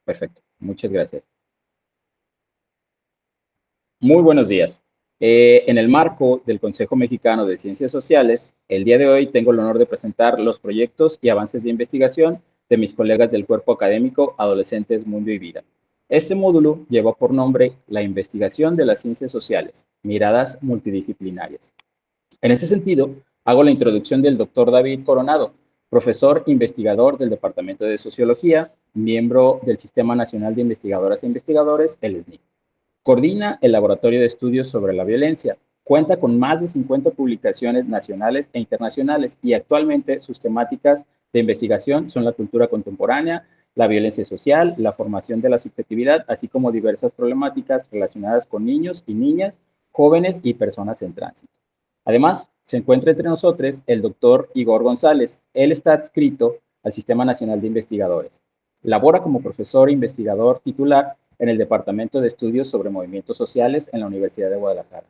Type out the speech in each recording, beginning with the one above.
Perfecto, muchas gracias. Muy buenos días. En el marco del Consejo Mexicano de Ciencias Sociales, el día de hoy tengo el honor de presentar los proyectos y avances de investigación de mis colegas del cuerpo académico Adolescentes, Mundo y Vida. Este módulo lleva por nombre La investigación de las ciencias sociales, miradas multidisciplinarias. En este sentido, hago la introducción del doctor David Coronado, profesor investigador del Departamento de Sociología, miembro del Sistema Nacional de Investigadoras e Investigadores, el SNI. Coordina el Laboratorio de Estudios sobre la Violencia. Cuenta con más de 50 publicaciones nacionales e internacionales y actualmente sus temáticas de investigación son la cultura contemporánea, la violencia social, la formación de la subjetividad, así como diversas problemáticas relacionadas con niños y niñas, jóvenes y personas en tránsito. Además, se encuentra entre nosotros el doctor Igor González. Él está adscrito al Sistema Nacional de Investigadores. Labora como profesor e investigador titular en el Departamento de Estudios sobre Movimientos Sociales en la Universidad de Guadalajara.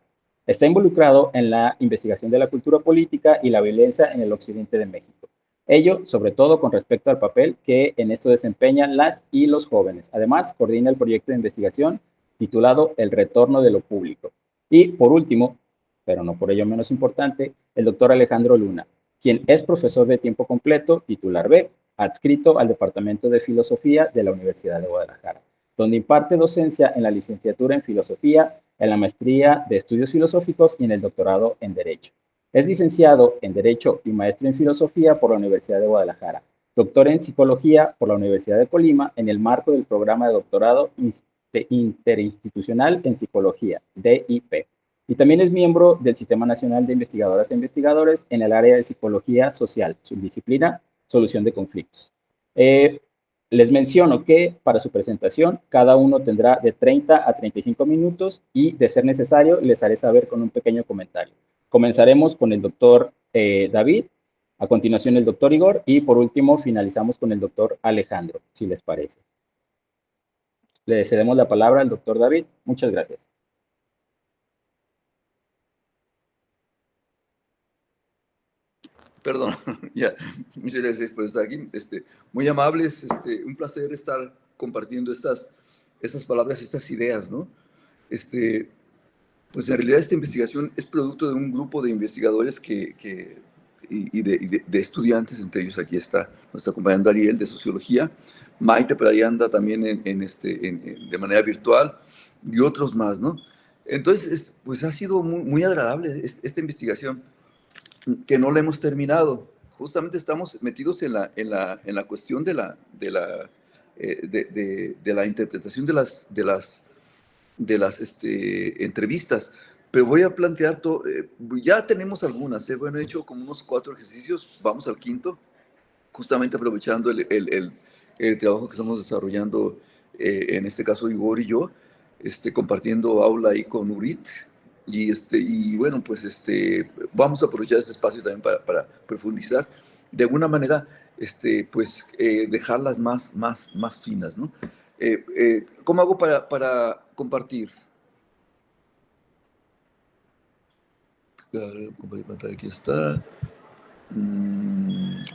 Está involucrado en la investigación de la cultura política y la violencia en el occidente de México. Ello, sobre todo, con respecto al papel que en esto desempeñan las y los jóvenes. Además, coordina el proyecto de investigación titulado El retorno de lo público. Y, por último, pero no por ello menos importante, el doctor Alejandro Luna, quien es profesor de tiempo completo, titular B, adscrito al Departamento de Filosofía de la Universidad de Guadalajara, donde imparte docencia en la licenciatura en Filosofía, en la maestría de Estudios Filosóficos y en el doctorado en Derecho. Es licenciado en Derecho y maestro en Filosofía por la Universidad de Guadalajara, doctor en Psicología por la Universidad de Colima en el marco del programa de doctorado interinstitucional en Psicología, DIP. Y también es miembro del Sistema Nacional de Investigadoras e Investigadores en el área de Psicología Social, subdisciplina Solución de Conflictos. Les menciono que para su presentación cada uno tendrá de 30 a 35 minutos y, de ser necesario, les haré saber con un pequeño comentario. Comenzaremos con el doctor David, a continuación el doctor Igor y por último finalizamos con el doctor Alejandro, si les parece. Le cedemos la palabra al doctor David. Muchas gracias. Perdón, ya, muchas gracias por estar aquí. Muy amables, un placer estar compartiendo estas palabras, estas ideas, ¿no? Pues en realidad esta investigación es producto de un grupo de investigadores y de estudiantes, entre ellos aquí está nuestro compañero Ariel de Sociología, Maite, pero ahí anda también de manera virtual, y otros más, ¿no? Entonces, pues ha sido muy agradable esta investigación, que no la hemos terminado. Justamente estamos metidos en la cuestión de la interpretación de las entrevistas, pero voy a plantear ya tenemos algunas, bueno, he hecho como unos 4 ejercicios, vamos al quinto, justamente aprovechando el trabajo que estamos desarrollando, en este caso Igor y yo, compartiendo aula ahí con Urit, y bueno, pues vamos a aprovechar este espacio también para profundizar, de alguna manera, pues dejarlas más finas, ¿no? ¿Cómo hago para compartir? Compartir pantalla, aquí está.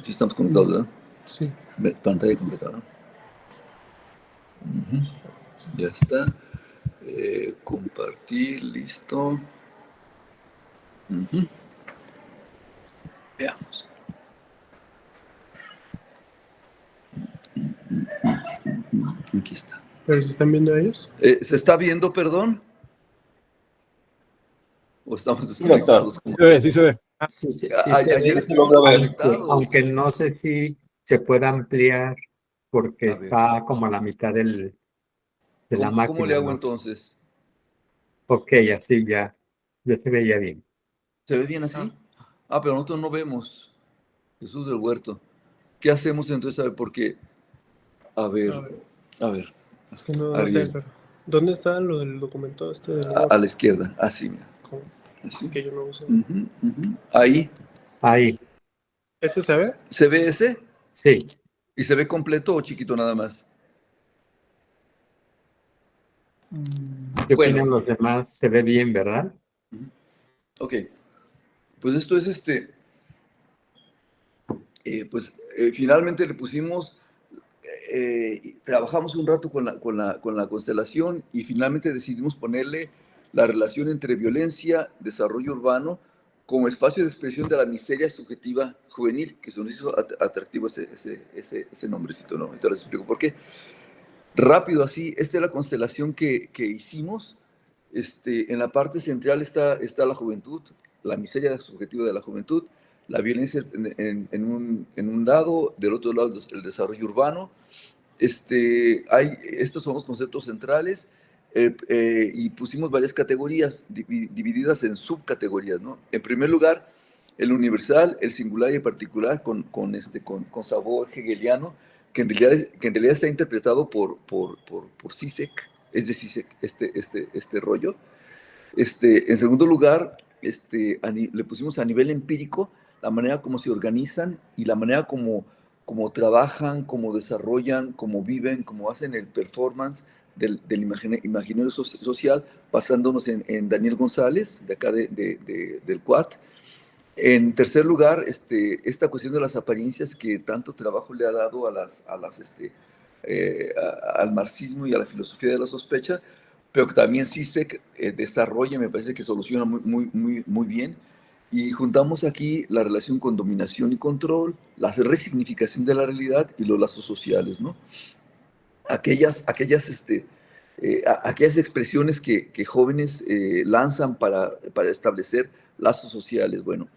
Sí estamos conectados, ¿verdad? Sí. Pantalla completa, ¿no? Ya está. Compartir, listo. Veamos. Aquí está. ¿Pero se están viendo ellos? ¿Se está viendo, perdón? ¿O estamos desconectados? Sí, se ve. Sí, sí, Ayer ve, estuvimos conectados. aunque no sé si se puede ampliar porque A ver. está como a la mitad de la máquina. ¿Cómo le hago no sé. entonces? Ok, así ya se veía bien. ¿Se ve bien así? Pero nosotros no vemos. Jesús del Huerto. ¿Qué hacemos entonces? A ver, porque... A ver. Es que no sé, pero ¿dónde está lo del documento A la izquierda, así, mira. ¿Cómo? Así. Es que yo no uso. Ahí. ¿Ese se ve? ¿Se ve ese? Sí. ¿Y se ve completo o chiquito nada más? ¿Qué opinan los demás? Se ve bien, ¿verdad? Ok. Pues esto es finalmente le pusimos trabajamos un rato con la constelación y finalmente decidimos ponerle la relación entre violencia, desarrollo urbano, como espacio de expresión de la miseria subjetiva juvenil, que se nos hizo atractivo ese nombrecito, ¿no? Entonces les explico por qué. Rápido así, esta es la constelación que hicimos. En la parte central está la juventud, la miseria subjetiva de la juventud, la violencia en un lado, del otro lado el desarrollo urbano. Estos son los conceptos centrales y pusimos varias categorías divididas en subcategorías, ¿no? En primer lugar, el universal, el singular y el particular con sabor hegeliano, que en realidad está interpretado por Zizek, es de Zizek este rollo. En segundo lugar, le pusimos a nivel empírico la manera como se organizan y la manera como trabajan, como desarrollan, como viven, como hacen el performance del imaginario social, basándonos en Daniel González, de acá del CUAT. En tercer lugar, esta cuestión de las apariencias que tanto trabajo le ha dado al marxismo y a la filosofía de la sospecha, pero que también Zizek desarrolla, me parece que soluciona muy bien. Y juntamos aquí la relación con dominación y control, la resignificación de la realidad y los lazos sociales, ¿no? Aquellas expresiones que jóvenes lanzan para establecer lazos sociales. Bueno,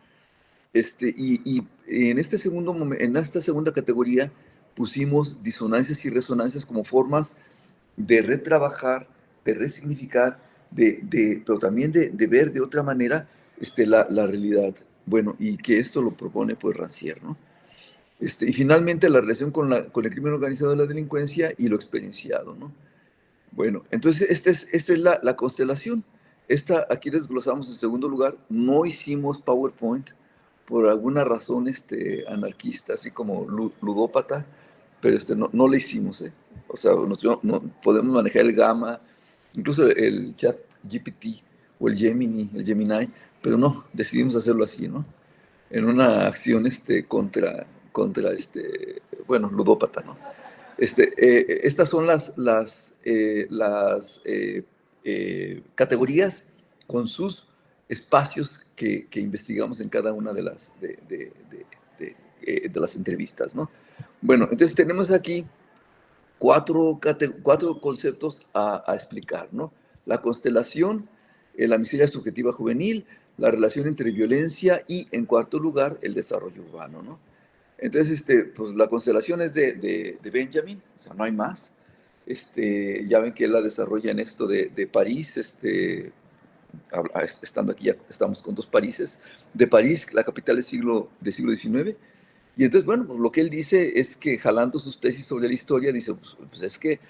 y en en esta segunda categoría pusimos disonancias y resonancias como formas de retrabajar, de resignificar, pero también de ver de otra manera la realidad. Bueno, y que esto lo propone pues Rancière, ¿no? Y finalmente la relación con el crimen organizado de la delincuencia y lo experienciado, ¿no? Bueno, entonces esta es la constelación. Aquí desglosamos en segundo lugar, no hicimos PowerPoint por alguna razón anarquista, así como ludópata, pero no le hicimos, ¿eh? O sea, no, podemos manejar el Gamma, incluso el chat GPT o el Gemini, pero no, decidimos hacerlo así, ¿no? En una acción contra bueno, ludópata, ¿no? Estas son las categorías con sus espacios que investigamos en cada una de las entrevistas, ¿no? Bueno, entonces tenemos aquí cuatro conceptos a explicar, ¿no? La constelación, la miseria subjetiva juvenil, la relación entre violencia y, en cuarto lugar, el desarrollo urbano, ¿no? Entonces, pues la constelación es de Benjamin, o sea, no hay más. Ya ven que él la desarrolla en esto de París, estando aquí ya estamos con dos Paríses, de París, la capital del siglo XIX. Y entonces, bueno, pues lo que él dice es que jalando sus tesis sobre la historia, dice, pues es que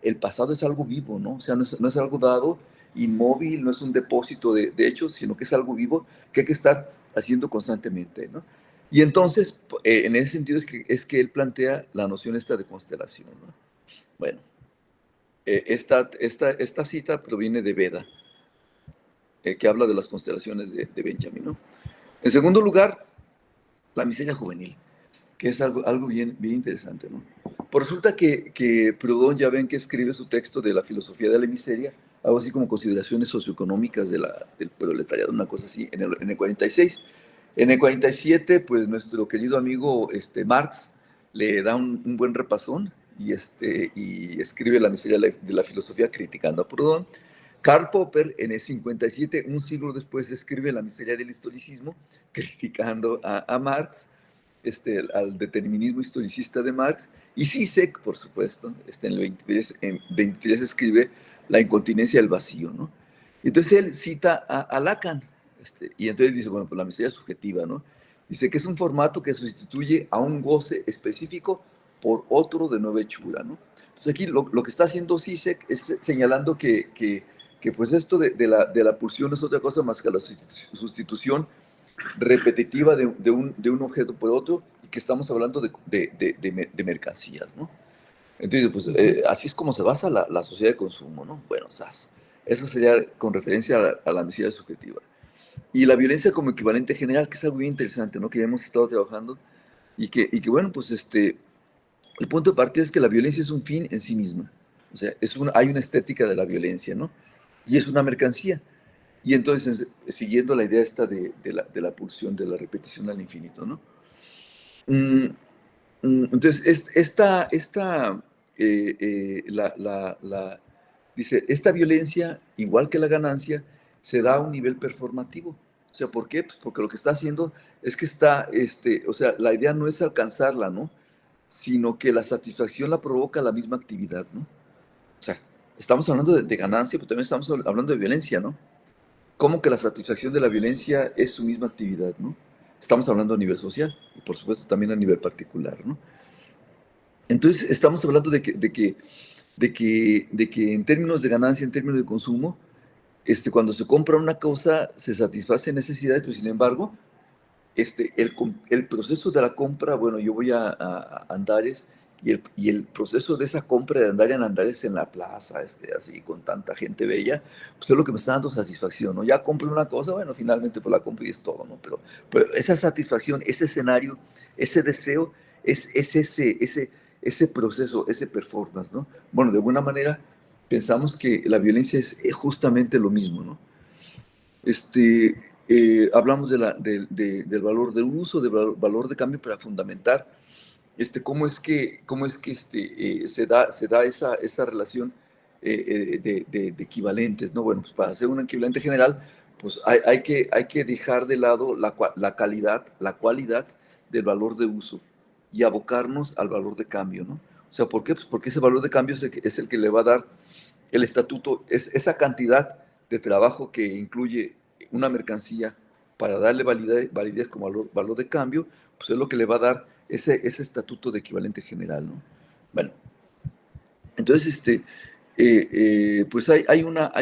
el pasado es algo vivo, ¿no? O sea, no es algo dado, inmóvil, no es un depósito de hechos, sino que es algo vivo que hay que estar haciendo constantemente, ¿no? Y entonces, en ese sentido es que él plantea la noción esta de constelación, ¿no? Bueno, esta cita proviene de Beda, que habla de las constelaciones de Benjamin, ¿no? En segundo lugar, la miseria juvenil, que es algo bien interesante, ¿no? Pues resulta que Proudhon, ya ven que escribe su texto de la filosofía de la miseria, algo así como consideraciones socioeconómicas del proletariado, una cosa así, en el 46. En el 47, pues nuestro querido amigo Marx le da un buen repasón y escribe la miseria de la filosofía criticando a Proudhon. Karl Popper, en el 57, un siglo después, escribe La miseria del historicismo, criticando a Marx, al determinismo historicista de Marx. Y Zizek, por supuesto, en el 23 escribe La incontinencia del vacío, ¿no? Entonces él cita a Lacan, y entonces dice, bueno, pues la miseria subjetiva, ¿no? Dice que es un formato que sustituye a un goce específico por otro de nueva hechura, ¿no? Entonces aquí lo que está haciendo Zizek es señalando que pues esto de la pulsión no es otra cosa más que la sustitución repetitiva de un objeto por otro y que estamos hablando de mercancías, ¿no? Entonces, pues así es como se basa la sociedad de consumo, ¿no? Bueno, eso sería con referencia a la miseria subjetiva. Y la violencia como equivalente general, que es algo bien interesante, ¿no? Que ya hemos estado trabajando y que bueno, pues El punto de partida es que la violencia es un fin en sí misma. O sea, hay una estética de la violencia, ¿no? Y es una mercancía. Y entonces, siguiendo la idea esta de la pulsión, de la repetición al infinito, ¿no? Mm, entonces, dice, esta violencia, igual que la ganancia, se da a un nivel performativo. O sea, ¿por qué? Pues porque lo que está haciendo es que o sea, la idea no es alcanzarla, ¿no? Sino que la satisfacción la provoca la misma actividad, ¿no? O sea, estamos hablando de ganancia, pero también estamos hablando de violencia, ¿no? ¿Cómo que la satisfacción de la violencia es su misma actividad, ¿no? Estamos hablando a nivel social y por supuesto también a nivel particular, ¿no? Entonces estamos hablando de que en términos de ganancia, en términos de consumo, cuando se compra una cosa se satisface necesidades, pero sin embargo, el proceso de la compra, bueno, yo voy a Andares y el proceso de esa compra de andar en Andares en la plaza, así con tanta gente bella, pues es lo que me está dando satisfacción, ¿no? Ya compré una cosa, bueno, finalmente pues la compro y es todo, ¿no? Pero esa satisfacción, ese escenario, ese deseo, es ese proceso, ese performance, ¿no? Bueno, de alguna manera pensamos que la violencia es justamente lo mismo, ¿no? Hablamos del valor de uso, del valor de cambio para fundamentar cómo es que se da esa relación de equivalentes, ¿no? Bueno, pues para hacer un equivalente general, pues hay que dejar de lado la calidad, la cualidad del valor de uso y abocarnos al valor de cambio, ¿no? O sea, ¿por qué? Pues porque ese valor de cambio es el que le va a dar el estatuto, es esa cantidad de trabajo que incluye una mercancía para darle validez como valor de cambio, pues es lo que le va a dar ese estatuto de equivalente general, ¿no? Bueno, entonces, pues hay una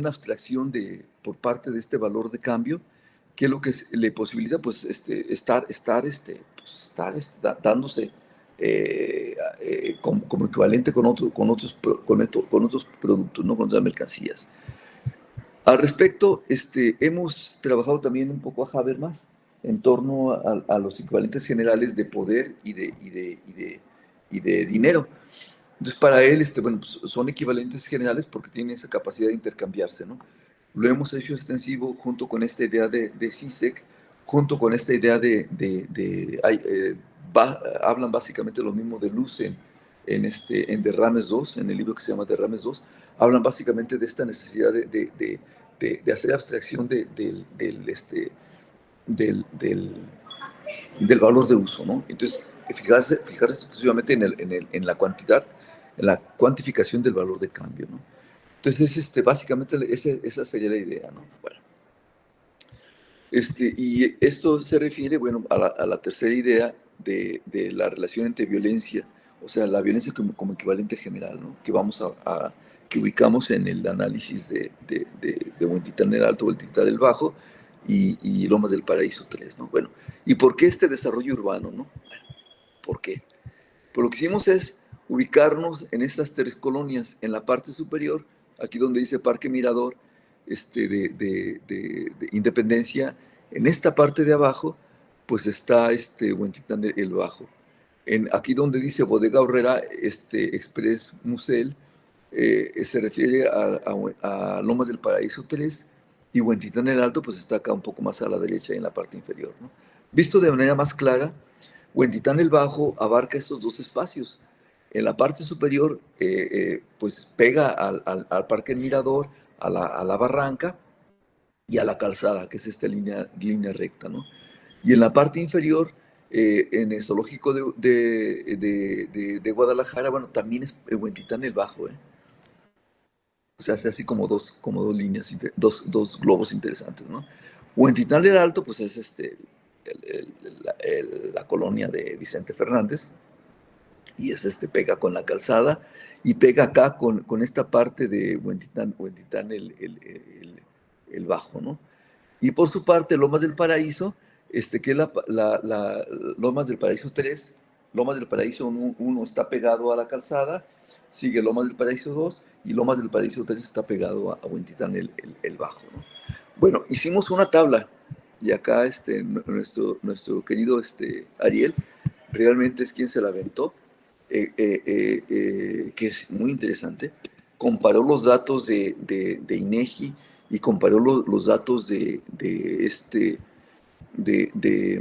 abstracción por parte de este valor de cambio, que es lo que le posibilita, pues, dándose como equivalente con otros productos, ¿no? Con otras mercancías. Al respecto, hemos trabajado también un poco a Habermas en torno a los equivalentes generales de poder y de dinero. Entonces, para él, bueno, pues, son equivalentes generales porque tienen esa capacidad de intercambiarse, ¿no? Lo hemos hecho extensivo junto con esta idea de Zizek, junto con esta idea hablan básicamente lo mismo de Luz en Derrames 2, en el libro que se llama Derrames 2, hablan básicamente de esta necesidad de hacer abstracción del valor de uso, ¿no? Entonces, fijarse exclusivamente en la cantidad, en la cuantificación del valor de cambio, ¿no? Entonces, básicamente esa sería la idea, ¿no? Bueno, y esto se refiere, bueno, a la tercera idea de la relación entre violencia, o sea, la violencia como equivalente general, ¿no? Que ubicamos en el análisis de Huentitán el Alto, Huentitán el Bajo y Lomas del Paraíso 3, ¿no? Bueno, ¿y por qué este desarrollo urbano, no? Bueno, ¿por qué? Pues lo que hicimos es ubicarnos en estas tres colonias, en la parte superior, aquí donde dice Parque Mirador, de Independencia, en esta parte de abajo, pues está Huentitán el Bajo. Aquí donde dice Bodega Horrera, Express Musel, se refiere a Lomas del Paraíso 3, y Huentitán el Alto, pues está acá un poco más a la derecha en la parte inferior, ¿no? Visto de manera más clara, Huentitán el Bajo abarca estos dos espacios. En la parte superior, pues pega al Parque Mirador, a la barranca y a la calzada, que es esta línea recta, ¿no? Y en la parte inferior, en el zoológico de Guadalajara, bueno, también es Huentitán el Bajo, ¿eh? Se hace así como dos líneas, dos globos interesantes, ¿no? Huentitán el Alto, pues es la colonia de Vicente Fernández, y pega con la calzada, y pega acá con esta parte de Huentitán el Bajo, ¿no? Y por su parte, Lomas del Paraíso, que es Lomas del Paraíso 3, Lomas del Paraíso 1 está pegado a la calzada, sigue Lomas del Paraíso 2, y Lomas del Paraíso 3 está pegado a Huentitán el Bajo, ¿no? Bueno, hicimos una tabla, y acá nuestro querido Ariel realmente es quien se la aventó, que es muy interesante. Comparó los datos de INEGI y comparó los datos de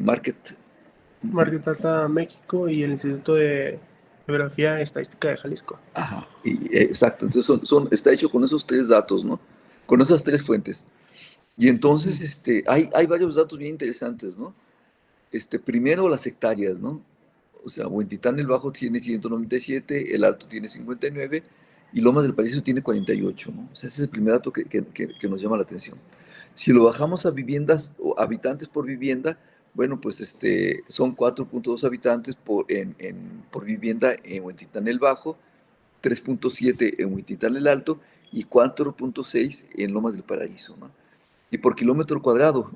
Market Data México y el Instituto de Geografía y Estadística de Jalisco. Ajá, exacto. Entonces está hecho con esos tres datos, ¿no? Con esas tres fuentes. Y entonces hay varios datos bien interesantes, ¿no? Primero las hectáreas, ¿no? O sea, Huentitán el Bajo tiene 197, el Alto tiene 59 y Lomas del Paraíso tiene 48, ¿no? O sea, ese es el primer dato que nos llama la atención. Si lo bajamos a viviendas o habitantes por vivienda, bueno, pues son 4.2 habitantes por vivienda en Huentitán el Bajo, 3.7 en Huentitán el Alto y 4.6 en Lomas del Paraíso, ¿no? Y por kilómetro cuadrado,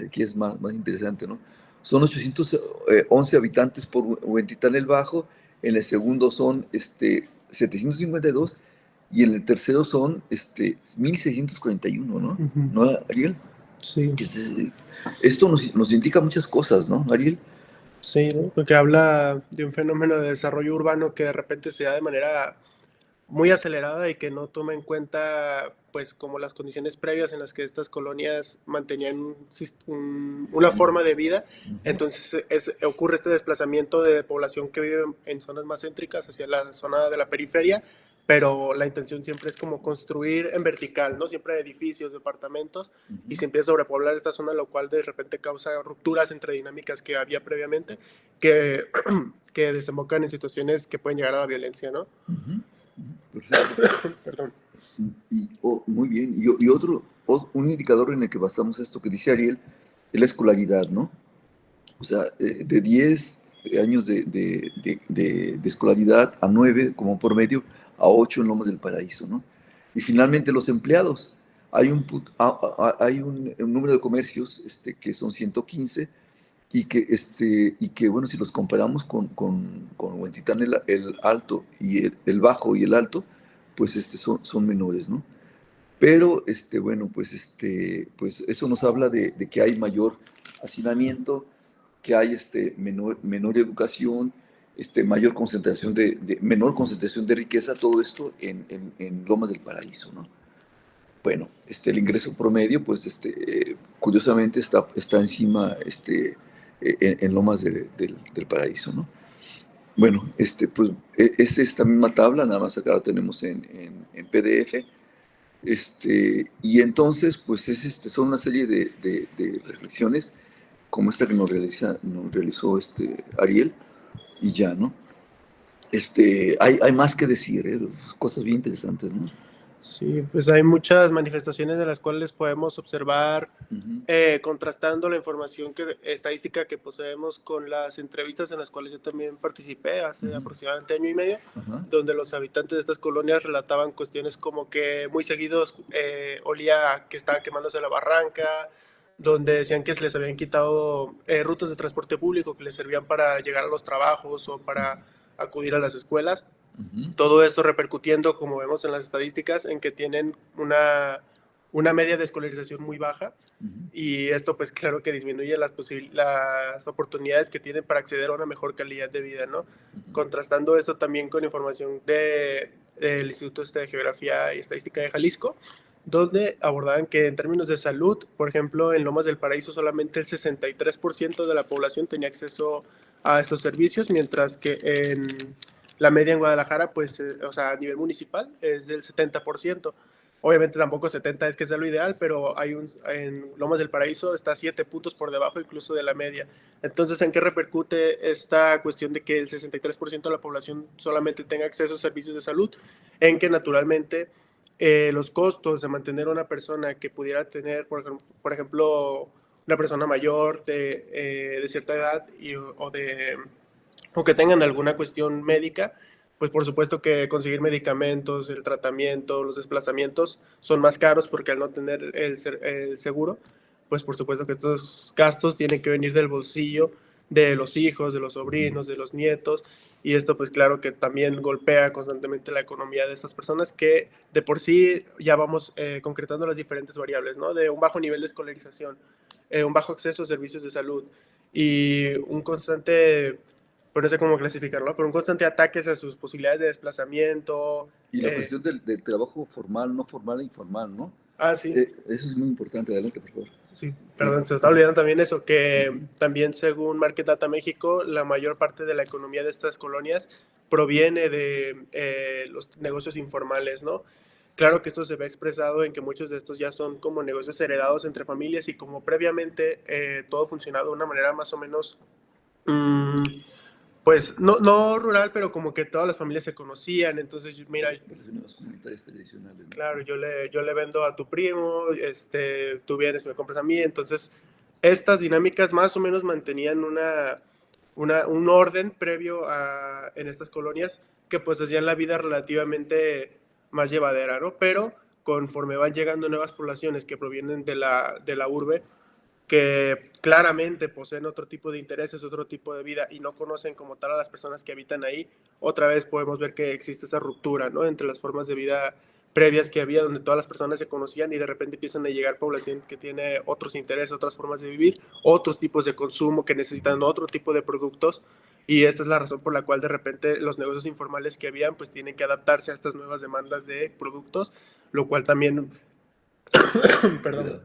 aquí es más interesante, ¿no? Son 811 habitantes por Huentitán el Bajo, en el segundo son 752 y en el tercero son 1641, ¿no? Uh-huh. ¿No, Ariel? Sí. Esto nos indica muchas cosas, ¿no, Ariel? Sí, ¿no? Porque habla de un fenómeno de desarrollo urbano que de repente se da de manera muy acelerada y que no toma en cuenta, pues, como las condiciones previas en las que estas colonias mantenían una forma de vida. Entonces ocurre este desplazamiento de población que vive en zonas más céntricas hacia la zona de la periferia, pero la intención siempre es como construir en vertical, ¿no? Siempre edificios, departamentos, y se empieza a sobrepoblar esta zona, lo cual de repente causa rupturas entre dinámicas que había previamente, que, que desembocan en situaciones que pueden llegar a la violencia, ¿no? Perfecto. Perdón. Muy bien. Y un indicador en el que basamos esto que dice Ariel es la escolaridad, ¿no? O sea, de 10 años de escolaridad a 9 como promedio, a 8 en Lomas del Paraíso, ¿no? Y finalmente los empleados. Hay un número de comercios que son 115 y que, bueno, si los comparamos con Huentitán el Alto y el Bajo y el Alto, pues son menores, ¿no? Pero, bueno, pues eso nos habla de que hay mayor hacinamiento, que hay menor educación, menor concentración de riqueza, todo esto en Lomas del Paraíso, ¿no? Bueno, el ingreso promedio, pues, curiosamente está encima, en Lomas del Paraíso, ¿no? Bueno, pues, es esta misma tabla, nada más acá la tenemos en PDF. Y entonces, pues son una serie de reflexiones como esta que nos realizó Ariel, y ya, ¿no? Hay más que decir, cosas bien interesantes, ¿no? Sí, pues hay muchas manifestaciones de las cuales podemos observar, Uh-huh. Contrastando la información estadística que poseemos con las entrevistas en las cuales yo también participé hace aproximadamente año y medio, donde los habitantes de estas colonias relataban cuestiones como que muy seguidos olía que estaba quemándose la barranca, donde decían que se les habían quitado rutas de transporte público que les servían para llegar a los trabajos o para acudir a las escuelas. Todo esto repercutiendo, como vemos en las estadísticas, en que tienen una media de escolarización muy baja, y esto pues claro que disminuye las oportunidades que tienen para acceder a una mejor calidad de vida, ¿no? Contrastando esto también con información del Instituto de Geografía y Estadística de Jalisco, donde abordaban que en términos de salud, por ejemplo, en Lomas del Paraíso solamente el 63% de la población tenía acceso a estos servicios, mientras que en la media en Guadalajara, pues, o sea, a nivel municipal es del 70%. Obviamente tampoco 70 es que sea lo ideal, pero en Lomas del Paraíso está 7 puntos por debajo incluso de la media. Entonces, ¿en qué repercute esta cuestión de que el 63% de la población solamente tenga acceso a servicios de salud? En que naturalmente los costos de mantener a una persona que pudiera tener, por ejemplo, una persona mayor de cierta edad o que tengan alguna cuestión médica, pues por supuesto que conseguir medicamentos, el tratamiento, los desplazamientos son más caros porque al no tener el seguro, pues por supuesto que estos gastos tienen que venir del bolsillo de los hijos, de los sobrinos, de los nietos, y esto pues claro que también golpea constantemente la economía de estas personas que de por sí ya vamos concretando las diferentes variables, ¿no? De un bajo nivel de escolarización, un bajo acceso a servicios de salud y un constante pero no sé cómo clasificarlo, pero un constante ataque a sus posibilidades de desplazamiento. Y la cuestión del trabajo formal, no formal e informal, ¿no? Sí. Eso es muy importante. Adelante, por favor. Sí, perdón, se está olvidando también eso, que también según Market Data México, la mayor parte de la economía de estas colonias proviene de los negocios informales, ¿no? Claro que esto se ve expresado en que muchos de estos ya son como negocios heredados entre familias y como previamente todo funcionaba de una manera más o menos, pues no rural, pero como que todas las familias se conocían, entonces mira, Relaciones comunitarias tradicionales, ¿no? claro, yo le vendo a tu primo, tú vienes y me compras a mí, entonces estas dinámicas más o menos mantenían un orden previo en estas colonias que pues hacían la vida relativamente más llevadera, ¿no? Pero conforme van llegando nuevas poblaciones que provienen de la urbe, que claramente poseen otro tipo de intereses, otro tipo de vida y no conocen como tal a las personas que habitan ahí, otra vez podemos ver que existe esa ruptura, ¿no? Entre las formas de vida previas que había, donde todas las personas se conocían y de repente empiezan a llegar población que tiene otros intereses, otras formas de vivir, otros tipos de consumo que necesitan otro tipo de productos. Y esta es la razón por la cual de repente los negocios informales que habían pues tienen que adaptarse a estas nuevas demandas de productos, lo cual también, perdón,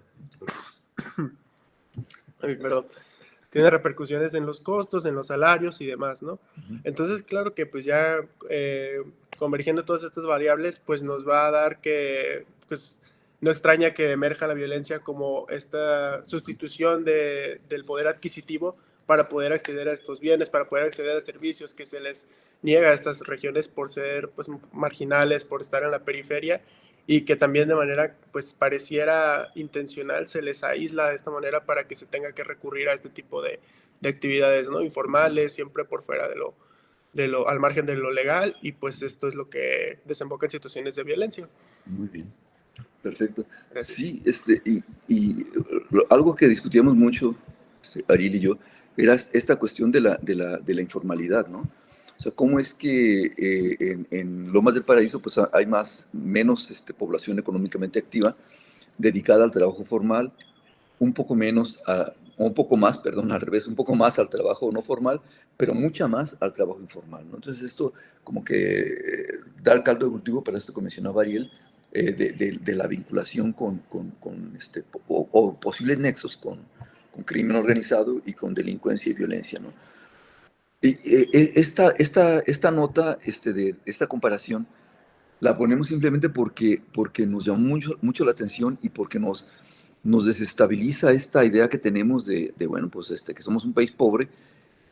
perdón, tiene repercusiones en los costos, en los salarios y demás, ¿no? Entonces, claro que pues ya convergiendo todas estas variables, pues nos va a dar que, pues, no extraña que emerja la violencia como esta sustitución del poder adquisitivo para poder acceder a estos bienes, para poder acceder a servicios que se les niega a estas regiones por ser pues marginales, por estar en la periferia y que también de manera pues pareciera intencional se les aísla de esta manera para que se tenga que recurrir a este tipo de actividades, ¿no? Informales, siempre por fuera al margen de lo legal y pues esto es lo que desemboca en situaciones de violencia. Muy bien, perfecto. Gracias. Sí, algo que discutíamos mucho, Ariel y yo, era esta cuestión de la informalidad, ¿no? O sea, cómo es que en Lomas del Paraíso pues hay menos población económicamente activa dedicada al trabajo formal, un poco más, perdón, al revés, un poco más al trabajo no formal, pero mucha más al trabajo informal, ¿no? Entonces esto como que da el caldo de cultivo para esto que mencionaba Ariel, de la vinculación o posibles nexos con crimen organizado y con delincuencia y violencia, ¿no? Esta nota, esta comparación, la ponemos simplemente porque nos llama mucho la atención y porque nos desestabiliza esta idea que tenemos bueno, pues que somos un país pobre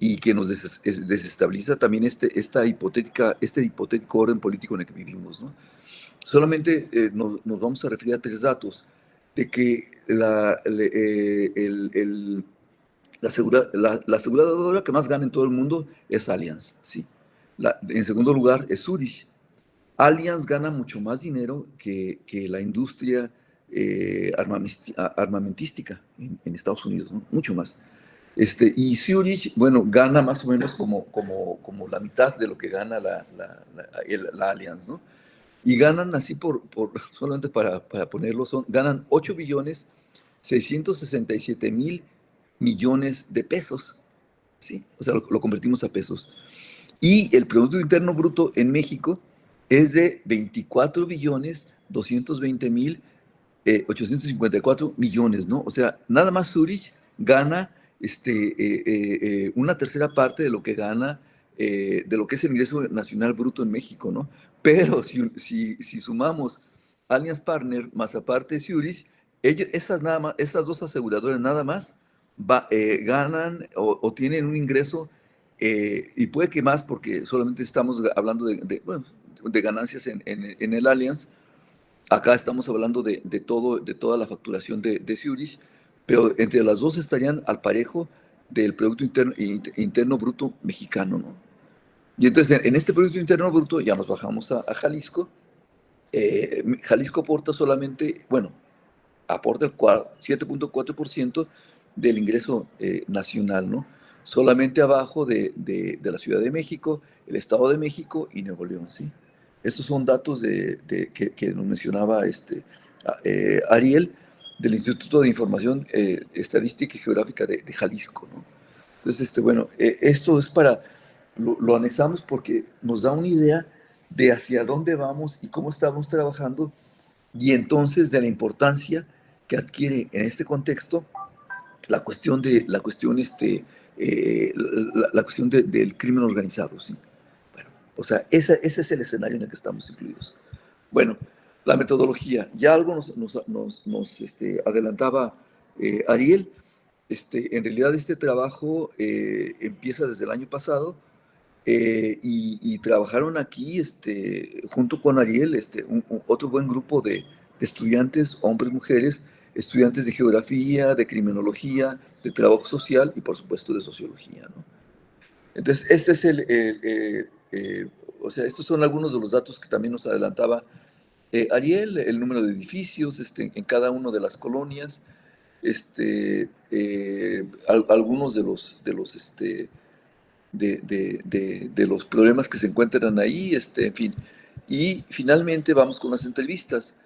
y que nos desestabiliza también este hipotético orden político en el que vivimos, ¿no? Solamente nos vamos a referir a 3 datos de que la aseguradora que más gana en todo el mundo es Allianz, ¿sí? En segundo lugar es Zurich. Allianz gana mucho más dinero que la industria armamentística en Estados Unidos, ¿no? Mucho más. Y Zurich, bueno, gana más o menos como la mitad de lo que gana la Allianz, ¿no? Y ganan así solamente para ponerlo, ganan 8 billones 667 mil millones de pesos, ¿sí? O sea, lo convertimos a pesos. Y el Producto Interno Bruto en México es de 24 billones 220 mil 854 millones, ¿no? O sea, nada más Zurich gana una tercera parte de lo que gana, de lo que es el ingreso nacional bruto en México, ¿no? Pero si sumamos Allianz Partner más aparte Zurich, estas dos aseguradoras nada más ganan o tienen un ingreso, y puede que más porque solamente estamos hablando de ganancias en el Allianz. Acá estamos hablando de toda la facturación de Zurich, pero entre las dos estarían al parejo del Producto Interno Bruto mexicano, ¿no? Y entonces en este Producto Interno Bruto ya nos bajamos a Jalisco. Jalisco aporta aporta el 7.4% del ingreso nacional, ¿no? Solamente abajo de la Ciudad de México, el Estado de México y Nuevo León, ¿sí? Estos son datos que nos mencionaba Ariel, del Instituto de Información Estadística y Geográfica de Jalisco, ¿no? Entonces, bueno, esto es para lo anexamos porque nos da una idea de hacia dónde vamos y cómo estamos trabajando, y entonces de la importancia que adquiere en este contexto la cuestión del crimen organizado, ¿sí? Bueno, o sea, ese es el escenario en el que estamos incluidos. Bueno, la metodología, ya algo nos adelantaba Ariel. En realidad este trabajo empieza desde el año pasado, y trabajaron aquí junto con Ariel otro buen grupo de estudiantes, hombres, mujeres, estudiantes de geografía, de criminología, de trabajo social y por supuesto de sociología, ¿no? Entonces, este es o sea, estos son algunos de los datos que también nos adelantaba Ariel, el número de edificios en cada una de las colonias, algunos de los problemas que se encuentran ahí, en fin. Y finalmente vamos con las entrevistas.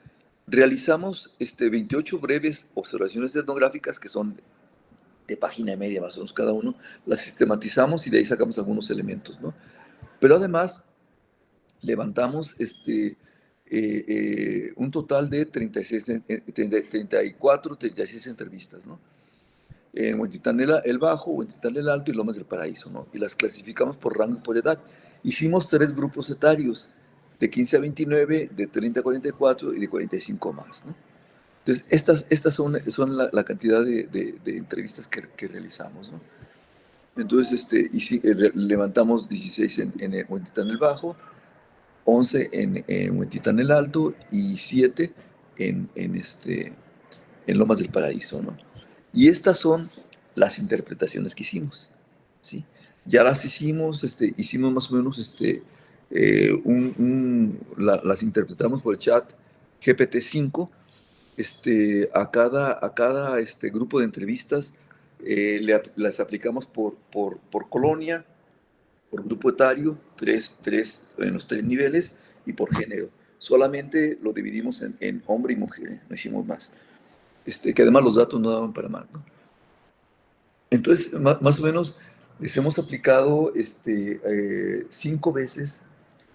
Realizamos 28 breves observaciones etnográficas que son de página y media más o menos cada uno, las sistematizamos y de ahí sacamos algunos elementos, ¿no? Pero además levantamos un total de 34, 36 entrevistas, ¿no? En Huentitán el Bajo, Huentitán el Alto y Lomas del Paraíso, ¿no? Y las clasificamos por rango y por edad. Hicimos 3 grupos etarios, de 15 a 29, de 30 a 44 y de 45 más, ¿no? Entonces, estas son la cantidad de entrevistas que realizamos, ¿no? Entonces, levantamos 16 en Huentitán el Bajo, 11 en Huentitán el Alto y 7 en Lomas del Paraíso, ¿no? Y estas son las interpretaciones que hicimos, ¿sí? Ya las hicimos, hicimos más o menos, las interpretamos por el chat GPT-5, a cada grupo de entrevistas las aplicamos por colonia, por grupo etario, en los 3 niveles, y por género. Solamente lo dividimos en hombre y mujer, no hicimos más. Que además los datos no daban para más, ¿no? Entonces, más o menos, les hemos aplicado 5 veces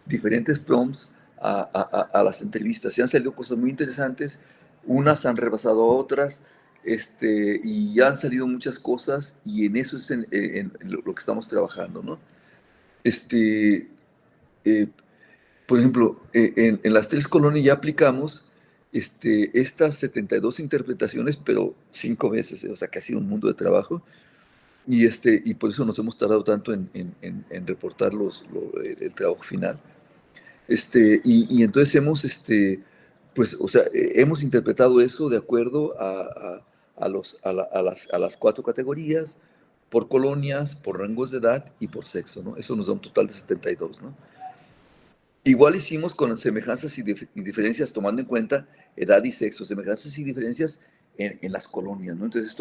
diferentes prompts a las entrevistas. Se han salido cosas muy interesantes, unas han rebasado a otras, y ya han salido muchas cosas, y en eso es en lo que estamos trabajando, ¿no? Este, eh, por ejemplo, en las 3 colonias ya aplicamos estas 72 interpretaciones, pero 5 veces, o sea que ha sido un mundo de trabajo, y por eso nos hemos tardado tanto en reportar el trabajo final. Y entonces pues, o sea, hemos interpretado eso de acuerdo a las 4 categorías, por colonias, por rangos de edad y por sexo, ¿no? Eso nos da un total de 72, ¿no? Igual hicimos con semejanzas y diferencias, tomando en cuenta edad y sexo, semejanzas y diferencias en las colonias, ¿no? Entonces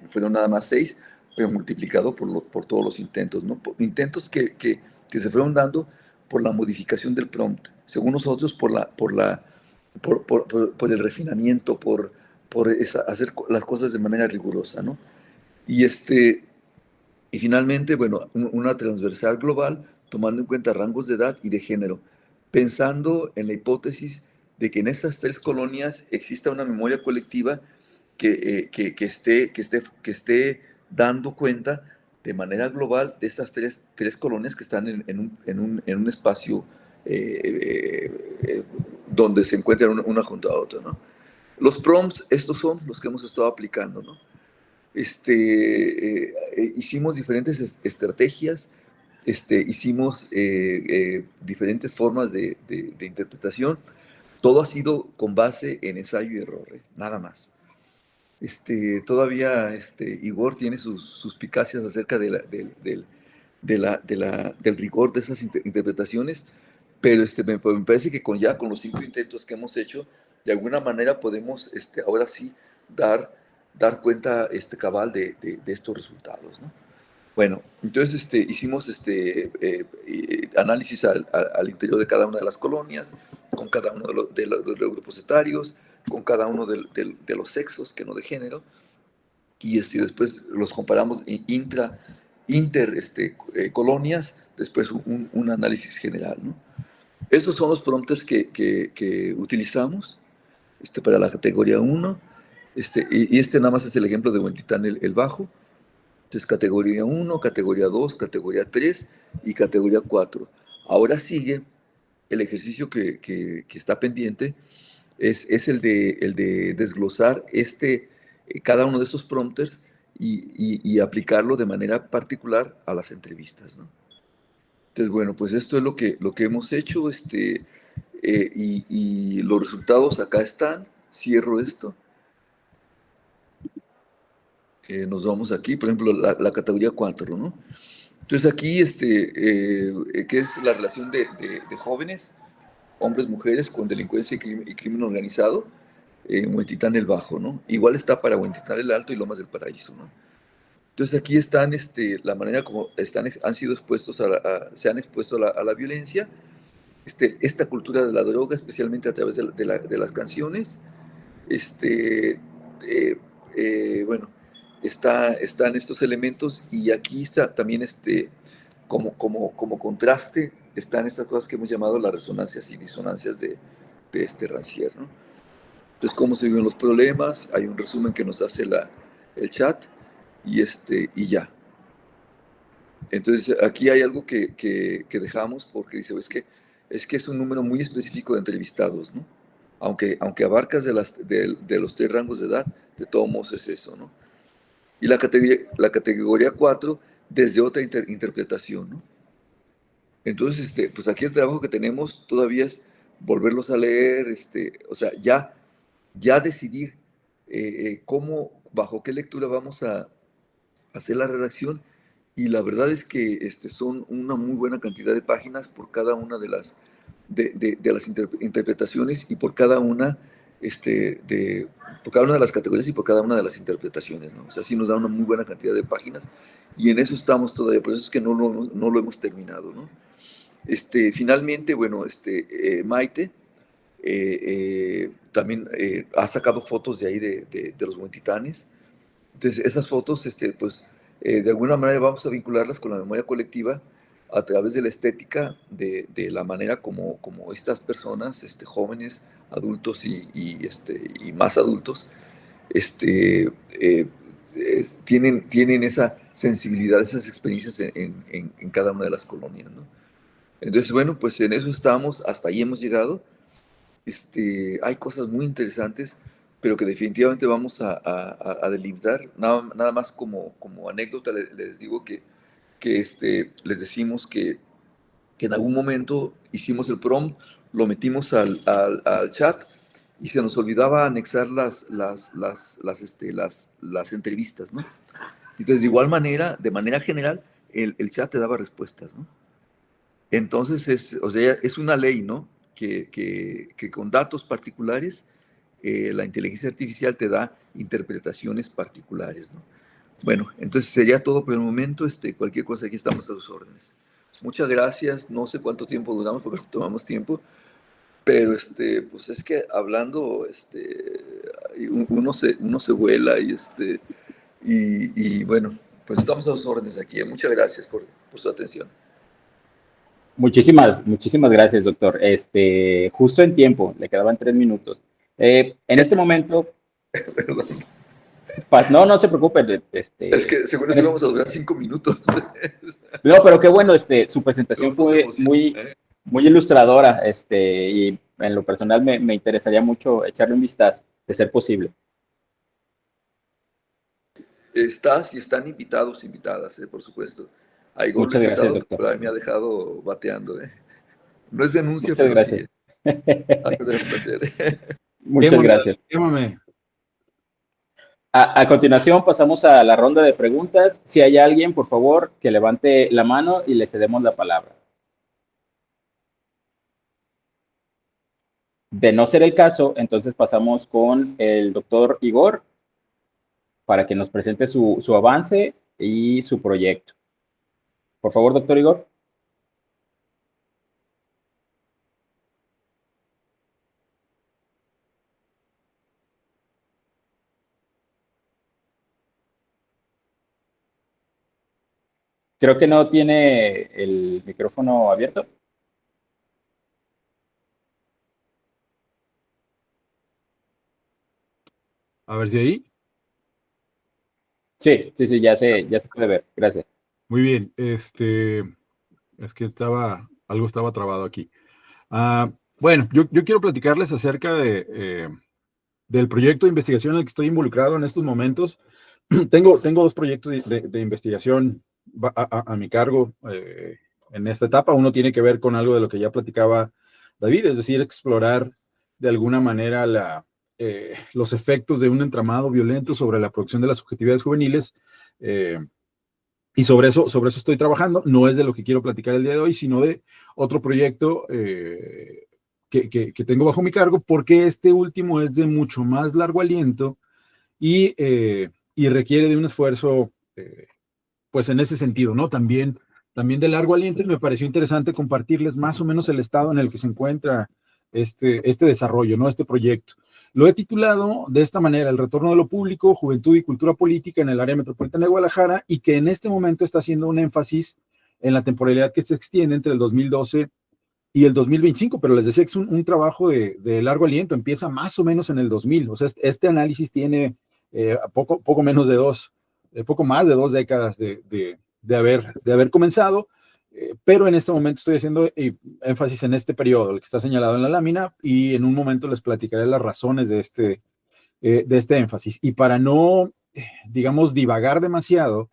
fueron nada más 6, pero multiplicado por todos los intentos, ¿no? Intentos que se fueron dando por la modificación del prompt, según nosotros por el refinamiento, por hacer las cosas de manera rigurosa, ¿no? Y, y finalmente, bueno, una transversal global, tomando en cuenta rangos de edad y de género, pensando en la hipótesis de que en estas 3 colonias exista una memoria colectiva que esté dando cuenta de manera global de estas tres colonias que están en un espacio donde se encuentran una junto a otra, ¿no? Los prompts, estos son los que hemos estado aplicando, ¿no? Hicimos diferentes estrategias, hicimos diferentes formas de interpretación. Todo ha sido con base en ensayo y error, nada más. Todavía Igor tiene sus suspicacias acerca del rigor de esas interpretaciones, pero me parece que con los 5 intentos que hemos hecho, de alguna manera podemos ahora sí dar cuenta cabal de estos resultados, ¿no? Bueno, entonces hicimos análisis al interior de cada una de las colonias, con cada uno de los grupos etarios, con cada uno de los sexos, que no de género, y después los comparamos colonias, después un análisis general, ¿no? Estos son los prompters que utilizamos para la categoría 1. Y este nada más es el ejemplo de Huentitán el Bajo. Entonces, categoría 1, categoría 2, categoría 3 y categoría 4. Ahora sigue el ejercicio que está pendiente, es el de desglosar cada uno de estos prompters y aplicarlo de manera particular a las entrevistas, ¿no? Entonces, bueno, pues esto es lo que hemos hecho, y los resultados acá están. Cierro esto. Nos vamos aquí, por ejemplo, la categoría 4, ¿no? Entonces aquí, ¿qué es la relación de jóvenes, hombres, mujeres con delincuencia y crimen organizado en Huentitán el Bajo, ¿no? Igual está para Huentitán el Alto y Lomas del Paraíso, ¿no? Entonces aquí están, la manera como han sido expuestos se han expuesto a la violencia, esta cultura de la droga, especialmente a través de las canciones, eh, bueno, están estos elementos y aquí está también como contraste, están estas cosas que hemos llamado las resonancias y disonancias de este Rancière, ¿no? Entonces, cómo se viven los problemas, hay un resumen que nos hace el chat y ya. Entonces, aquí hay algo que dejamos porque dice, es que es un número muy específico de entrevistados, ¿no? Aunque abarcas de los 3 rangos de edad, de todos modos es eso, ¿no? Y la categoría 4 desde otra interpretación, ¿no? Entonces, pues aquí el trabajo que tenemos todavía es volverlos a leer, o sea, ya decidir bajo qué lectura vamos a hacer la redacción, y la verdad es que son una muy buena cantidad de páginas por cada una de las interpretaciones y por cada una de las categorías y por cada una de las interpretaciones, ¿no? O sea, sí nos da una muy buena cantidad de páginas y en eso estamos todavía, por eso es que no lo hemos terminado, ¿no? Finalmente, bueno, Maite también ha sacado fotos de ahí de los Huentitanes. Entonces, esas fotos, pues, de alguna manera vamos a vincularlas con la memoria colectiva a través de la estética, de la manera como estas personas, jóvenes, adultos y más adultos, tienen esa sensibilidad, esas experiencias en cada una de las colonias, ¿no? Entonces, bueno, pues en eso estamos, hasta ahí hemos llegado. Hay cosas muy interesantes, pero que definitivamente vamos a delimitar. Nada más como anécdota les digo que les decimos que en algún momento hicimos el prompt, lo metimos al chat y se nos olvidaba anexar las entrevistas, ¿no? Entonces, de igual manera, de manera general, el chat te daba respuestas, ¿no? Entonces, o sea, es una ley, ¿no? Que con datos particulares, la inteligencia artificial te da interpretaciones particulares, ¿no? Bueno, entonces sería todo por el momento. Cualquier cosa, aquí estamos a sus órdenes. Muchas gracias. No sé cuánto tiempo duramos porque tomamos tiempo, pero pues es que hablando, uno se vuela y bueno, pues estamos a sus órdenes aquí. Muchas gracias por su atención. Muchísimas gracias, doctor. Justo en tiempo, le quedaban 3 minutos. En este momento, Perdón. no se preocupe. Es que según eso íbamos a durar 5 minutos. No, pero qué bueno, su presentación Luego no se fue emociona. muy ilustradora, y en lo personal me interesaría mucho echarle un vistazo, de ser posible. Estás y están invitadas, por supuesto. A Igor lo he Muchas gracias, invitado, doctor. pero a mí me ha dejado bateando. No es denuncia, Muchas pero sí. gracias. Algo debemos hacer. Muchas Démosle, gracias. démosle. A continuación pasamos a la ronda de preguntas. Si hay alguien, por favor, que levante la mano y le cedemos la palabra. De no ser el caso, entonces pasamos con el doctor Igor para que nos presente su avance y su proyecto. Por favor, doctor Igor. Creo que no tiene el micrófono abierto. A ver si ahí. Sí, ya se puede ver. Gracias. Muy bien. Es que algo estaba trabado aquí. Bueno, yo quiero platicarles acerca del proyecto de investigación en el que estoy involucrado en estos momentos. Tengo dos proyectos de investigación a mi cargo en esta etapa. Uno tiene que ver con algo de lo que ya platicaba David, es decir, explorar de alguna manera los efectos de un entramado violento sobre la producción de las subjetividades juveniles. Y sobre eso estoy trabajando. No es de lo que quiero platicar el día de hoy, sino de otro proyecto que tengo bajo mi cargo, porque este último es de mucho más largo aliento y requiere de un esfuerzo, pues en ese sentido, ¿no? También de largo aliento, y me pareció interesante compartirles más o menos el estado en el que se encuentra este desarrollo, ¿no? Este proyecto. Lo he titulado de esta manera: El retorno de lo público, juventud y cultura política en el área metropolitana de Guadalajara, y que en este momento está haciendo un énfasis en la temporalidad que se extiende entre el 2012 y el 2025, pero les decía que es un trabajo de largo aliento, empieza más o menos en el 2000, o sea, este análisis tiene poco menos de poco más de 2 décadas de haber comenzado, pero en este momento estoy haciendo énfasis en este periodo, el que está señalado en la lámina, y en un momento les platicaré las razones de este énfasis. Y para no, digamos, divagar demasiado,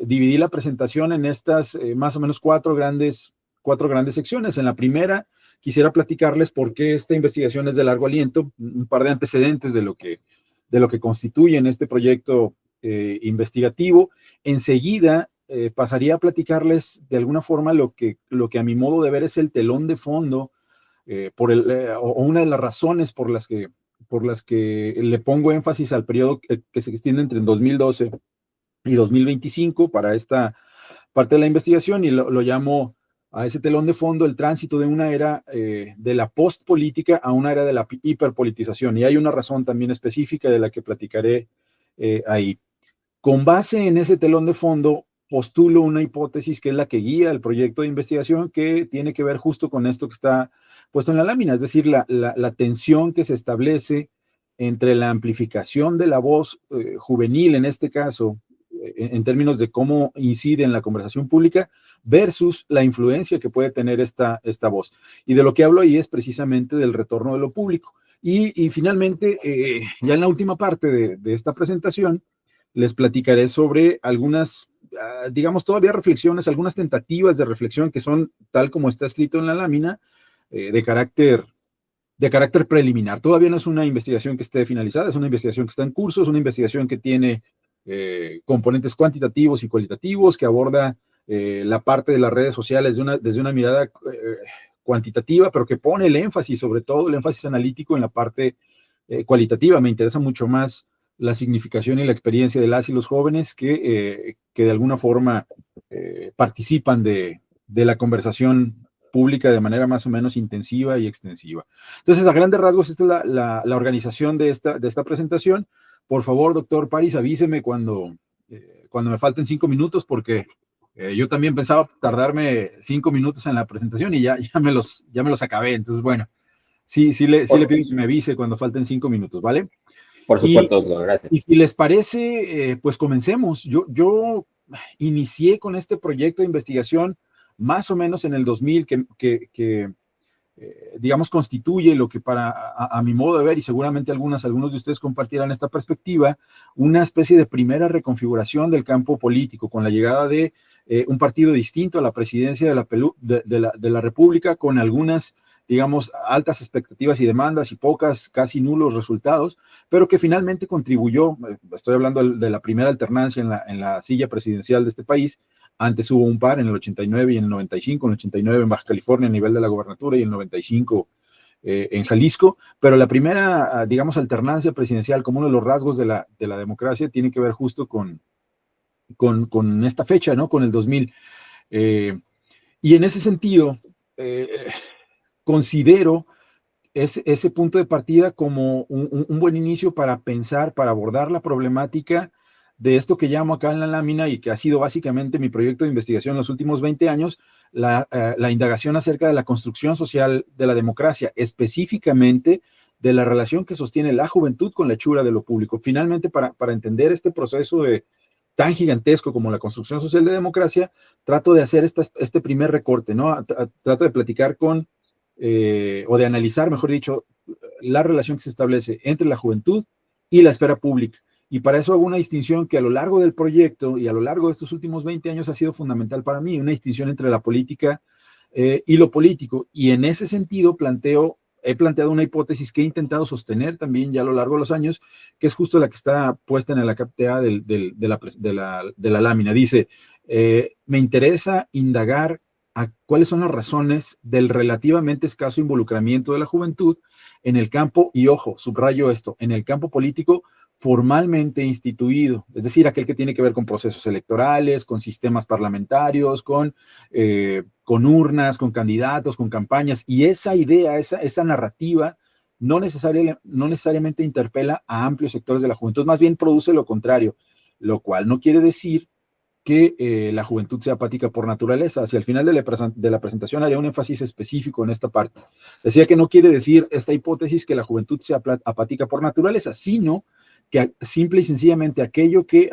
dividí la presentación en estas más o menos cuatro grandes secciones. En la primera, quisiera platicarles por qué esta investigación es de largo aliento, un par de antecedentes de lo que constituye en este proyecto investigativo. Enseguida pasaría a platicarles de alguna forma lo que a mi modo de ver es el telón de fondo, o una de las razones por las que le pongo énfasis al periodo que se extiende entre el 2012 y 2025 para esta parte de la investigación, y lo llamo a ese telón de fondo el tránsito de una era de la postpolítica a una era de la hiperpolitización. Y hay una razón también específica de la que platicaré ahí. Con base en ese telón de fondo, postulo una hipótesis que es la que guía el proyecto de investigación, que tiene que ver justo con esto que está puesto en la lámina, es decir, la tensión que se establece entre la amplificación de la voz juvenil, en este caso, en términos de cómo incide en la conversación pública, versus la influencia que puede tener esta voz. Y de lo que hablo ahí es precisamente del retorno de lo público. Y finalmente, ya en la última parte de esta presentación, les platicaré sobre algunas, digamos, todavía reflexiones, algunas tentativas de reflexión que son, tal como está escrito en la lámina, de carácter preliminar. Todavía no es una investigación que esté finalizada, es una investigación que está en curso, es una investigación que tiene componentes cuantitativos y cualitativos, que aborda la parte de las redes sociales desde una mirada cuantitativa, pero que pone el énfasis, sobre todo el énfasis analítico, en la parte cualitativa. Me interesa mucho más la significación y la experiencia de las y los jóvenes que de alguna forma participan de la conversación pública de manera más o menos intensiva y extensiva. Entonces, a grandes rasgos, esta es la organización de esta presentación. Por favor, doctor París, avíseme cuando me falten 5 minutos, porque yo también pensaba tardarme 5 minutos en la presentación y ya me los acabé. Entonces, bueno, sí le pido que me avise cuando falten 5 minutos, ¿vale? Por supuesto, doctor, gracias. Y si les parece, pues comencemos. Yo inicié con este proyecto de investigación más o menos en el 2000, que digamos, constituye lo que a mi modo de ver, y seguramente algunos de ustedes compartirán esta perspectiva, una especie de primera reconfiguración del campo político, con la llegada de un partido distinto a la presidencia de la República, con algunas, digamos, altas expectativas y demandas y casi nulos resultados, pero que finalmente contribuyó. Estoy hablando de la primera alternancia en la silla presidencial de este país. Antes hubo un par en el 89 y en el 95, en el 89 en Baja California a nivel de la gobernatura y en el 95 en Jalisco, pero la primera, digamos, alternancia presidencial como uno de los rasgos de la democracia tiene que ver justo con esta fecha, ¿no? Con el 2000. Y en ese sentido, considero ese punto de partida como un buen inicio para pensar, para abordar la problemática de esto que llamo acá en la lámina y que ha sido básicamente mi proyecto de investigación en los últimos 20 años, la indagación acerca de la construcción social de la democracia, específicamente de la relación que sostiene la juventud con la hechura de lo público. Finalmente, para entender este proceso tan gigantesco como la construcción social de la democracia, trato de hacer este primer recorte, ¿no? Trato de platicar o de analizar, mejor dicho, la relación que se establece entre la juventud y la esfera pública. Y para eso hago una distinción que a lo largo del proyecto y a lo largo de estos últimos 20 años ha sido fundamental para mí, una distinción entre la política y lo político. Y en ese sentido he planteado una hipótesis que he intentado sostener también ya a lo largo de los años, que es justo la que está puesta en la CAPTA de la lámina. Dice, me interesa indagar a cuáles son las razones del relativamente escaso involucramiento de la juventud en el campo, y ojo, subrayo esto, en el campo político formalmente instituido, es decir, aquel que tiene que ver con procesos electorales, con sistemas parlamentarios, con urnas, con candidatos, con campañas, y esa idea, esa narrativa no necesariamente interpela a amplios sectores de la juventud, más bien produce lo contrario, lo cual no quiere decir que la juventud sea apática por naturaleza. Hacia el final de la presentación haré un énfasis específico en esta parte. Decía que no quiere decir esta hipótesis que la juventud sea apática por naturaleza, sino que simple y sencillamente aquello que,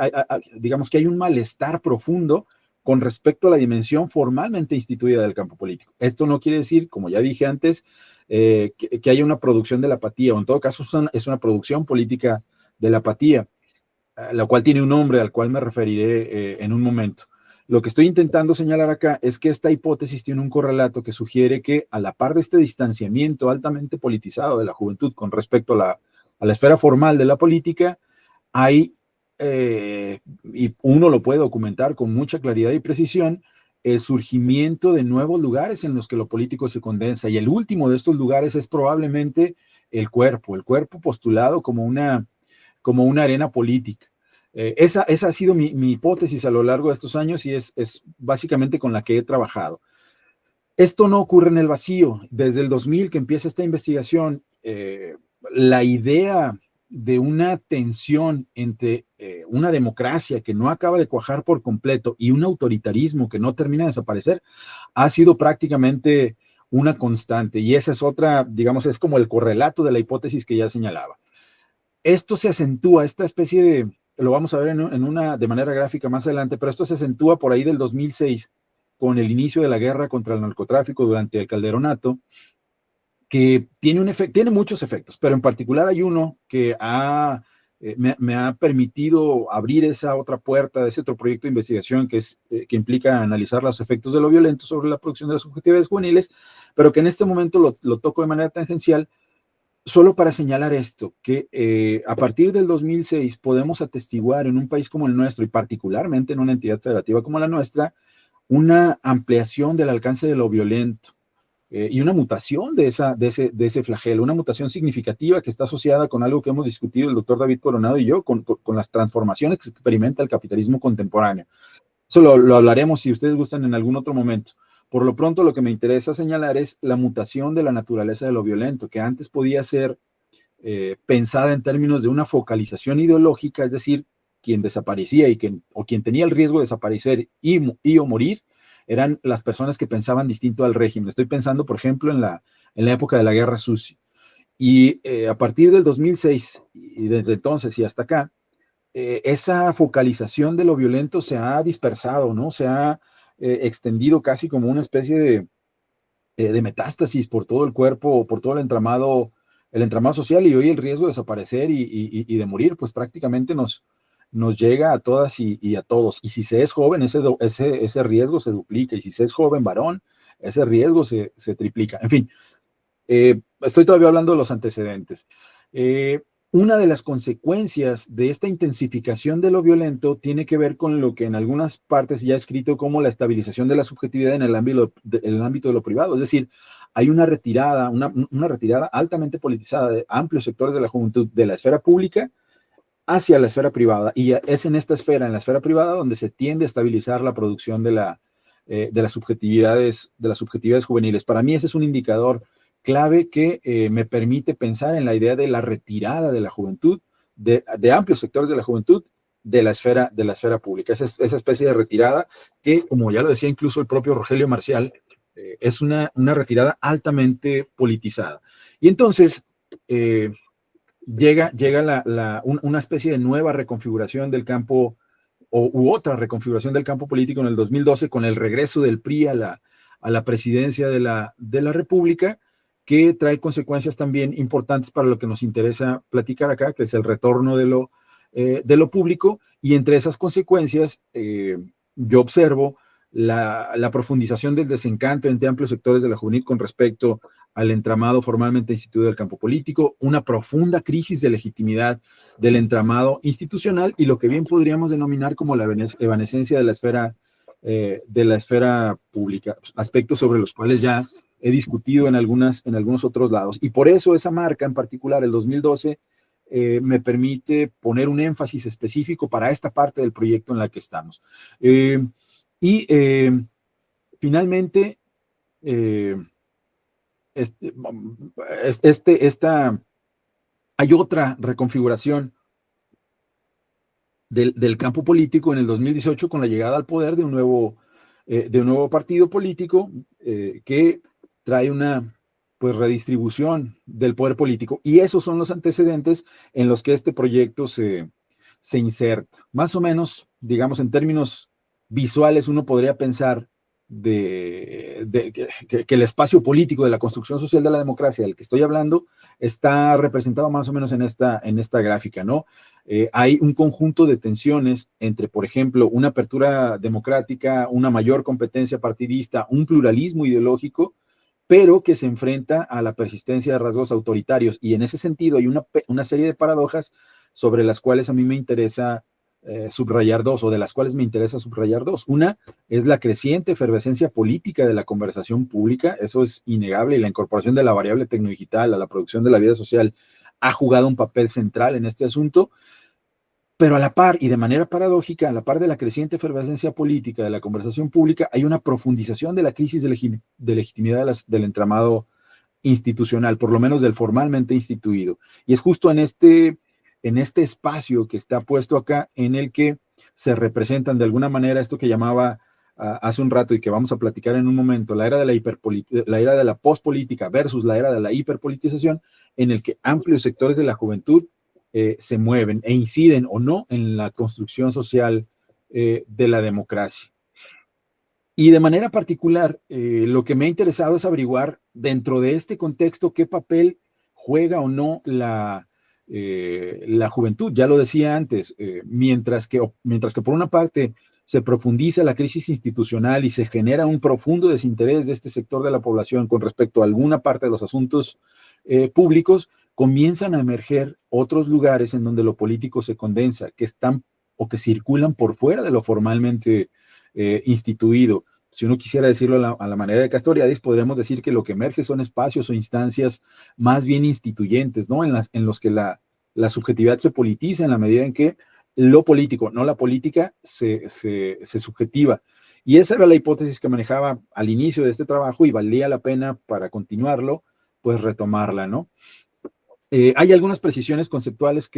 digamos que hay un malestar profundo con respecto a la dimensión formalmente instituida del campo político. Esto no quiere decir, como ya dije antes, que haya una producción de la apatía, o en todo caso es una producción política de la apatía, la cual tiene un nombre al cual me referiré en un momento. Lo que estoy intentando señalar acá es que esta hipótesis tiene un correlato que sugiere que, a la par de este distanciamiento altamente politizado de la juventud con respecto a la esfera formal de la política, hay, y uno lo puede documentar con mucha claridad y precisión, el surgimiento de nuevos lugares en los que lo político se condensa, y el último de estos lugares es probablemente el cuerpo postulado como una arena política. Esa ha sido mi hipótesis a lo largo de estos años y es básicamente con la que he trabajado. Esto no ocurre en el vacío. Desde el 2000 que empieza esta investigación, la idea de una tensión entre una democracia que no acaba de cuajar por completo y un autoritarismo que no termina de desaparecer ha sido prácticamente una constante, y esa es otra, digamos, es como el correlato de la hipótesis que ya señalaba. Esto se acentúa, esta especie de, lo vamos a ver de manera gráfica más adelante, pero esto se acentúa por ahí del 2006 con el inicio de la guerra contra el narcotráfico durante el Calderonato, que tiene muchos efectos, pero en particular hay uno que me ha permitido abrir esa otra puerta de ese otro proyecto de investigación que implica analizar los efectos de lo violento sobre la producción de las subjetividades juveniles, pero que en este momento lo toco de manera tangencial, solo para señalar esto, que a partir del 2006 podemos atestiguar en un país como el nuestro, y particularmente en una entidad federativa como la nuestra, una ampliación del alcance de lo violento y una mutación de ese flagelo, una mutación significativa que está asociada con algo que hemos discutido el doctor David Coronado y yo, con las transformaciones que experimenta el capitalismo contemporáneo. Eso lo hablaremos, si ustedes gustan, en algún otro momento. Por lo pronto, lo que me interesa señalar es la mutación de la naturaleza de lo violento, que antes podía ser pensada en términos de una focalización ideológica, es decir, quien desaparecía o quien tenía el riesgo de desaparecer y o morir, eran las personas que pensaban distinto al régimen. Estoy pensando, por ejemplo, en la época de la Guerra Sucia. Y a partir del 2006, y desde entonces y hasta acá, esa focalización de lo violento se ha dispersado, ¿no? Se ha extendido casi como una especie de metástasis por todo el cuerpo, por todo el entramado social, y hoy el riesgo de desaparecer y de morir, pues prácticamente nos llega a todas y a todos. Y si se es joven, ese riesgo se duplica, y si se es joven varón, ese riesgo se triplica. En fin, estoy todavía hablando de los antecedentes. Una de las consecuencias de esta intensificación de lo violento tiene que ver con lo que en algunas partes ya he escrito como la estabilización de la subjetividad en el ámbito de lo privado. Es decir, hay una retirada altamente politizada de amplios sectores de la juventud de la esfera pública hacia la esfera privada. Y es en esta esfera, en la esfera privada, donde se tiende a estabilizar la producción de las subjetividades juveniles. Para mí ese es un indicador clave que me permite pensar en la idea de la retirada de la juventud, de amplios sectores de la juventud, de la esfera pública. Esa especie de retirada que, como ya lo decía incluso el propio Rogelio Marcial, es una retirada altamente politizada. Y entonces llega una especie de nueva reconfiguración del campo, u otra reconfiguración del campo político en el 2012, con el regreso del PRI a la presidencia de la República, que trae consecuencias también importantes para lo que nos interesa platicar acá, que es el retorno de lo público, y entre esas consecuencias yo observo la profundización del desencanto entre amplios sectores de la juventud con respecto al entramado formalmente instituido del campo político, una profunda crisis de legitimidad del entramado institucional y lo que bien podríamos denominar como la evanescencia de la esfera pública, aspectos sobre los cuales ya he discutido en algunos otros lados. Y por eso esa marca en particular, el 2012, me permite poner un énfasis específico para esta parte del proyecto en la que estamos. Finalmente, hay otra reconfiguración del campo político en el 2018 con la llegada al poder de un nuevo partido político que trae una redistribución del poder político, y esos son los antecedentes en los que este proyecto se inserta. Más o menos, digamos, en términos visuales, uno podría pensar que el espacio político de la construcción social de la democracia del que estoy hablando está representado más o menos en esta gráfica, ¿no? Hay un conjunto de tensiones entre, por ejemplo, una apertura democrática, una mayor competencia partidista, un pluralismo ideológico, pero que se enfrenta a la persistencia de rasgos autoritarios, y en ese sentido hay una serie de paradojas sobre las cuales a mí me interesa subrayar dos, o de las cuales me interesa subrayar dos. Una es la creciente efervescencia política de la conversación pública, eso es innegable, y la incorporación de la variable tecnodigital a la producción de la vida social ha jugado un papel central en este asunto, pero a la par, y de manera paradójica, a la par de la creciente efervescencia política de la conversación pública, hay una profundización de la crisis de legitimidad del entramado institucional, por lo menos del formalmente instituido. Y es justo en este espacio que está puesto acá, en el que se representan de alguna manera esto que llamaba hace un rato y que vamos a platicar en un momento, la era de la pospolítica versus la era de la hiperpolitización, en el que amplios sectores de la juventud se mueven e inciden o no en la construcción social de la democracia. Y de manera particular, lo que me ha interesado es averiguar dentro de este contexto qué papel juega o no la juventud. Ya lo decía antes, mientras que por una parte se profundiza la crisis institucional y se genera un profundo desinterés de este sector de la población con respecto a alguna parte de los asuntos públicos, comienzan a emerger otros lugares en donde lo político se condensa, que están o que circulan por fuera de lo formalmente instituido. Si uno quisiera decirlo a la manera de Castoriadis, podríamos decir que lo que emerge son espacios o instancias más bien instituyentes, ¿no? En los que la subjetividad se politiza en la medida en que lo político, no la política, se subjetiva. Y esa era la hipótesis que manejaba al inicio de este trabajo y valía la pena para continuarlo, pues retomarla, ¿no? Hay algunas precisiones conceptuales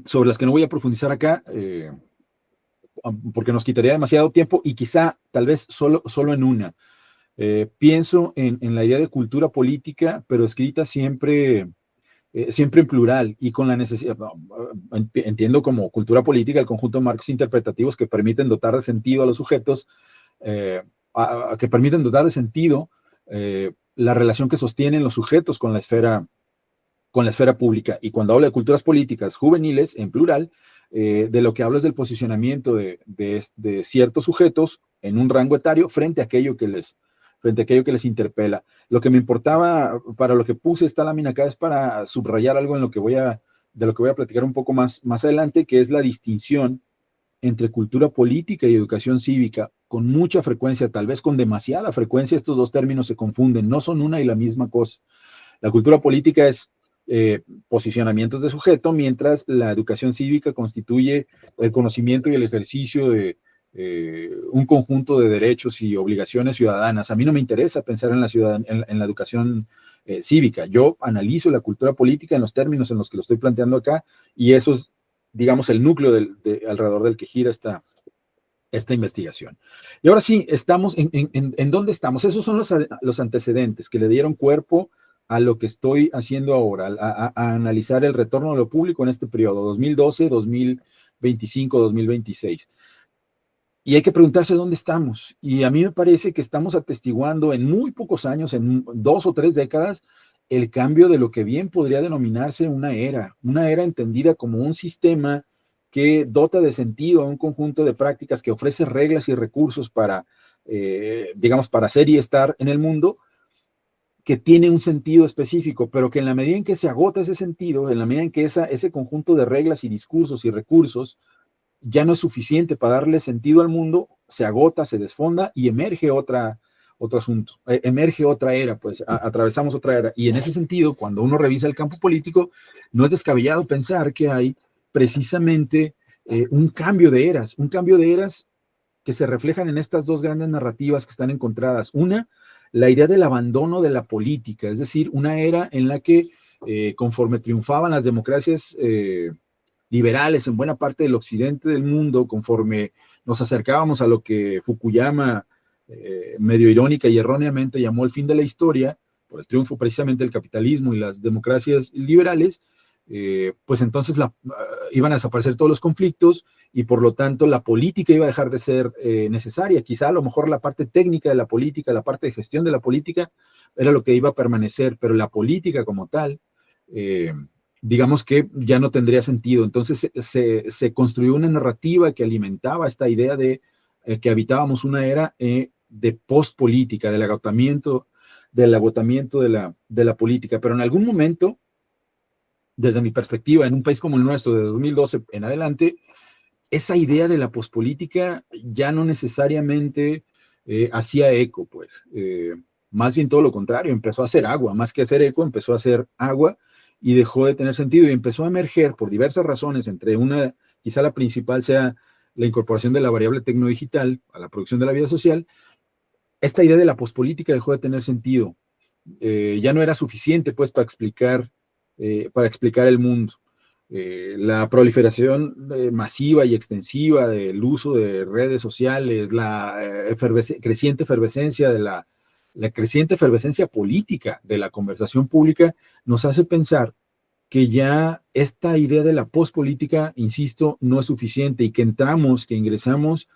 sobre las que no voy a profundizar acá, porque nos quitaría demasiado tiempo, y quizá, tal vez, solo en una. Pienso en la idea de cultura política, pero escrita siempre en plural y con la necesidad, entiendo como cultura política el conjunto de marcos interpretativos que permiten dotar de sentido a los sujetos, que permiten dotar de sentido la relación que sostienen los sujetos con la esfera pública. Y cuando hablo de culturas políticas juveniles, en plural, de lo que hablo es del posicionamiento de ciertos sujetos en un rango etario frente a aquello que les interpela. Lo que me importaba, para lo que puse esta lámina acá, es para subrayar algo de lo que voy a platicar un poco más adelante, que es la distinción entre cultura política y educación cívica. Con mucha frecuencia, tal vez con demasiada frecuencia, estos dos términos se confunden, no son una y la misma cosa. La cultura política es posicionamientos de sujeto, mientras la educación cívica constituye el conocimiento y el ejercicio de un conjunto de derechos y obligaciones ciudadanas. A mí no me interesa pensar en la educación cívica. Yo analizo la cultura política en los términos en los que lo estoy planteando acá, y esos digamos, el núcleo alrededor del que gira esta investigación. Y ahora sí, estamos ¿en dónde estamos? Esos son los antecedentes que le dieron cuerpo a lo que estoy haciendo ahora, a analizar el retorno de lo público en este periodo, 2012, 2025, 2026. Y hay que preguntarse dónde estamos. Y a mí me parece que estamos atestiguando en muy pocos años, en 2 o 3 décadas, el cambio de lo que bien podría denominarse una era entendida como un sistema que dota de sentido a un conjunto de prácticas, que ofrece reglas y recursos para, digamos, para ser y estar en el mundo, que tiene un sentido específico, pero que en la medida en que se agota ese sentido, en la medida en que ese conjunto de reglas y discursos y recursos ya no es suficiente para darle sentido al mundo, se agota, se desfonda y emerge otro asunto, emerge otra era, pues atravesamos otra era. Y en ese sentido, cuando uno revisa el campo político, no es descabellado pensar que hay precisamente un cambio de eras que se reflejan en estas 2 grandes narrativas que están encontradas. Una, la idea del abandono de la política, es decir, una era en la que conforme triunfaban las democracias liberales en buena parte del occidente del mundo, conforme nos acercábamos a lo que Fukuyama medio irónica y erróneamente llamó el fin de la historia, por el triunfo precisamente del capitalismo y las democracias liberales, pues entonces iban a desaparecer todos los conflictos y por lo tanto la política iba a dejar de ser necesaria. Quizá a lo mejor la parte técnica de la política, la parte de gestión de la política era lo que iba a permanecer, pero la política como tal, digamos que ya no tendría sentido. Entonces se construyó una narrativa que alimentaba esta idea de que habitábamos una era de post-política, del agotamiento de la política, pero en algún momento, desde mi perspectiva, en un país como el nuestro, de 2012 en adelante, esa idea de la pospolítica ya no necesariamente hacía eco, pues. Más bien todo lo contrario, empezó a hacer agua, más que hacer eco, empezó a hacer agua y dejó de tener sentido y empezó a emerger por diversas razones, entre una, quizá la principal sea la incorporación de la variable tecnodigital a la producción de la vida social. Esta idea de la pospolítica dejó de tener sentido. Ya no era suficiente, pues, para explicar el mundo. La proliferación masiva y extensiva del uso de redes sociales, la creciente efervescencia la creciente efervescencia política de la conversación pública nos hace pensar que ya esta idea de la pospolítica, insisto, no es suficiente y que ingresamos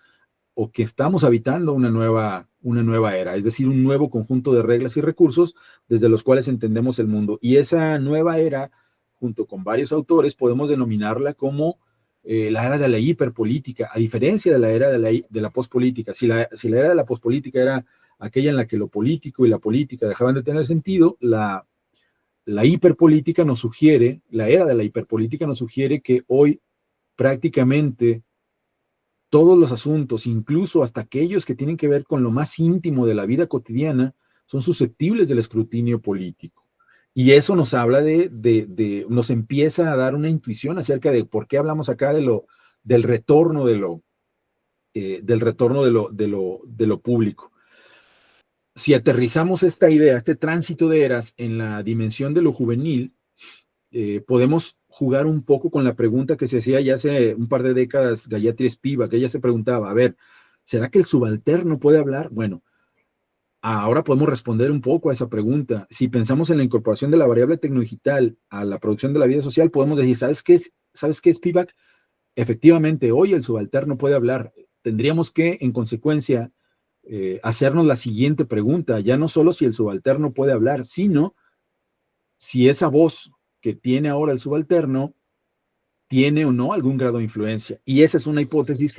o que estamos habitando una nueva era, es decir, un nuevo conjunto de reglas y recursos desde los cuales entendemos el mundo. Y esa nueva era, junto con varios autores, podemos denominarla como la era de la hiperpolítica, a diferencia de la era de la pospolítica. Si la era de la pospolítica era aquella en la que lo político y la política dejaban de tener sentido, la hiperpolítica nos sugiere, la era de la hiperpolítica nos sugiere que hoy prácticamente todos los asuntos, incluso hasta aquellos que tienen que ver con lo más íntimo de la vida cotidiana, son susceptibles del escrutinio político. Y eso nos habla nos empieza a dar una intuición acerca de por qué hablamos acá del retorno de lo público. Si aterrizamos esta idea, este tránsito de eras en la dimensión de lo juvenil, podemos jugar un poco con la pregunta que se hacía ya hace un par de décadas Gayatri Spivak, que ella se preguntaba, a ver, ¿será que el subalterno puede hablar? Bueno, ahora podemos responder un poco a esa pregunta. Si pensamos en la incorporación de la variable tecnodigital a la producción de la vida social, podemos decir, ¿sabes qué, Spivak? Efectivamente, hoy el subalterno puede hablar. Tendríamos que, en consecuencia, hacernos la siguiente pregunta, ya no solo si el subalterno puede hablar, sino si esa voz que tiene ahora el subalterno tiene o no algún grado de influencia. Y esa es una hipótesis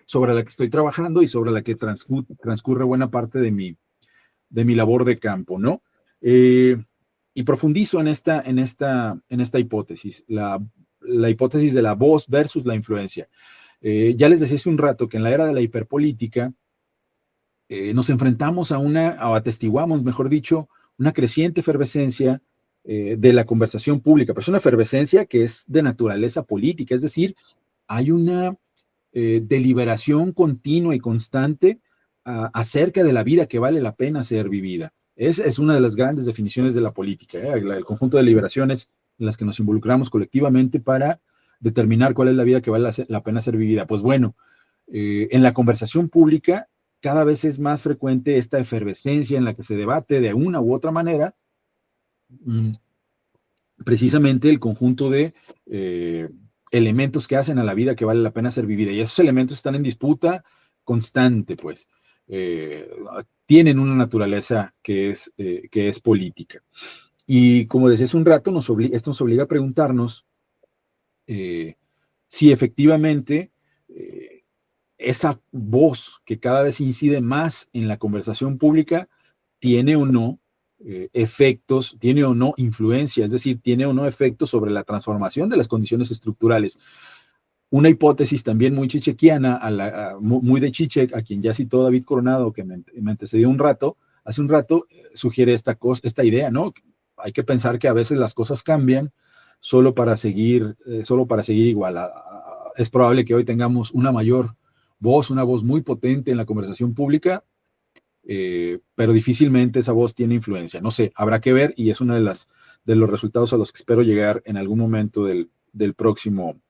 sobre la que estoy trabajando y sobre la que transcurre buena parte de mi labor de campo, ¿no? Y profundizo en esta hipótesis, la hipótesis de la voz versus la influencia. Ya les decía hace un rato que en la era de la hiperpolítica nos enfrentamos o atestiguamos, mejor dicho, una creciente efervescencia de la conversación pública, pero es una efervescencia que es de naturaleza política, es decir, hay una deliberación continua y constante acerca de la vida que vale la pena ser vivida. Es una de las grandes definiciones de la política, el conjunto de deliberaciones en las que nos involucramos colectivamente para determinar cuál es la vida que vale la pena ser vivida. Pues bueno, en la conversación pública cada vez es más frecuente esta efervescencia en la que se debate de una u otra manera precisamente el conjunto de elementos que hacen a la vida que vale la pena ser vivida. Y esos elementos están en disputa constante, pues. Tienen una naturaleza que es política. Y como decía hace un rato, esto nos obliga a preguntarnos si efectivamente esa voz que cada vez incide más en la conversación pública tiene o no efectos, tiene o no influencia, es decir, tiene o no efectos sobre la transformación de las condiciones estructurales. Una hipótesis también muy chichequiana, muy de Zizek, a quien ya citó David Coronado, que me antecedió hace un rato, sugiere esta idea, ¿no? Hay que pensar que a veces las cosas cambian solo para seguir igual. Es probable que hoy tengamos una voz muy potente en la conversación pública, pero difícilmente esa voz tiene influencia. No sé, habrá que ver, y es uno de los resultados a los que espero llegar en algún momento del próximo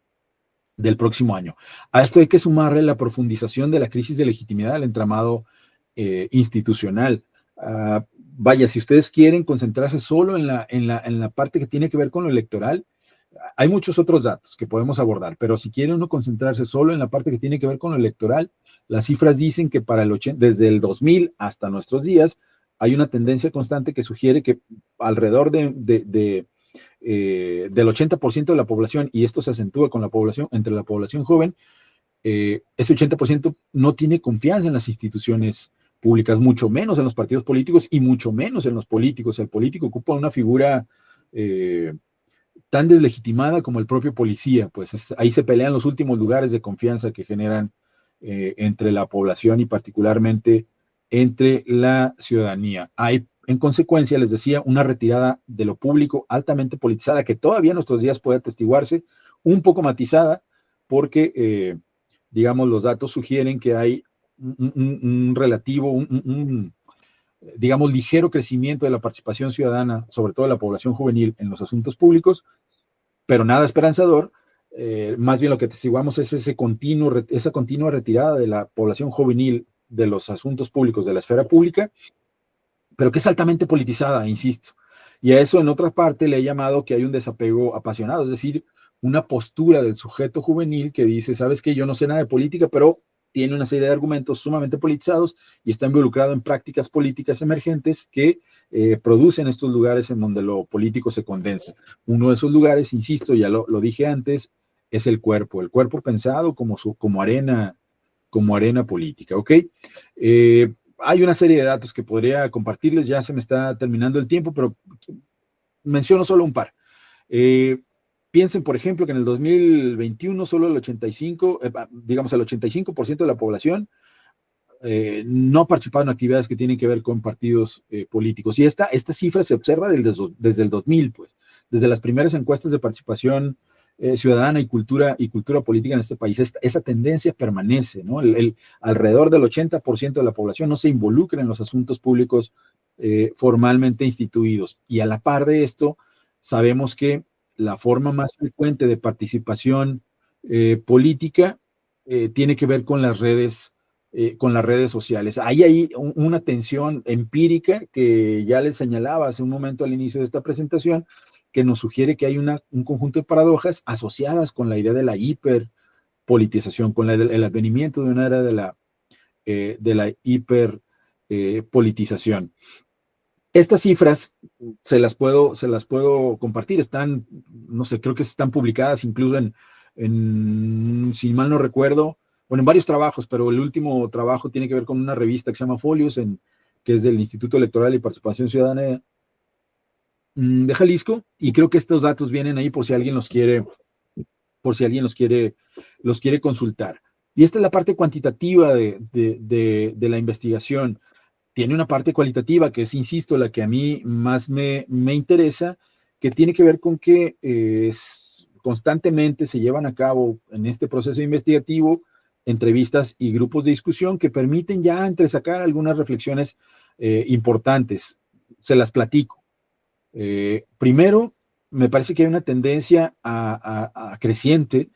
año. A esto hay que sumarle la profundización de la crisis de legitimidad del entramado institucional. Vaya, si ustedes quieren concentrarse solo en la parte que tiene que ver con lo electoral, hay muchos otros datos que podemos abordar, pero si quiere uno concentrarse solo en la parte que tiene que ver con lo electoral, las cifras dicen que desde el 2000 hasta nuestros días hay una tendencia constante que sugiere que alrededor del 80% de la población, y esto se acentúa con entre la población joven, ese 80% no tiene confianza en las instituciones públicas, mucho menos en los partidos políticos y mucho menos en los políticos. El político ocupa una figura tan deslegitimada como el propio policía, pues ahí se pelean los últimos lugares de confianza que generan entre la población y particularmente entre la ciudadanía. Hay, en consecuencia, les decía, una retirada de lo público altamente politizada que todavía en nuestros días puede atestiguarse, un poco matizada, porque, digamos, los datos sugieren que hay un relativo, digamos, ligero crecimiento de la participación ciudadana, sobre todo de la población juvenil, en los asuntos públicos, pero nada esperanzador. Más bien lo que atestiguamos es esa continua retirada de la población juvenil de los asuntos públicos, de la esfera pública, pero que es altamente politizada, insisto. Y a eso, en otra parte, le he llamado que hay un desapego apasionado, es decir, una postura del sujeto juvenil que dice, ¿sabes qué? Yo no sé nada de política, pero tiene una serie de argumentos sumamente politizados y está involucrado en prácticas políticas emergentes que producen estos lugares en donde lo político se condensa. Uno de esos lugares, insisto, ya lo dije antes, es el cuerpo pensado como arena política, ¿ok? Hay una serie de datos que podría compartirles, ya se me está terminando el tiempo, pero menciono solo un par. Piensen, por ejemplo, que en el 2021 solo el 85% de la población no participaba en actividades que tienen que ver con partidos políticos. Y esta cifra se observa desde el 2000, pues, desde las primeras encuestas de participación ciudadana y cultura política en este país. Esa tendencia permanece, ¿no? Alrededor del 80% de la población no se involucra en los asuntos públicos formalmente instituidos. Y a la par de esto, sabemos que la forma más frecuente de participación política tiene que ver con las redes sociales. Hay una tensión empírica que ya les señalaba hace un momento al inicio de esta presentación, que nos sugiere que hay un conjunto de paradojas asociadas con la idea de la hiperpolitización, con el advenimiento de una era de la hiperpolitización. Estas cifras se las puedo compartir, están, no sé, creo que están publicadas incluso si mal no recuerdo, bueno, en varios trabajos, pero el último trabajo tiene que ver con una revista que se llama Folios, que es del Instituto Electoral y Participación Ciudadana de Jalisco, y creo que estos datos vienen ahí por si alguien los quiere consultar. Y esta es la parte cuantitativa de la investigación. Tiene una parte cualitativa que es, insisto, la que a mí más me interesa, que tiene que ver con que constantemente se llevan a cabo en este proceso investigativo entrevistas y grupos de discusión que permiten ya entresacar algunas reflexiones importantes. Se las platico. Primero, me parece que hay una tendencia a creciente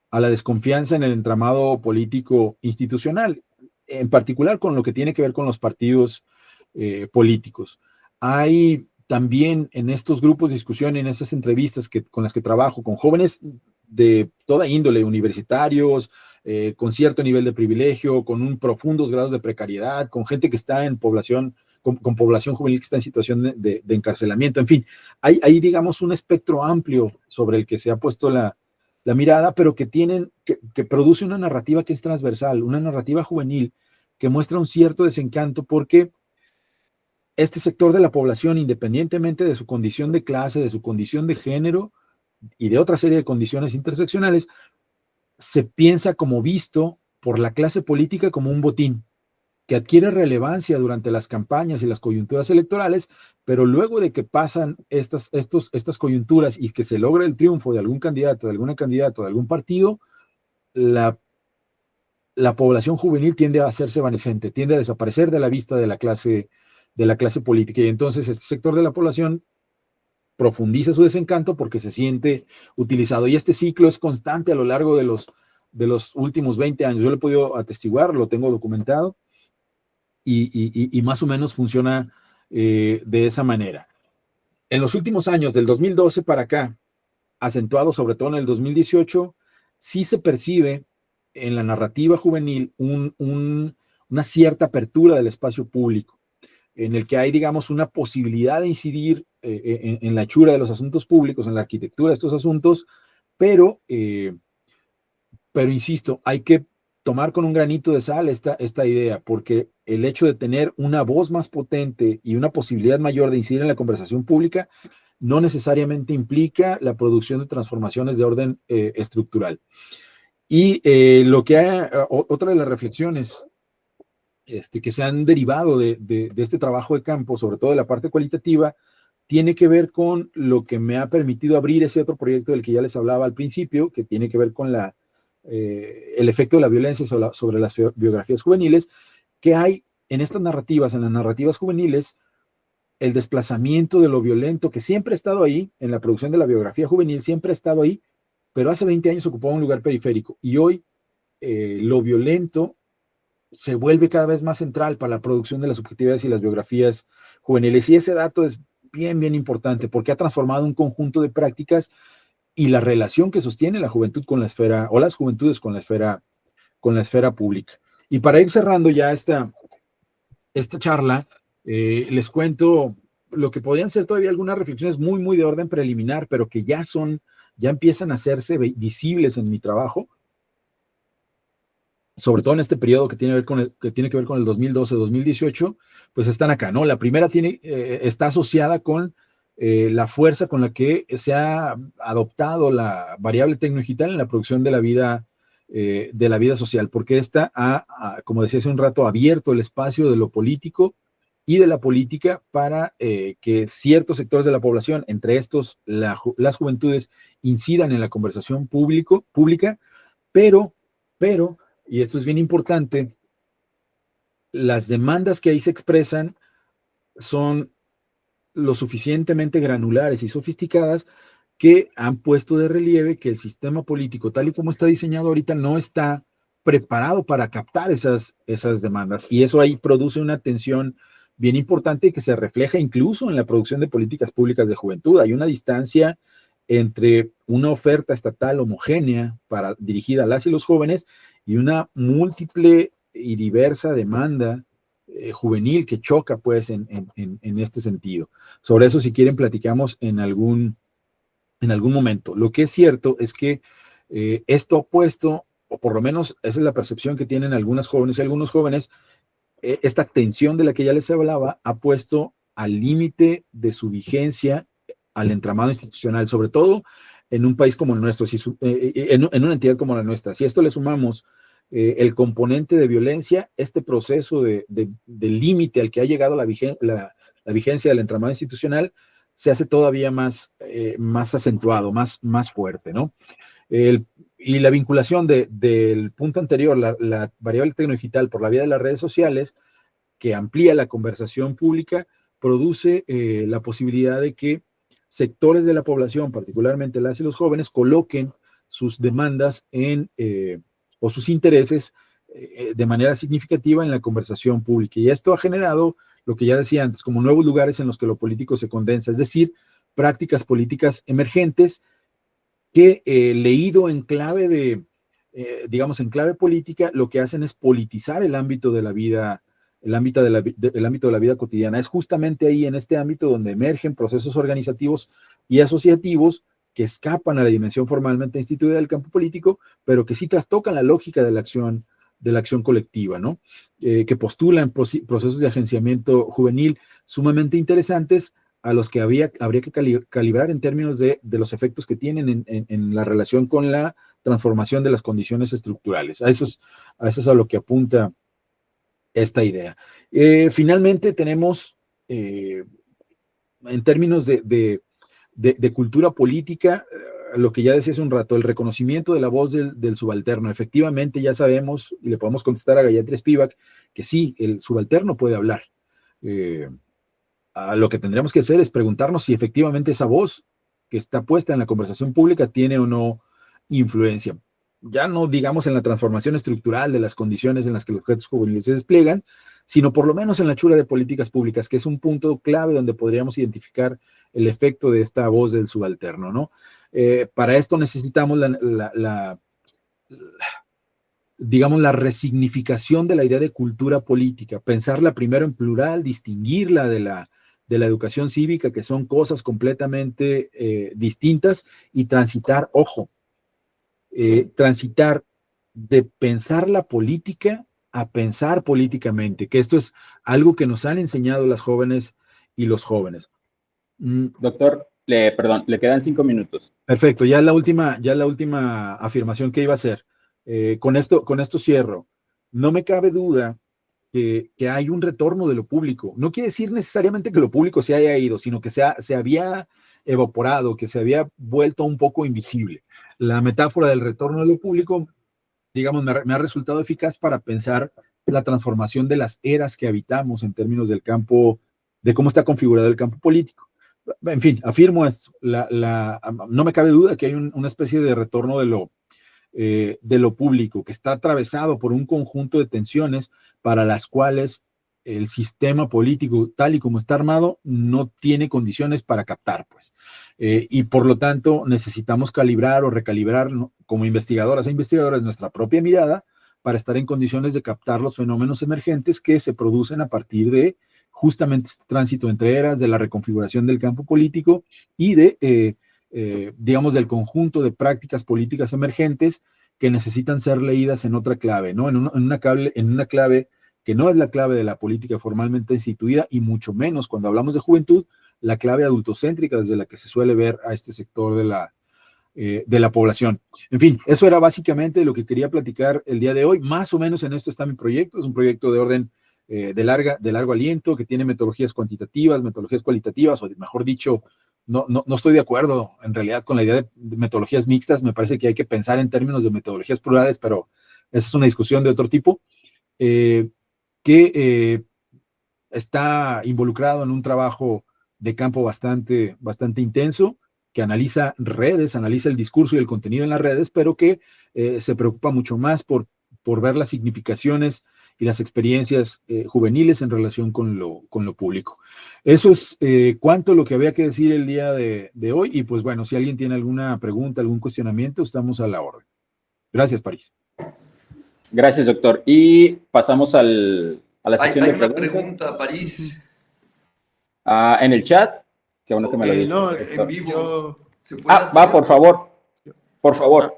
a la desconfianza en el entramado político institucional, en particular con lo que tiene que ver con los partidos políticos. Hay también en estos grupos de discusión, en estas entrevistas con las que trabajo, con jóvenes de toda índole, universitarios, con cierto nivel de privilegio, con profundos grados de precariedad, con gente que está en población, con población juvenil que está en situación de encarcelamiento, en fin, hay, digamos, un espectro amplio sobre el que se ha puesto la mirada, pero que produce una narrativa que es transversal, una narrativa juvenil que muestra un cierto desencanto porque este sector de la población, independientemente de su condición de clase, de su condición de género y de otra serie de condiciones interseccionales, se piensa como visto por la clase política como un botín que adquiere relevancia durante las campañas y las coyunturas electorales, pero luego de que pasan estas coyunturas y que se logra el triunfo de algún candidato, de alguna candidata, de algún partido, la población juvenil tiende a hacerse evanescente, tiende a desaparecer de la vista de la clase política, y entonces este sector de la población profundiza su desencanto porque se siente utilizado, y este ciclo es constante a lo largo de los últimos 20 años. Yo lo he podido atestiguar, lo tengo documentado, y más o menos funciona de esa manera. En los últimos años, del 2012 para acá, acentuado sobre todo en el 2018, sí se percibe en la narrativa juvenil una cierta apertura del espacio público, en el que hay, digamos, una posibilidad de incidir en la hechura de los asuntos públicos, en la arquitectura de estos asuntos, pero insisto, hay que tomar con un granito de sal esta idea, porque el hecho de tener una voz más potente y una posibilidad mayor de incidir en la conversación pública no necesariamente implica la producción de transformaciones de orden estructural. Y otra de las reflexiones que se han derivado de este trabajo de campo, sobre todo de la parte cualitativa, tiene que ver con lo que me ha permitido abrir ese otro proyecto del que ya les hablaba al principio, que tiene que ver con el efecto de la violencia sobre las biografías juveniles, que hay en estas narrativas, en las narrativas juveniles, el desplazamiento de lo violento, que siempre ha estado ahí, en la producción de la biografía juvenil, siempre ha estado ahí, pero hace 20 años ocupaba un lugar periférico, y hoy lo violento se vuelve cada vez más central para la producción de las subjetividades y las biografías juveniles, y ese dato es bien, bien importante, porque ha transformado un conjunto de prácticas y la relación que sostiene la juventud con la esfera, o las juventudes con la esfera pública. Y para ir cerrando ya esta charla, les cuento lo que podrían ser todavía algunas reflexiones muy, muy de orden preliminar, pero que ya empiezan a hacerse visibles en mi trabajo, sobre todo en este periodo que tiene que ver con el 2012-2018, pues están acá, ¿no? La primera está asociada con la fuerza con la que se ha adoptado la variable tecnodigital en la producción de la vida social, porque esta como decía hace un rato, abierto el espacio de lo político y de la política para que ciertos sectores de la población, entre estos las juventudes, incidan en la conversación pública, pero, y esto es bien importante, las demandas que ahí se expresan son lo suficientemente granulares y sofisticadas que han puesto de relieve que el sistema político, tal y como está diseñado ahorita, no está preparado para captar esas demandas. Y eso ahí produce una tensión bien importante que se refleja incluso en la producción de políticas públicas de juventud. Hay una distancia entre una oferta estatal homogénea dirigida a las y los jóvenes y una múltiple y diversa demanda juvenil que choca pues en este sentido. Sobre eso, si quieren, platicamos en algún momento. Lo que es cierto es que esto ha puesto, o por lo menos esa es la percepción que tienen algunas jóvenes y algunos jóvenes, esta tensión de la que ya les hablaba ha puesto al límite de su vigencia al entramado institucional, sobre todo en un país como el nuestro, en una entidad como la nuestra. Si a esto le sumamos el componente de violencia, este proceso de límite al que ha llegado la vigencia del entramado institucional se hace todavía más acentuado, más fuerte, ¿no? Y la vinculación del punto anterior, la variable tecnodigital por la vía de las redes sociales, que amplía la conversación pública, produce la posibilidad de que sectores de la población, particularmente las y los jóvenes, coloquen sus demandas o sus intereses de manera significativa en la conversación pública. Y esto ha generado lo que ya decía antes, como nuevos lugares en los que lo político se condensa, es decir, prácticas políticas emergentes que leído en clave digamos, en clave política, lo que hacen es politizar el ámbito de la vida, el ámbito de la vida cotidiana. Es justamente ahí, en este ámbito, donde emergen procesos organizativos y asociativos que escapan a la dimensión formalmente instituida del campo político, pero que sí trastocan la lógica de la acción colectiva, ¿no? Que postulan procesos de agenciamiento juvenil sumamente interesantes, a los que habría que calibrar en términos de los efectos que tienen en la relación con la transformación de las condiciones estructurales. A eso es a lo que apunta esta idea. Finalmente tenemos, en términos de cultura política, lo que ya decía hace un rato, el reconocimiento de la voz del subalterno. Efectivamente, ya sabemos, y le podemos contestar a Gayatri Spivak, que sí, el subalterno puede hablar. Lo que tendríamos que hacer es preguntarnos si efectivamente esa voz que está puesta en la conversación pública tiene o no influencia. Ya no digamos en la transformación estructural de las condiciones en las que los objetos juveniles se despliegan, sino por lo menos en la hechura de políticas públicas, que es un punto clave donde podríamos identificar el efecto de esta voz del subalterno, ¿no? Para esto necesitamos digamos, la resignificación de la idea de cultura política, pensarla primero en plural, distinguirla de la educación cívica, que son cosas completamente distintas, y transitar, ojo, transitar de pensar la política a pensar políticamente, que esto es algo que nos han enseñado las jóvenes y los jóvenes. Doctor, perdón, le quedan 5 minutos. Perfecto, ya la última afirmación que iba a hacer. Con esto cierro. No me cabe duda que hay un retorno de lo público. No quiere decir necesariamente que lo público se haya ido, sino que se había evaporado, que se había vuelto un poco invisible. La metáfora del retorno de lo público, digamos, me ha resultado eficaz para pensar la transformación de las eras que habitamos en términos del campo, de cómo está configurado el campo político. En fin, afirmo esto. No me cabe duda que hay una especie de retorno de lo público, que está atravesado por un conjunto de tensiones para las cuales el sistema político, tal y como está armado, no tiene condiciones para captar, pues. Y por lo tanto, necesitamos calibrar o recalibrar, ¿no?, como investigadoras e investigadores, nuestra propia mirada para estar en condiciones de captar los fenómenos emergentes que se producen a partir de justamente este tránsito entre eras, de la reconfiguración del campo político y digamos, del conjunto de prácticas políticas emergentes que necesitan ser leídas en otra clave, ¿no? En una clave que no es la clave de la política formalmente instituida, y mucho menos cuando hablamos de juventud, la clave adultocéntrica desde la que se suele ver a este sector de la población. En fin, eso era básicamente lo que quería platicar el día de hoy. Más o menos en esto está mi proyecto. Es un proyecto de orden de largo aliento, que tiene metodologías cuantitativas, metodologías cualitativas, o mejor dicho, no estoy de acuerdo en realidad con la idea de metodologías mixtas. Me parece que hay que pensar en términos de metodologías plurales, pero esa es una discusión de otro tipo, que está involucrado en un trabajo de campo bastante intenso, que analiza redes, analiza el discurso y el contenido en las redes, pero que se preocupa mucho más por ver las significaciones y las experiencias juveniles en relación con lo público. Eso es cuanto lo que había que decir el día de hoy, y pues bueno, si alguien tiene alguna pregunta, algún cuestionamiento, estamos a la orden. Gracias, París. Gracias, doctor. Y pasamos a la sesión de preguntas. Hay una pregunta, París. En el chat, que bueno que me lo dice. No, en vivo. ¿Se puede hacer? Va, por favor. Por favor.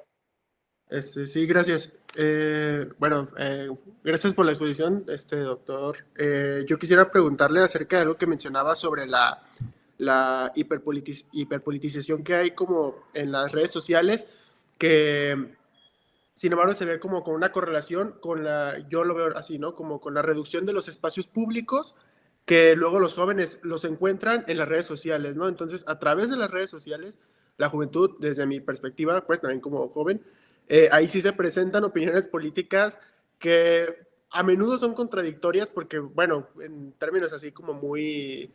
Sí, gracias. Bueno, gracias por la exposición, doctor. Yo quisiera preguntarle acerca de algo que mencionaba sobre la hiperpolitización que hay como en las redes sociales, que sin embargo se ve como con una correlación con yo lo veo así, ¿no? Como con la reducción de los espacios públicos, que luego los jóvenes los encuentran en las redes sociales, ¿no? Entonces, a través de las redes sociales, la juventud, desde mi perspectiva, pues también como joven, ahí sí se presentan opiniones políticas que a menudo son contradictorias porque, bueno, en términos así como muy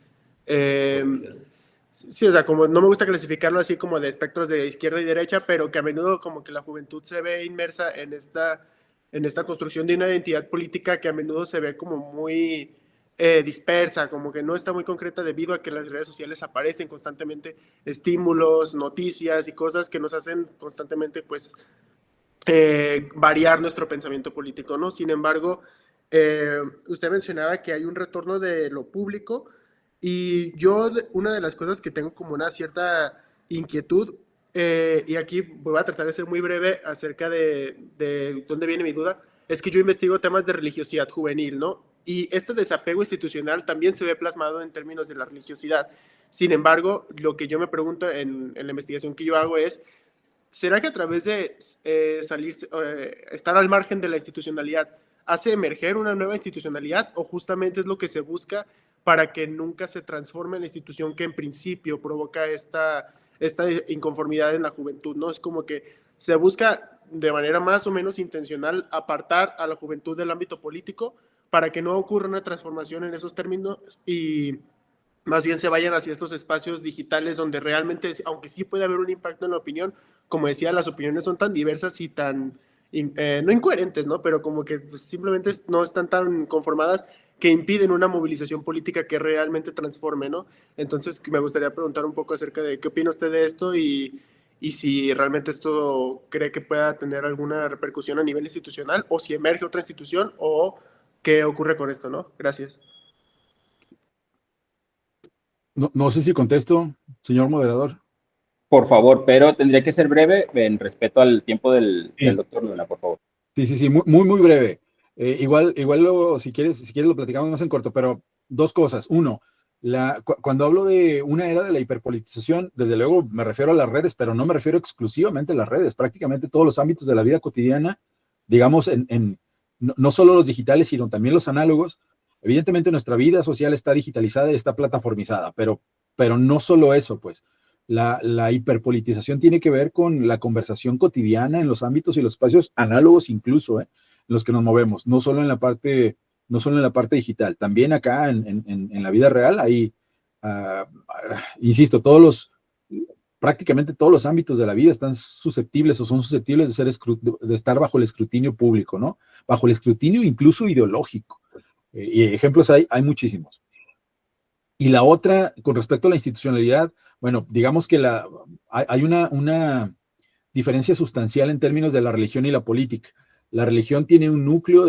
Sí, o sea, como no me gusta clasificarlo así como de espectros de izquierda y derecha, pero que a menudo como que la juventud se ve inmersa en esta construcción de una identidad política que a menudo se ve como muy dispersa, como que no está muy concreta debido a que en las redes sociales aparecen constantemente estímulos, noticias y cosas que nos hacen constantemente pues variar nuestro pensamiento político, ¿no? Sin embargo, usted mencionaba que hay un retorno de lo público y yo una de las cosas que tengo como una cierta inquietud, y aquí voy a tratar de ser muy breve acerca de dónde viene mi duda, es que yo investigo temas de religiosidad juvenil, ¿no? Y este desapego institucional también se ve plasmado en términos de la religiosidad. Sin embargo, lo que yo me pregunto en la investigación que yo hago es, ¿será que a través de estar al margen de la institucionalidad hace emerger una nueva institucionalidad o justamente es lo que se busca para que nunca se transforme la institución que en principio provoca esta inconformidad en la juventud, ¿no? Es como que se busca de manera más o menos intencional apartar a la juventud del ámbito político para que no ocurra una transformación en esos términos y más bien se vayan hacia estos espacios digitales donde realmente, aunque sí puede haber un impacto en la opinión, como decía, las opiniones son tan diversas y tan, no incoherentes, ¿no? Pero como que pues, simplemente no están tan conformadas que impiden una movilización política que realmente transforme, ¿no? Entonces me gustaría preguntar un poco acerca de qué opina usted de esto y si realmente esto cree que pueda tener alguna repercusión a nivel institucional o si emerge otra institución o qué ocurre con esto, ¿no? Gracias. No sé si contesto, señor moderador. Por favor, pero tendría que ser breve en respeto al tiempo del doctor Luna, por favor. Sí, muy breve. Igual luego, si quieres lo platicamos más en corto, pero dos cosas. Uno, cuando hablo de una era de la hiperpolitización, desde luego me refiero a las redes, pero no me refiero exclusivamente a las redes, prácticamente todos los ámbitos de la vida cotidiana, digamos, no solo los digitales, sino también los análogos. Evidentemente nuestra vida social está digitalizada y está plataformizada, pero no solo eso, pues. La hiperpolitización tiene que ver con la conversación cotidiana en los ámbitos y los espacios análogos incluso, en los que nos movemos, no solo en la parte digital, también acá en la vida real hay, insisto, prácticamente todos los ámbitos de la vida están susceptibles o son susceptibles de estar bajo el escrutinio público, ¿no? Bajo el escrutinio incluso ideológico. Y ejemplos hay muchísimos. Y la otra, con respecto a la institucionalidad, bueno, digamos que hay una diferencia sustancial en términos de la religión y la política. La religión tiene un núcleo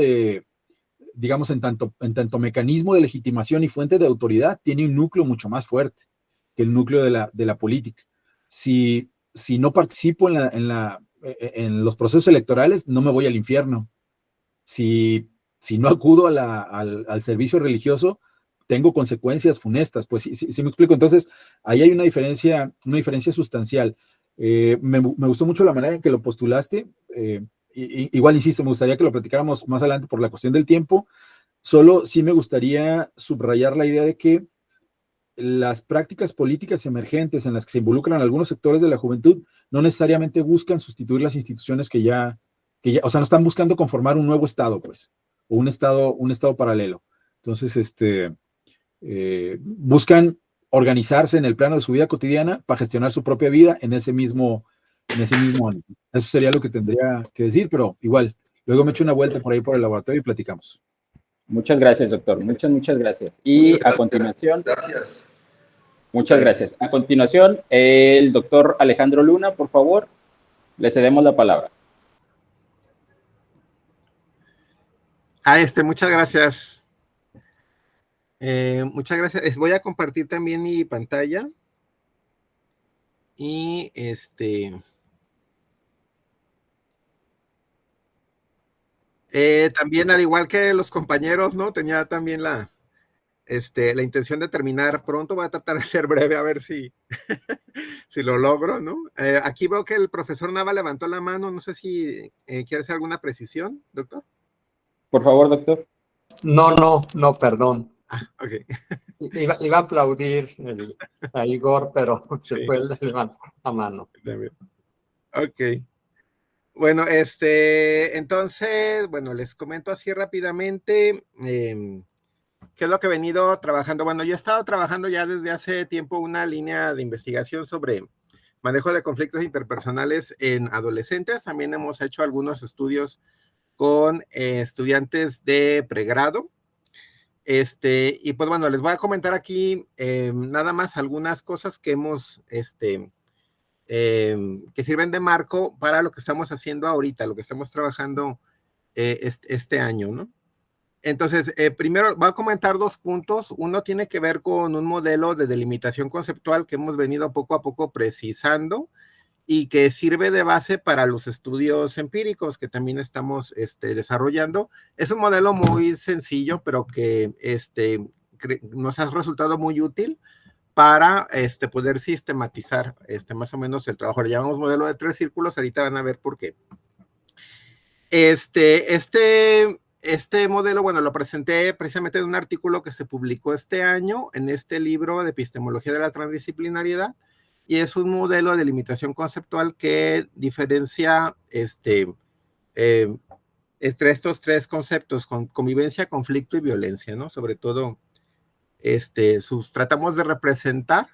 digamos, en tanto mecanismo de legitimación y fuente de autoridad, tiene un núcleo mucho más fuerte que el núcleo de la política. Si no participo en los procesos electorales, no me voy al infierno. Si no acudo al servicio religioso, tengo consecuencias funestas, pues sí me explico. Entonces, ahí hay una diferencia sustancial. Me gustó mucho la manera en que lo postulaste. Igual, insisto, me gustaría que lo platicáramos más adelante por la cuestión del tiempo. Solo sí me gustaría subrayar la idea de que las prácticas políticas emergentes en las que se involucran algunos sectores de la juventud no necesariamente buscan sustituir las instituciones que ya, o sea, no están buscando conformar un nuevo estado, pues, o un estado paralelo. Entonces, buscan organizarse en el plano de su vida cotidiana para gestionar su propia vida en ese mismo ámbito. Eso sería lo que tendría que decir, pero igual, luego me echo una vuelta por ahí por el laboratorio y platicamos. Muchas gracias, doctor. Muchas gracias. Y a continuación. Gracias. Muchas gracias. A continuación, el doctor Alejandro Luna, por favor, le cedemos la palabra. Muchas gracias. Muchas gracias. Voy a compartir también mi pantalla. Y también, al igual que los compañeros, ¿no? Tenía también la intención de terminar pronto. Voy a tratar de ser breve a ver si lo logro, ¿no? Aquí veo que el profesor Nava levantó la mano. No sé si quiere hacer alguna precisión, doctor. Por favor, doctor. No, perdón. Ok. Iba a aplaudir a Igor, pero se fue el levantar la mano. Ok. Bueno, entonces, bueno, les comento así rápidamente ¿qué es lo que he venido trabajando? Bueno, yo he estado trabajando ya desde hace tiempo una línea de investigación sobre manejo de conflictos interpersonales en adolescentes. También hemos hecho algunos estudios con estudiantes de pregrado. Y pues bueno, les voy a comentar aquí nada más algunas cosas que hemos, que sirven de marco para lo que estamos haciendo ahorita, lo que estamos trabajando este año, ¿no? Entonces, primero voy a comentar 2 puntos. Uno tiene que ver con un modelo de delimitación conceptual que hemos venido poco a poco precisando y que sirve de base para los estudios empíricos que también estamos desarrollando. Es un modelo muy sencillo, pero que nos ha resultado muy útil para poder sistematizar más o menos el trabajo. Le llamamos modelo de 3 círculos, ahorita van a ver por qué. Este modelo, bueno, lo presenté precisamente en un artículo que se publicó este año en este libro de epistemología de la transdisciplinariedad, y es un modelo de limitación conceptual que diferencia entre estos 3 conceptos, convivencia, conflicto y violencia, ¿no? Sobre todo, tratamos de representar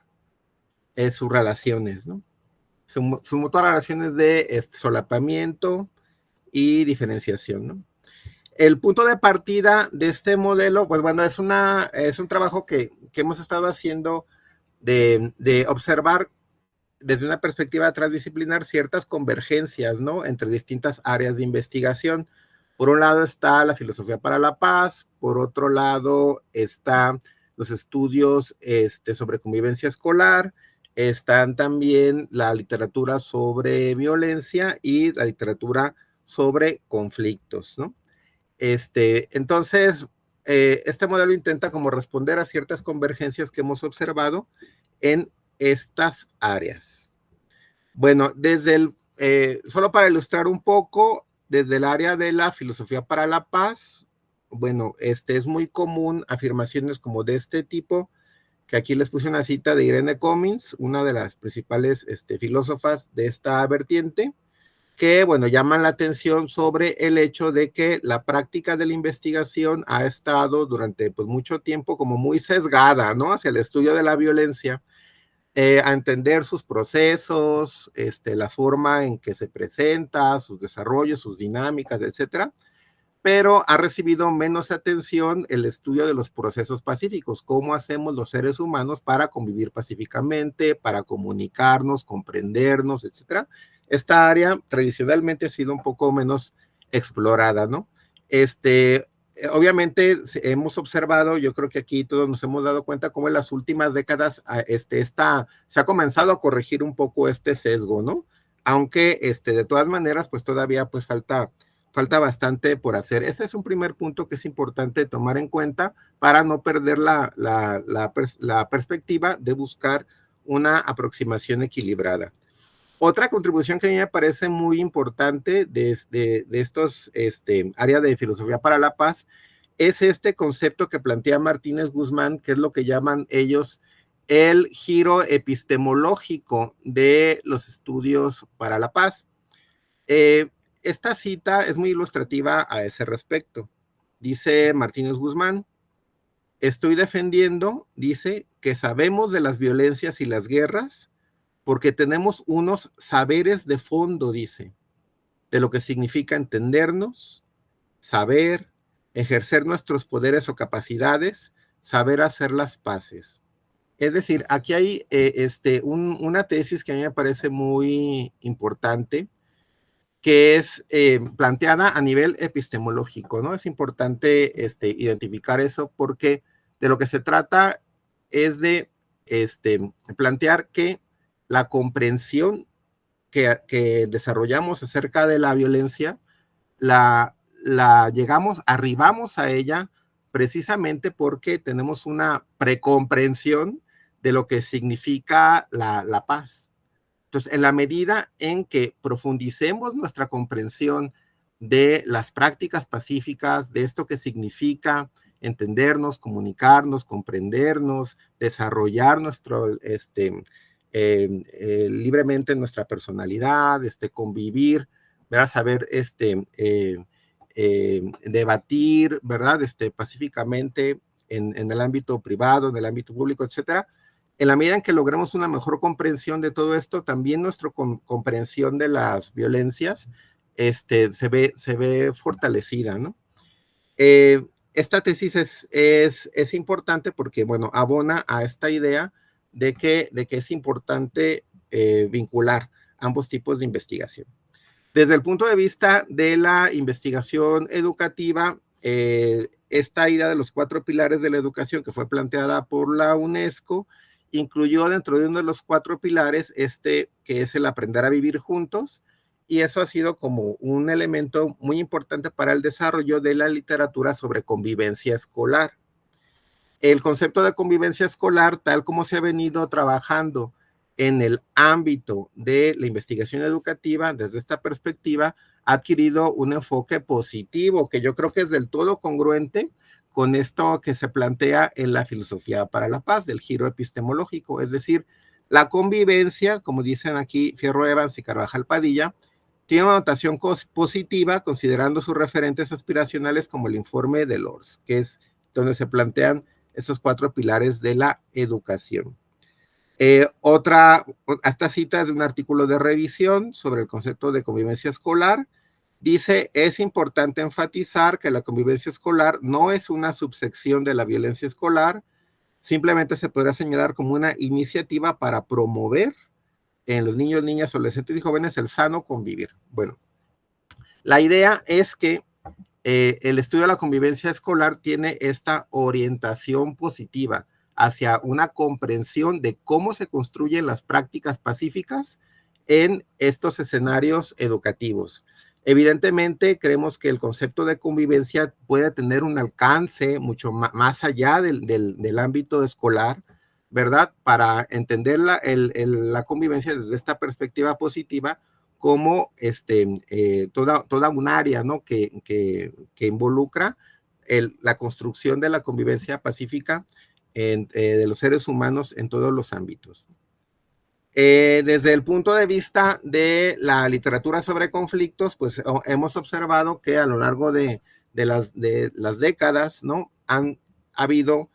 sus relaciones, ¿no? Sus mutuas relaciones de solapamiento y diferenciación, ¿no? El punto de partida de este modelo, pues bueno, es un trabajo que hemos estado haciendo de observar desde una perspectiva transdisciplinar ciertas convergencias, ¿no? Entre distintas áreas de investigación. Por un lado está la filosofía para la paz, por otro lado están los estudios sobre convivencia escolar, están también la literatura sobre violencia y la literatura sobre conflictos, ¿no? Entonces, este modelo intenta como responder a ciertas convergencias que hemos observado en estas áreas. Bueno, solo para ilustrar un poco, desde el área de la filosofía para la paz, bueno, es muy común afirmaciones como de este tipo, que aquí les puse una cita de Irene Cummins, una de las principales filósofas de esta vertiente, que, bueno, llaman la atención sobre el hecho de que la práctica de la investigación ha estado durante pues, mucho tiempo como muy sesgada, ¿no? Hacia el estudio de la violencia, a entender sus procesos, la forma en que se presenta, sus desarrollos, sus dinámicas, etcétera, pero ha recibido menos atención el estudio de los procesos pacíficos, cómo hacemos los seres humanos para convivir pacíficamente, para comunicarnos, comprendernos, etcétera. Esta área tradicionalmente ha sido un poco menos explorada, ¿no? Obviamente hemos observado, yo creo que aquí todos nos hemos dado cuenta cómo en las últimas décadas se ha comenzado a corregir un poco este sesgo, ¿no? Aunque de todas maneras, pues todavía pues falta bastante por hacer. Este es un primer punto que es importante tomar en cuenta para no perder la perspectiva de buscar una aproximación equilibrada. Otra contribución que a mí me parece muy importante de estos áreas de filosofía para la paz es este concepto que plantea Martínez Guzmán, que es lo que llaman ellos el giro epistemológico de los estudios para la paz. Esta cita es muy ilustrativa a ese respecto. Dice Martínez Guzmán: estoy defendiendo, dice, que sabemos de las violencias y las guerras porque tenemos unos saberes de fondo, dice, de lo que significa entendernos, saber, ejercer nuestros poderes o capacidades, saber hacer las paces. Es decir, aquí hay una tesis que a mí me parece muy importante, que es planteada a nivel epistemológico, ¿no? Es importante identificar eso porque de lo que se trata es de plantear que la comprensión que desarrollamos acerca de la violencia, arribamos a ella precisamente porque tenemos una precomprensión de lo que significa la paz. Entonces, en la medida en que profundicemos nuestra comprensión de las prácticas pacíficas, de esto que significa entendernos, comunicarnos, comprendernos, desarrollar libremente nuestra personalidad, convivir, ¿verdad? Saber debatir, ¿verdad? Pacíficamente en el ámbito privado, en el ámbito público, etcétera. En la medida en que logremos una mejor comprensión de todo esto, también nuestra comprensión de las violencias se ve fortalecida, ¿no? Esta tesis es importante porque, bueno, abona a esta idea de que es importante vincular ambos tipos de investigación. Desde el punto de vista de la investigación educativa, esta idea de los 4 pilares de la educación que fue planteada por la UNESCO incluyó dentro de uno de los 4 pilares que es el aprender a vivir juntos, y eso ha sido como un elemento muy importante para el desarrollo de la literatura sobre convivencia escolar. El concepto de convivencia escolar, tal como se ha venido trabajando en el ámbito de la investigación educativa, desde esta perspectiva, ha adquirido un enfoque positivo, que yo creo que es del todo congruente con esto que se plantea en la filosofía para la paz, del giro epistemológico, es decir, la convivencia, como dicen aquí Fierro Evans y Carvajal Padilla, tiene una notación positiva considerando sus referentes aspiracionales como el informe de Lors, que es donde se plantean esos 4 pilares de la educación. Esta cita es de un artículo de revisión sobre el concepto de convivencia escolar. Dice, es importante enfatizar que la convivencia escolar no es una subsección de la violencia escolar, simplemente se podrá señalar como una iniciativa para promover en los niños, niñas, adolescentes y jóvenes el sano convivir. Bueno, la idea es que el estudio de la convivencia escolar tiene esta orientación positiva hacia una comprensión de cómo se construyen las prácticas pacíficas en estos escenarios educativos. Evidentemente, creemos que el concepto de convivencia puede tener un alcance mucho más allá del ámbito escolar, ¿verdad? Para entender la convivencia desde esta perspectiva positiva como toda un área, ¿no? que involucra la construcción de la convivencia pacífica de los seres humanos en todos los ámbitos. Desde el punto de vista de la literatura sobre conflictos, pues hemos observado que a lo largo de las décadas, ¿no? Ha habido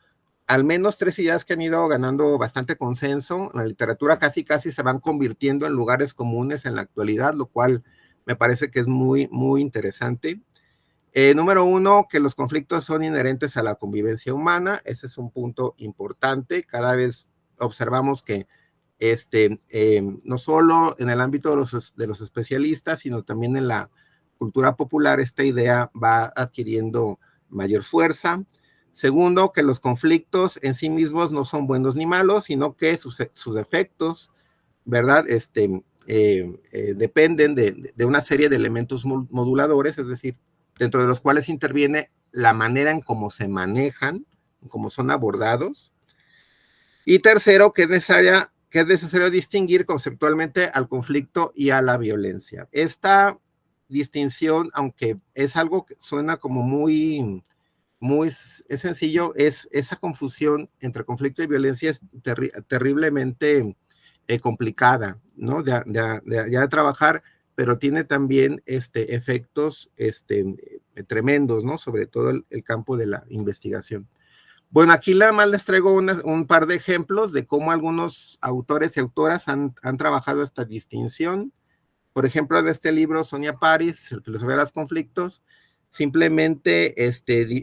al menos 3 ideas que han ido ganando bastante consenso. La literatura casi se van convirtiendo en lugares comunes en la actualidad, lo cual me parece que es muy, muy interesante. Número 1, que los conflictos son inherentes a la convivencia humana. Ese es un punto importante. Cada vez observamos que no solo en el ámbito de los especialistas, sino también en la cultura popular, esta idea va adquiriendo mayor fuerza. Segundo, que los conflictos en sí mismos no son buenos ni malos, sino que sus efectos, ¿verdad? Dependen de una serie de elementos moduladores, es decir, dentro de los cuales interviene la manera en cómo se manejan, cómo son abordados. Y tercero, que es necesario distinguir conceptualmente al conflicto y a la violencia. Esta distinción, aunque es algo que suena como muy sencillo, esa confusión entre conflicto y violencia es terriblemente complicada, ¿no? de trabajar, pero tiene también efectos tremendos, ¿no? Sobre todo el campo de la investigación. Bueno, aquí nada más les traigo un par de ejemplos de cómo algunos autores y autoras han trabajado esta distinción. Por ejemplo, en este libro, Sonia Paris, El filosofía de los conflictos, simplemente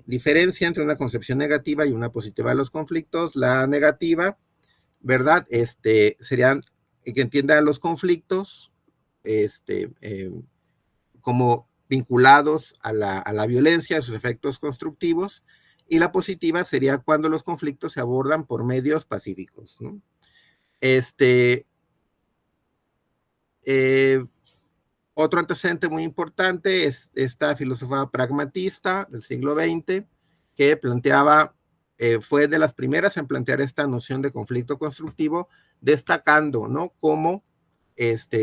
diferencia entre una concepción negativa y una positiva de los conflictos. La negativa, ¿verdad? Serían que entiendan los conflictos como vinculados a la violencia, a sus efectos constructivos, y la positiva sería cuando los conflictos se abordan por medios pacíficos, ¿no? Otro antecedente muy importante es esta filósofa pragmatista del siglo XX que planteaba, fue de las primeras en plantear esta noción de conflicto constructivo, destacando, ¿no? Cómo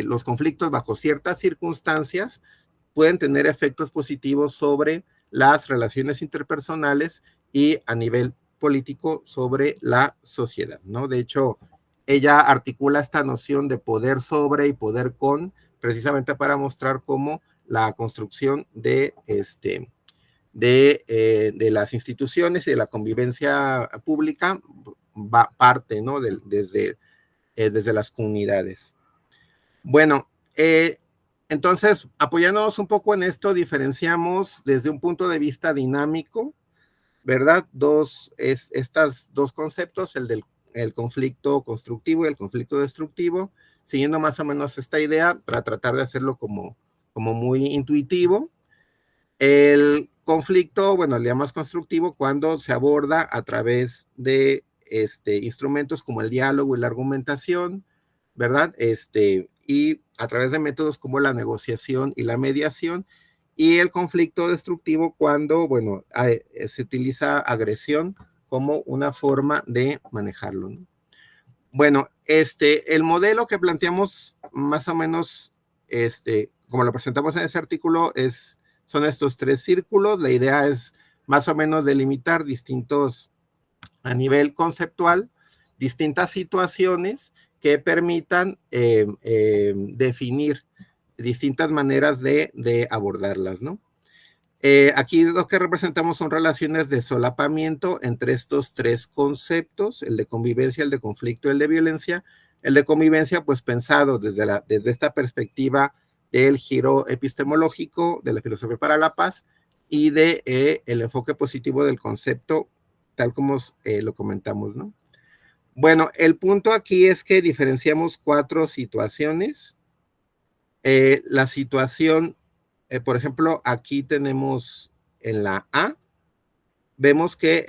los conflictos bajo ciertas circunstancias pueden tener efectos positivos sobre las relaciones interpersonales y a nivel político sobre la sociedad, ¿no? De hecho, ella articula esta noción de poder sobre y poder con, precisamente para mostrar cómo la construcción de de las instituciones y de la convivencia pública parte, ¿no? Desde las comunidades. Bueno, entonces, apoyándonos un poco en esto, diferenciamos desde un punto de vista dinámico, ¿verdad? Estos dos conceptos, el conflicto constructivo y el conflicto destructivo, siguiendo más o menos esta idea para tratar de hacerlo como muy intuitivo. El conflicto, bueno, le llamamos constructivo cuando se aborda a través de instrumentos como el diálogo y la argumentación, ¿verdad? Y a través de métodos como la negociación y la mediación. Y el conflicto destructivo cuando, bueno, se utiliza agresión como una forma de manejarlo, ¿no? Bueno, el modelo que planteamos más o menos, como lo presentamos en ese artículo, son estos 3 círculos. La idea es más o menos delimitar a nivel conceptual, distintas situaciones que permitan definir distintas maneras de abordarlas, ¿no? Aquí lo que representamos son relaciones de solapamiento entre estos 3 conceptos, el de convivencia, el de conflicto y el de violencia. El de convivencia, pues pensado desde esta perspectiva del giro epistemológico de la filosofía para la paz y el enfoque positivo del concepto, tal como lo comentamos, ¿no? Bueno, el punto aquí es que diferenciamos 4 situaciones. La situación, por ejemplo, aquí tenemos en la A, vemos que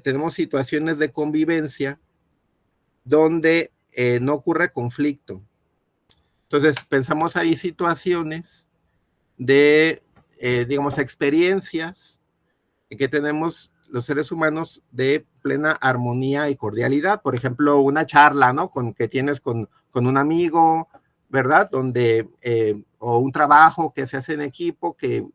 tenemos situaciones de convivencia donde no ocurre conflicto. Entonces, pensamos ahí situaciones de, digamos, experiencias que tenemos los seres humanos de plena armonía y cordialidad. Por ejemplo, una charla, ¿no? Que tienes con un amigo, ¿verdad? O un trabajo que se hace en equipo, que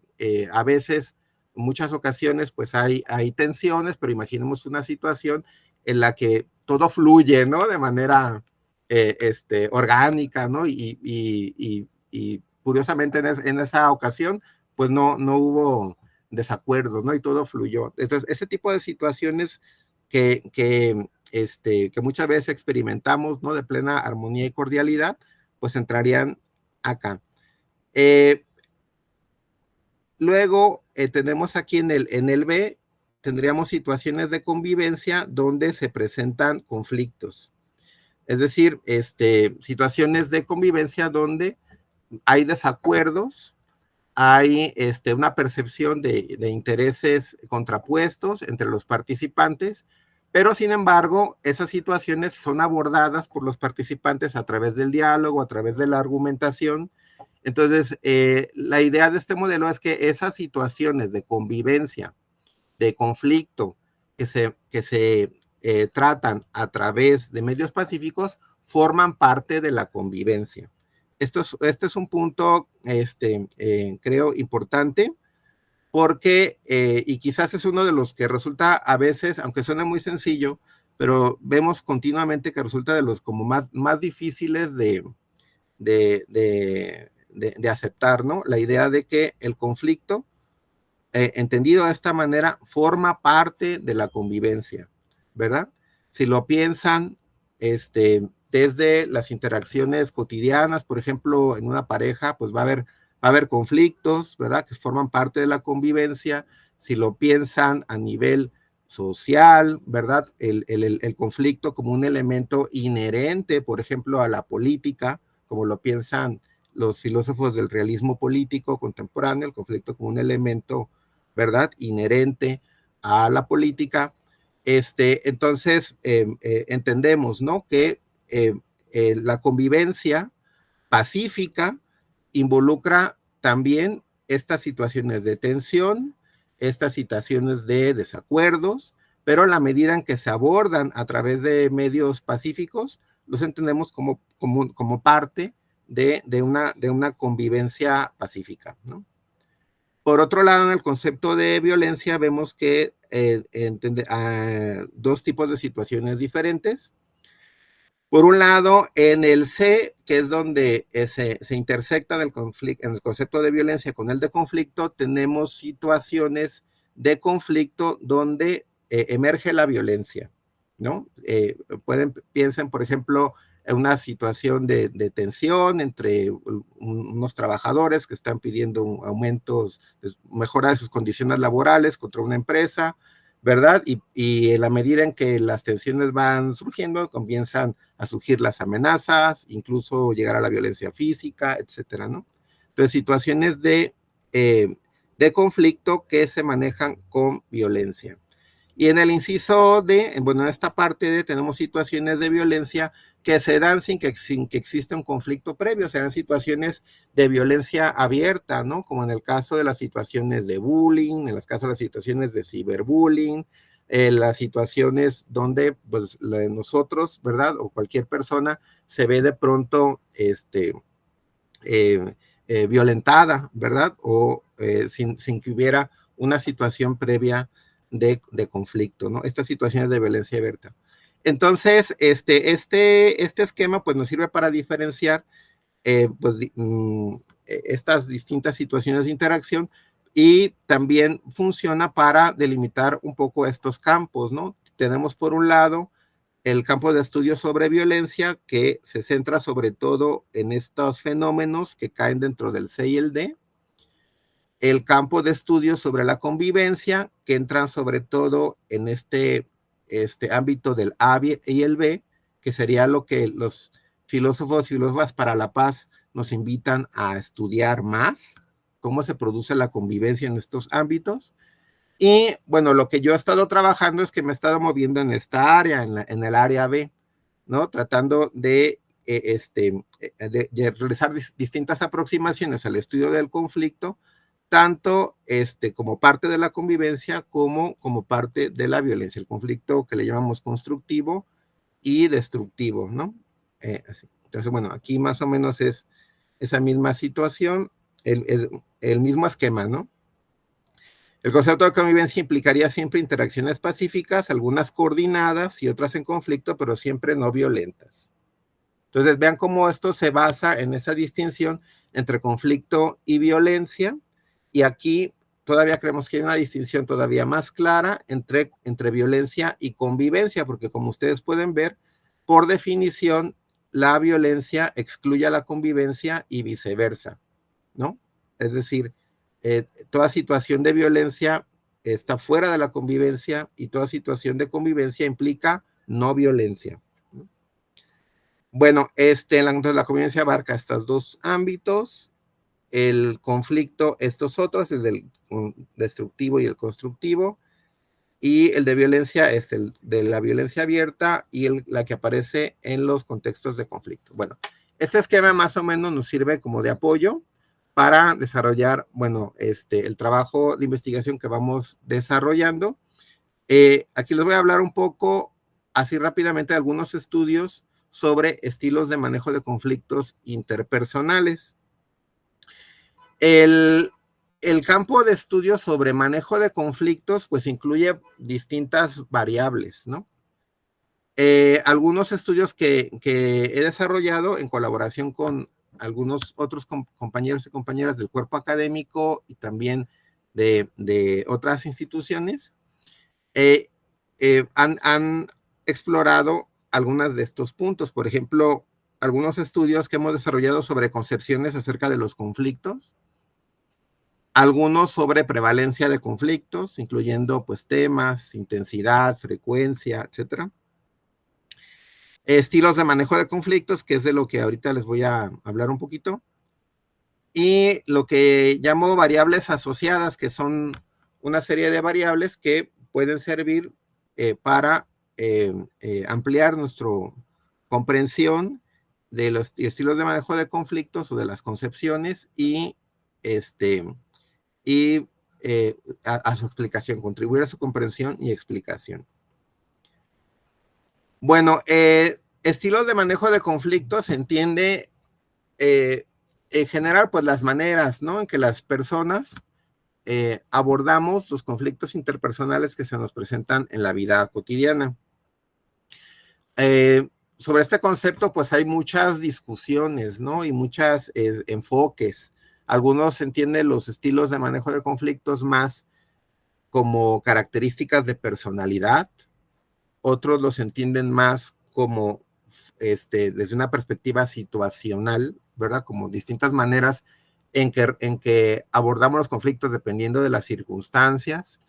a veces, en muchas ocasiones, pues hay tensiones, pero imaginemos una situación en la que todo fluye, ¿no? De manera orgánica, ¿no? Y curiosamente en esa ocasión, pues no hubo desacuerdos, ¿no? Y todo fluyó. Entonces, ese tipo de situaciones que muchas veces experimentamos, ¿no? De plena armonía y cordialidad, pues entrarían acá. Luego, tenemos aquí en el B, tendríamos situaciones de convivencia donde se presentan conflictos. Es decir, situaciones de convivencia donde hay desacuerdos, hay una percepción de intereses contrapuestos entre los participantes, pero sin embargo, esas situaciones son abordadas por los participantes a través del diálogo, a través de la argumentación. Entonces, la idea de este modelo es que esas situaciones de convivencia, de conflicto, que se tratan a través de medios pacíficos, forman parte de la convivencia. Este es un punto, creo, importante, porque, y quizás es uno de los que resulta a veces, aunque suena muy sencillo, pero vemos continuamente que resulta de los como más difíciles de aceptar, ¿no? La idea de que el conflicto, entendido de esta manera, forma parte de la convivencia, ¿verdad? Si lo piensan, desde las interacciones cotidianas, por ejemplo, en una pareja, pues va a haber conflictos, ¿verdad? Que forman parte de la convivencia. Si lo piensan a nivel social, ¿verdad? El conflicto como un elemento inherente, por ejemplo, a la política, como lo piensan los filósofos del realismo político contemporáneo, el conflicto como un elemento, ¿verdad? Inherente a la política. Entonces, entendemos, ¿no? Que la convivencia pacífica involucra también estas situaciones de tensión, estas situaciones de desacuerdos, pero en la medida en que se abordan a través de medios pacíficos, los entendemos como parte de una convivencia pacífica, ¿no? Por otro lado, en el concepto de violencia vemos que dos tipos de situaciones diferentes. Por un lado, en el C que es donde se intersecta en el concepto de violencia con el de conflicto, tenemos situaciones de conflicto donde emerge la violencia, ¿no? Piensen, por ejemplo, en una situación de tensión entre unos trabajadores que están pidiendo aumentos, mejora de sus condiciones laborales contra una empresa, ¿verdad? Y en la medida en que las tensiones van surgiendo, comienzan a surgir las amenazas, incluso llegar a la violencia física, etcétera, ¿no? Entonces, situaciones de conflicto que se manejan con violencia. Y en el inciso D, bueno, en esta parte D tenemos situaciones de violencia que se dan sin que exista un conflicto previo, serán situaciones de violencia abierta, ¿no? Como en el caso de las situaciones de bullying, en el caso de las situaciones de ciberbullying, las situaciones donde pues nosotros, ¿verdad? O cualquier persona se ve de pronto violentada, ¿verdad? O sin que hubiera una situación previa de conflicto, ¿no? Estas situaciones de violencia abierta. Entonces, este esquema pues nos sirve para diferenciar estas distintas situaciones de interacción y también funciona para delimitar un poco estos campos, ¿no? Tenemos por un lado el campo de estudio sobre violencia que se centra sobre todo en estos fenómenos que caen dentro del C y el D. El campo de estudio sobre la convivencia que entran sobre todo en este ámbito del A y el B, que sería lo que los filósofos y filósofas para la paz nos invitan a estudiar más, cómo se produce la convivencia en estos ámbitos. Y bueno, lo que yo he estado trabajando es que me he estado moviendo en esta área, en el área B, ¿no? Tratando de realizar distintas aproximaciones al estudio del conflicto, tanto como parte de la convivencia como parte de la violencia, el conflicto que le llamamos constructivo y destructivo, ¿no? Así. Entonces, bueno, aquí más o menos es esa misma situación, el mismo esquema, ¿no? El concepto de convivencia implicaría siempre interacciones pacíficas, algunas coordinadas y otras en conflicto, pero siempre no violentas. Entonces, vean cómo esto se basa en esa distinción entre conflicto y violencia, y aquí todavía creemos que hay una distinción todavía más clara entre violencia y convivencia, porque como ustedes pueden ver, por definición, la violencia excluye a la convivencia y viceversa, ¿no? Es decir, toda situación de violencia está fuera de la convivencia y toda situación de convivencia implica no violencia. Bueno, entonces la convivencia abarca estos dos ámbitos, el conflicto, estos otros, el del destructivo y el constructivo, y el de violencia es el de la violencia abierta y la que aparece en los contextos de conflicto. Bueno, este esquema más o menos nos sirve como de apoyo para desarrollar, bueno, el trabajo de investigación que vamos desarrollando. Aquí les voy a hablar un poco, así rápidamente, de algunos estudios sobre estilos de manejo de conflictos interpersonales. El campo de estudio sobre manejo de conflictos, pues incluye distintas variables, ¿no? Algunos estudios que he desarrollado en colaboración con algunos otros compañeros y compañeras del cuerpo académico y también de otras instituciones, han explorado algunos de estos puntos. Por ejemplo, algunos estudios que hemos desarrollado sobre concepciones acerca de los conflictos, algunos sobre prevalencia de conflictos, incluyendo pues temas, intensidad, frecuencia, etcétera. Estilos de manejo de conflictos, que es de lo que ahorita les voy a hablar un poquito. Y lo que llamo variables asociadas, que son una serie de variables que pueden servir para ampliar nuestra comprensión de los estilos de manejo de conflictos o de las concepciones y a su explicación, contribuir a su comprensión y explicación. Bueno, estilos de manejo de conflictos se entiende en general, pues las maneras, ¿no?, en que las personas abordamos los conflictos interpersonales que se nos presentan en la vida cotidiana. sobre este concepto, pues hay muchas discusiones, ¿no? Y muchos enfoques. Algunos entienden los estilos de manejo de conflictos más como características de personalidad, otros los entienden más como desde una perspectiva situacional, ¿verdad? Como distintas maneras en que abordamos los conflictos dependiendo de las circunstancias,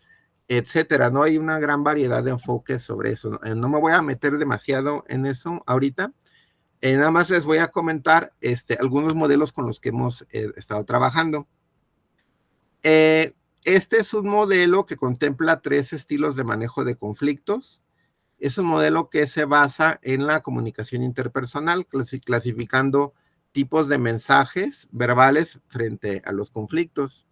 etcétera, ¿no? Hay una gran variedad de enfoques sobre eso. No me voy a meter demasiado en eso ahorita. Nada más les voy a comentar algunos modelos con los que hemos estado trabajando. Este es un modelo que contempla 3 estilos de manejo de conflictos. Es un modelo que se basa en la comunicación interpersonal, clasificando tipos de mensajes verbales frente a los conflictos.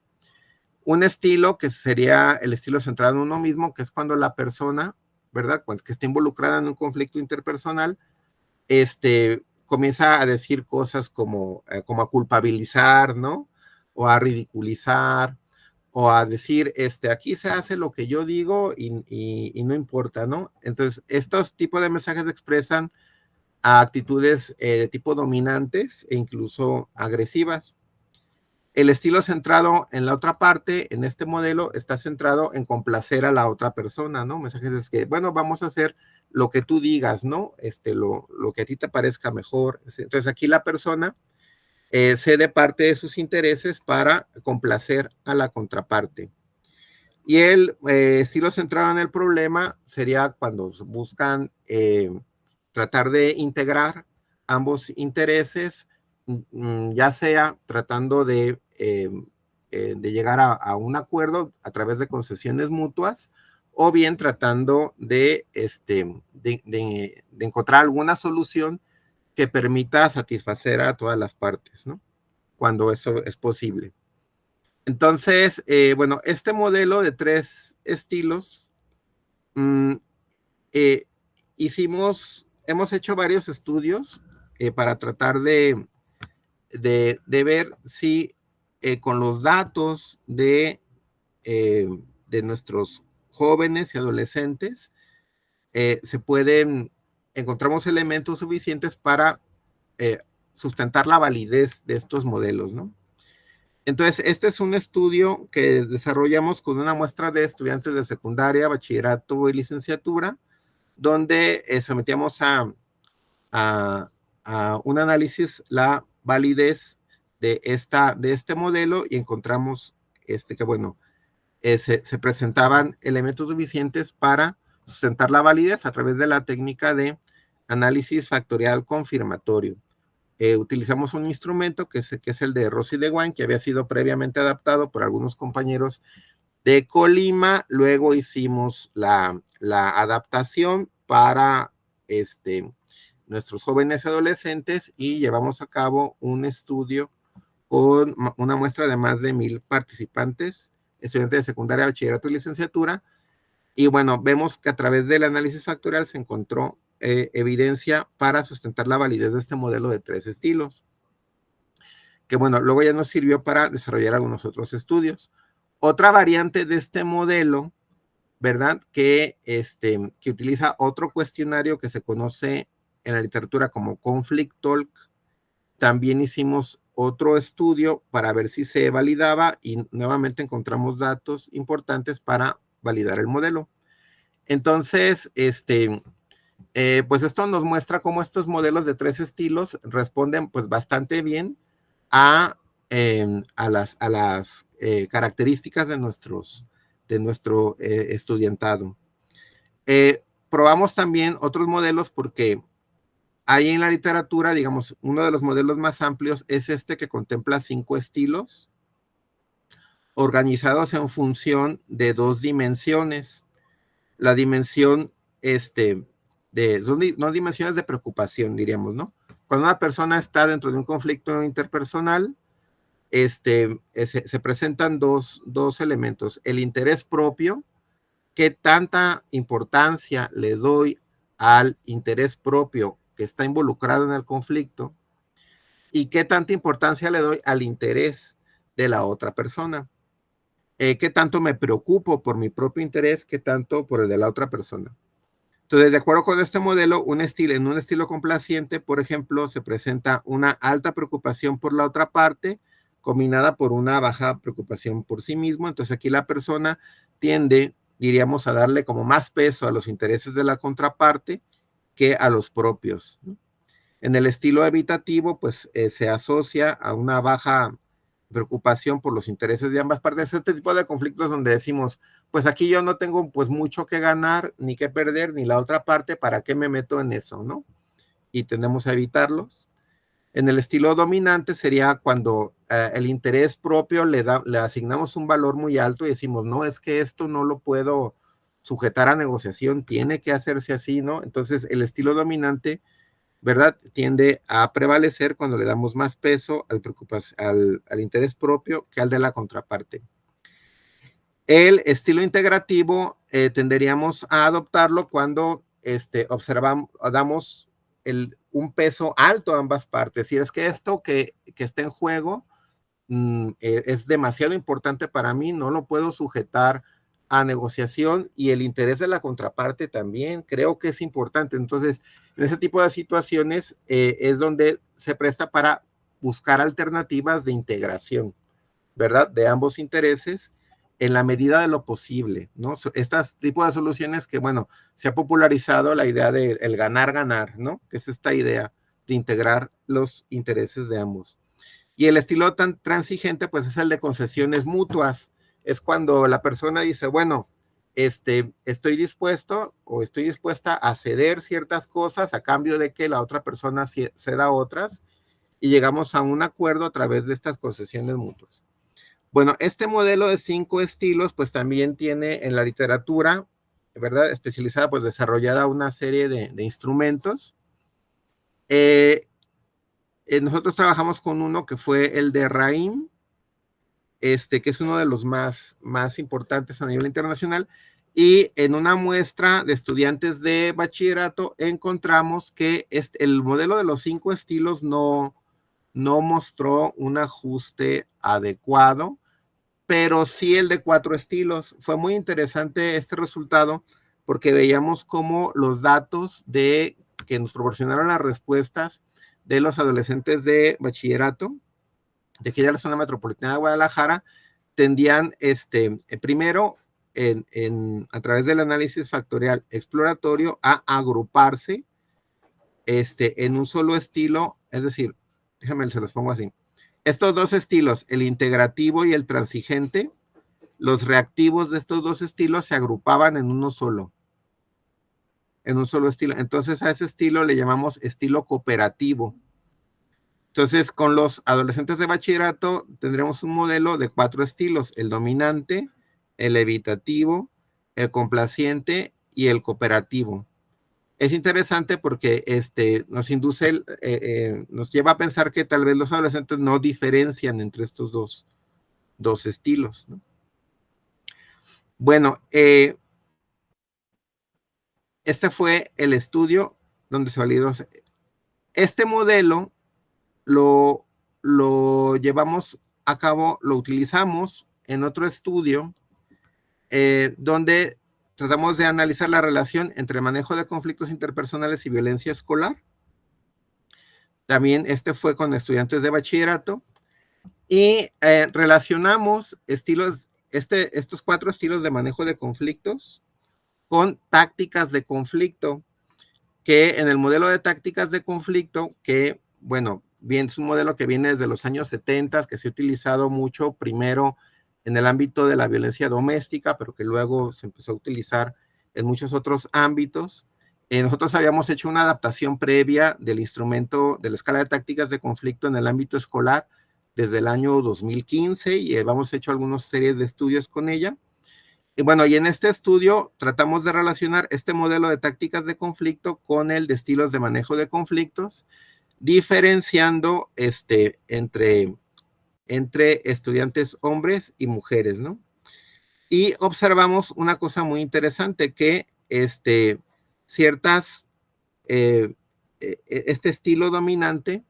Un estilo que sería el estilo centrado en uno mismo, que es cuando la persona, ¿verdad? Pues que está involucrada en un conflicto interpersonal, comienza a decir cosas como a culpabilizar, ¿no? O a ridiculizar, o a decir, aquí se hace lo que yo digo y no importa, ¿no? Entonces, estos tipos de mensajes expresan a actitudes de tipo dominantes e incluso agresivas. El estilo centrado en la otra parte, en este modelo, está centrado en complacer a la otra persona, ¿no? Mensajes es que, bueno, vamos a hacer lo que tú digas, ¿no? Lo que a ti te parezca mejor. Entonces, aquí la persona cede parte de sus intereses para complacer a la contraparte. Y el estilo centrado en el problema sería cuando buscan tratar de integrar ambos intereses, ya sea tratando de llegar a un acuerdo a través de concesiones mutuas, o bien tratando de encontrar alguna solución que permita satisfacer a todas las partes, ¿no? Cuando eso es posible. Entonces, bueno, este modelo de 3 estilos, hemos hecho varios estudios para tratar de ver si con los datos de nuestros jóvenes y adolescentes encontramos elementos suficientes para sustentar la validez de estos modelos, ¿no? Entonces, este es un estudio que desarrollamos con una muestra de estudiantes de secundaria, bachillerato y licenciatura, donde sometíamos a un análisis la validez de este modelo y encontramos que, bueno, se presentaban elementos suficientes para sustentar la validez a través de la técnica de análisis factorial confirmatorio. Utilizamos un instrumento que es el de Rossi de Wine, que había sido previamente adaptado por algunos compañeros de Colima. Luego hicimos la adaptación para nuestros jóvenes y adolescentes y llevamos a cabo un estudio con una muestra de más de 1,000 participantes, estudiantes de secundaria, bachillerato y licenciatura. Y bueno, vemos que a través del análisis factorial se encontró evidencia para sustentar la validez de este modelo de 3 estilos, que bueno, luego ya nos sirvió para desarrollar algunos otros estudios. Otra variante de este modelo, ¿verdad? Que utiliza otro cuestionario que se conoce en la literatura como Conflict Talk. También hicimos otro estudio para ver si se validaba y nuevamente encontramos datos importantes para validar el modelo. Entonces, pues esto nos muestra cómo estos modelos de 3 estilos responden pues bastante bien a las características de nuestro estudiantado. Probamos también otros modelos porque hay en la literatura, digamos, uno de los modelos más amplios es que contempla 5 estilos organizados en función de 2 dimensiones. La dimensión son no dimensiones de preocupación, diríamos, ¿no? Cuando una persona está dentro de un conflicto interpersonal, se presentan dos elementos. El interés propio, qué tanta importancia le doy al interés propio que está involucrado en el conflicto y qué tanta importancia le doy al interés de la otra persona. Qué tanto me preocupo por mi propio interés, qué tanto por el de la otra persona. Entonces, de acuerdo con este modelo, en un estilo complaciente, por ejemplo, se presenta una alta preocupación por la otra parte, combinada por una baja preocupación por sí mismo. Entonces, aquí la persona tiende, diríamos, a darle como más peso a los intereses de la contraparte que a los propios, ¿no? En el estilo evitativo, pues se asocia a una baja preocupación por los intereses de ambas partes. Este tipo de conflictos donde decimos, pues aquí yo no tengo pues mucho que ganar, ni que perder, ni la otra parte, ¿para qué me meto en eso, no? Y tendemos a evitarlos. En el estilo dominante sería cuando el interés propio le asignamos un valor muy alto y decimos, no, es que esto no lo puedo sujetar a negociación, tiene que hacerse así, ¿no? Entonces el estilo dominante, ¿verdad?, tiende a prevalecer cuando le damos más peso al interés propio que al de la contraparte. El estilo integrativo tenderíamos a adoptarlo cuando damos un peso alto a ambas partes. Si es que esto que está en juego es demasiado importante para mí, no lo puedo sujetar a negociación, y el interés de la contraparte también creo que es importante. Entonces, en ese tipo de situaciones es donde se presta para buscar alternativas de integración, ¿verdad?, de ambos intereses en la medida de lo posible, ¿no? Estas tipos de soluciones que, bueno, se ha popularizado la idea del ganar-ganar, ¿no? Que es esta idea de integrar los intereses de ambos. Y el estilo tan transigente, pues es el de concesiones mutuas. Es cuando la persona dice, bueno, estoy dispuesto o estoy dispuesta a ceder ciertas cosas a cambio de que la otra persona ceda otras, y llegamos a un acuerdo a través de estas concesiones mutuas. Bueno, este modelo de 5 estilos, pues también tiene en la literatura, ¿verdad?, especializada, pues desarrollada una serie de instrumentos. Nosotros trabajamos con uno que fue el de Raim, que es uno de los más importantes a nivel internacional, y en una muestra de estudiantes de bachillerato encontramos que el modelo de los 5 estilos no mostró un ajuste adecuado, pero sí el de 4 estilos. Fue muy interesante este resultado porque veíamos cómo los datos que nos proporcionaron las respuestas de los adolescentes de bachillerato de aquí de la zona metropolitana de Guadalajara tendían, primero, a través del análisis factorial exploratorio, a agruparse en un solo estilo. Es decir, déjenme, se los pongo así. Estos dos estilos, el integrativo y el transigente, los reactivos de estos dos estilos se agrupaban en un solo estilo. Entonces a ese estilo le llamamos estilo cooperativo. Entonces, con los adolescentes de bachillerato tendremos un modelo de 4 estilos: el dominante, el evitativo, el complaciente y el cooperativo. Es interesante porque nos induce, nos lleva a pensar que tal vez los adolescentes no diferencian entre estos dos estilos, ¿no? Bueno, este fue el estudio donde se validó. Este modelo lo llevamos a cabo, lo utilizamos en otro estudio donde tratamos de analizar la relación entre manejo de conflictos interpersonales y violencia escolar. También fue con estudiantes de bachillerato, y relacionamos estos 4 estilos de manejo de conflictos con tácticas de conflicto, que en el modelo de tácticas de conflicto, que, bueno, bien, es un modelo que viene desde los años 70, que se ha utilizado mucho primero en el ámbito de la violencia doméstica, pero que luego se empezó a utilizar en muchos otros ámbitos. Nosotros habíamos hecho una adaptación previa del instrumento de la escala de tácticas de conflicto en el ámbito escolar desde el año 2015, y hemos hecho algunas series de estudios con ella. Y bueno, y en este estudio tratamos de relacionar este modelo de tácticas de conflicto con el de estilos de manejo de conflictos, diferenciando entre estudiantes hombres y mujeres, ¿no? Y observamos una cosa muy interesante, que este estilo dominante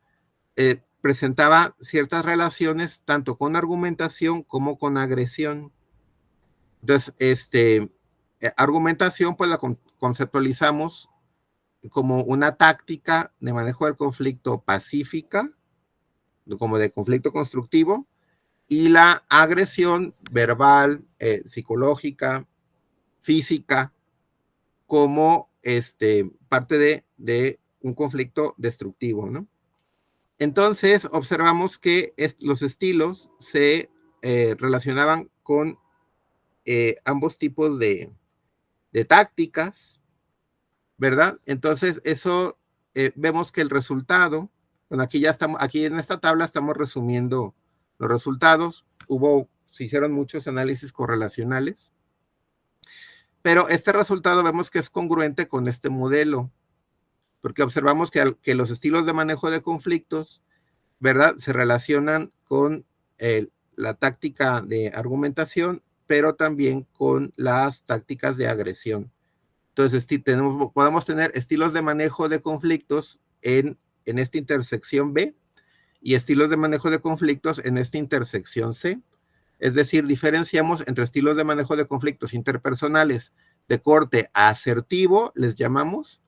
presentaba ciertas relaciones tanto con argumentación como con agresión. Entonces, argumentación, pues la conceptualizamos como una táctica de manejo del conflicto pacífica, como de conflicto constructivo, y la agresión verbal, psicológica, física, como parte de un conflicto destructivo, ¿no? Entonces, observamos que los estilos se relacionaban con ambos tipos de tácticas, ¿verdad? Entonces, eso vemos que el resultado, bueno, aquí en esta tabla estamos resumiendo los resultados. Se hicieron muchos análisis correlacionales, pero este resultado vemos que es congruente con este modelo, porque observamos que los estilos de manejo de conflictos, ¿verdad?, se relacionan con la táctica de argumentación, pero también con las tácticas de agresión. Entonces, podemos tener estilos de manejo de conflictos en esta intersección B y estilos de manejo de conflictos en esta intersección C. Es decir, diferenciamos entre estilos de manejo de conflictos interpersonales de corte asertivo, les llamamos,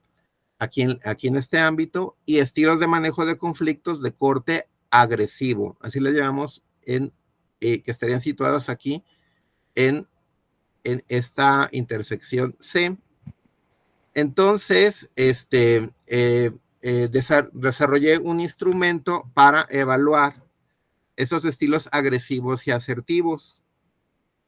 aquí en este ámbito, y estilos de manejo de conflictos de corte agresivo, así les llamamos, que estarían situados aquí en esta intersección C. Entonces, desarrollé un instrumento para evaluar esos estilos agresivos y asertivos.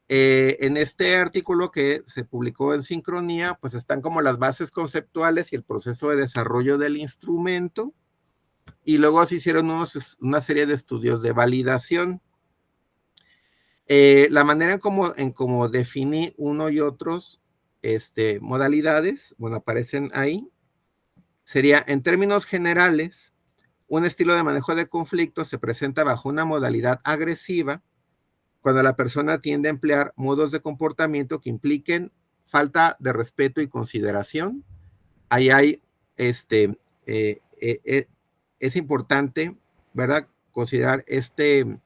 En este artículo que se publicó en Sincronía, pues están como las bases conceptuales y el proceso de desarrollo del instrumento, y luego se hicieron una serie de estudios de validación. La manera en cómo definí uno y otros modalidades, bueno, aparecen ahí, sería, en términos generales, un estilo de manejo de conflictos se presenta bajo una modalidad agresiva cuando la persona tiende a emplear modos de comportamiento que impliquen falta de respeto y consideración. Ahí hay, es importante, ¿verdad?, considerar este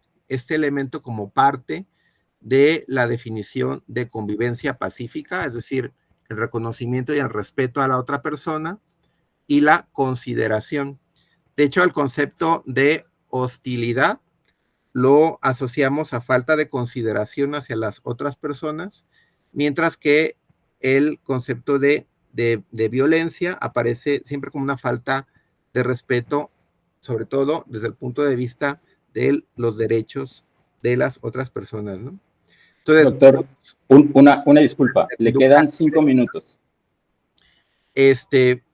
elemento como parte de la definición de convivencia pacífica, es decir, el reconocimiento y el respeto a la otra persona y la consideración. De hecho, el concepto de hostilidad lo asociamos a falta de consideración hacia las otras personas, mientras que el concepto de violencia aparece siempre como una falta de respeto, sobre todo desde el punto de vista de los derechos de las otras personas, ¿no? Entonces, doctor, una disculpa, le quedan 5 minutos.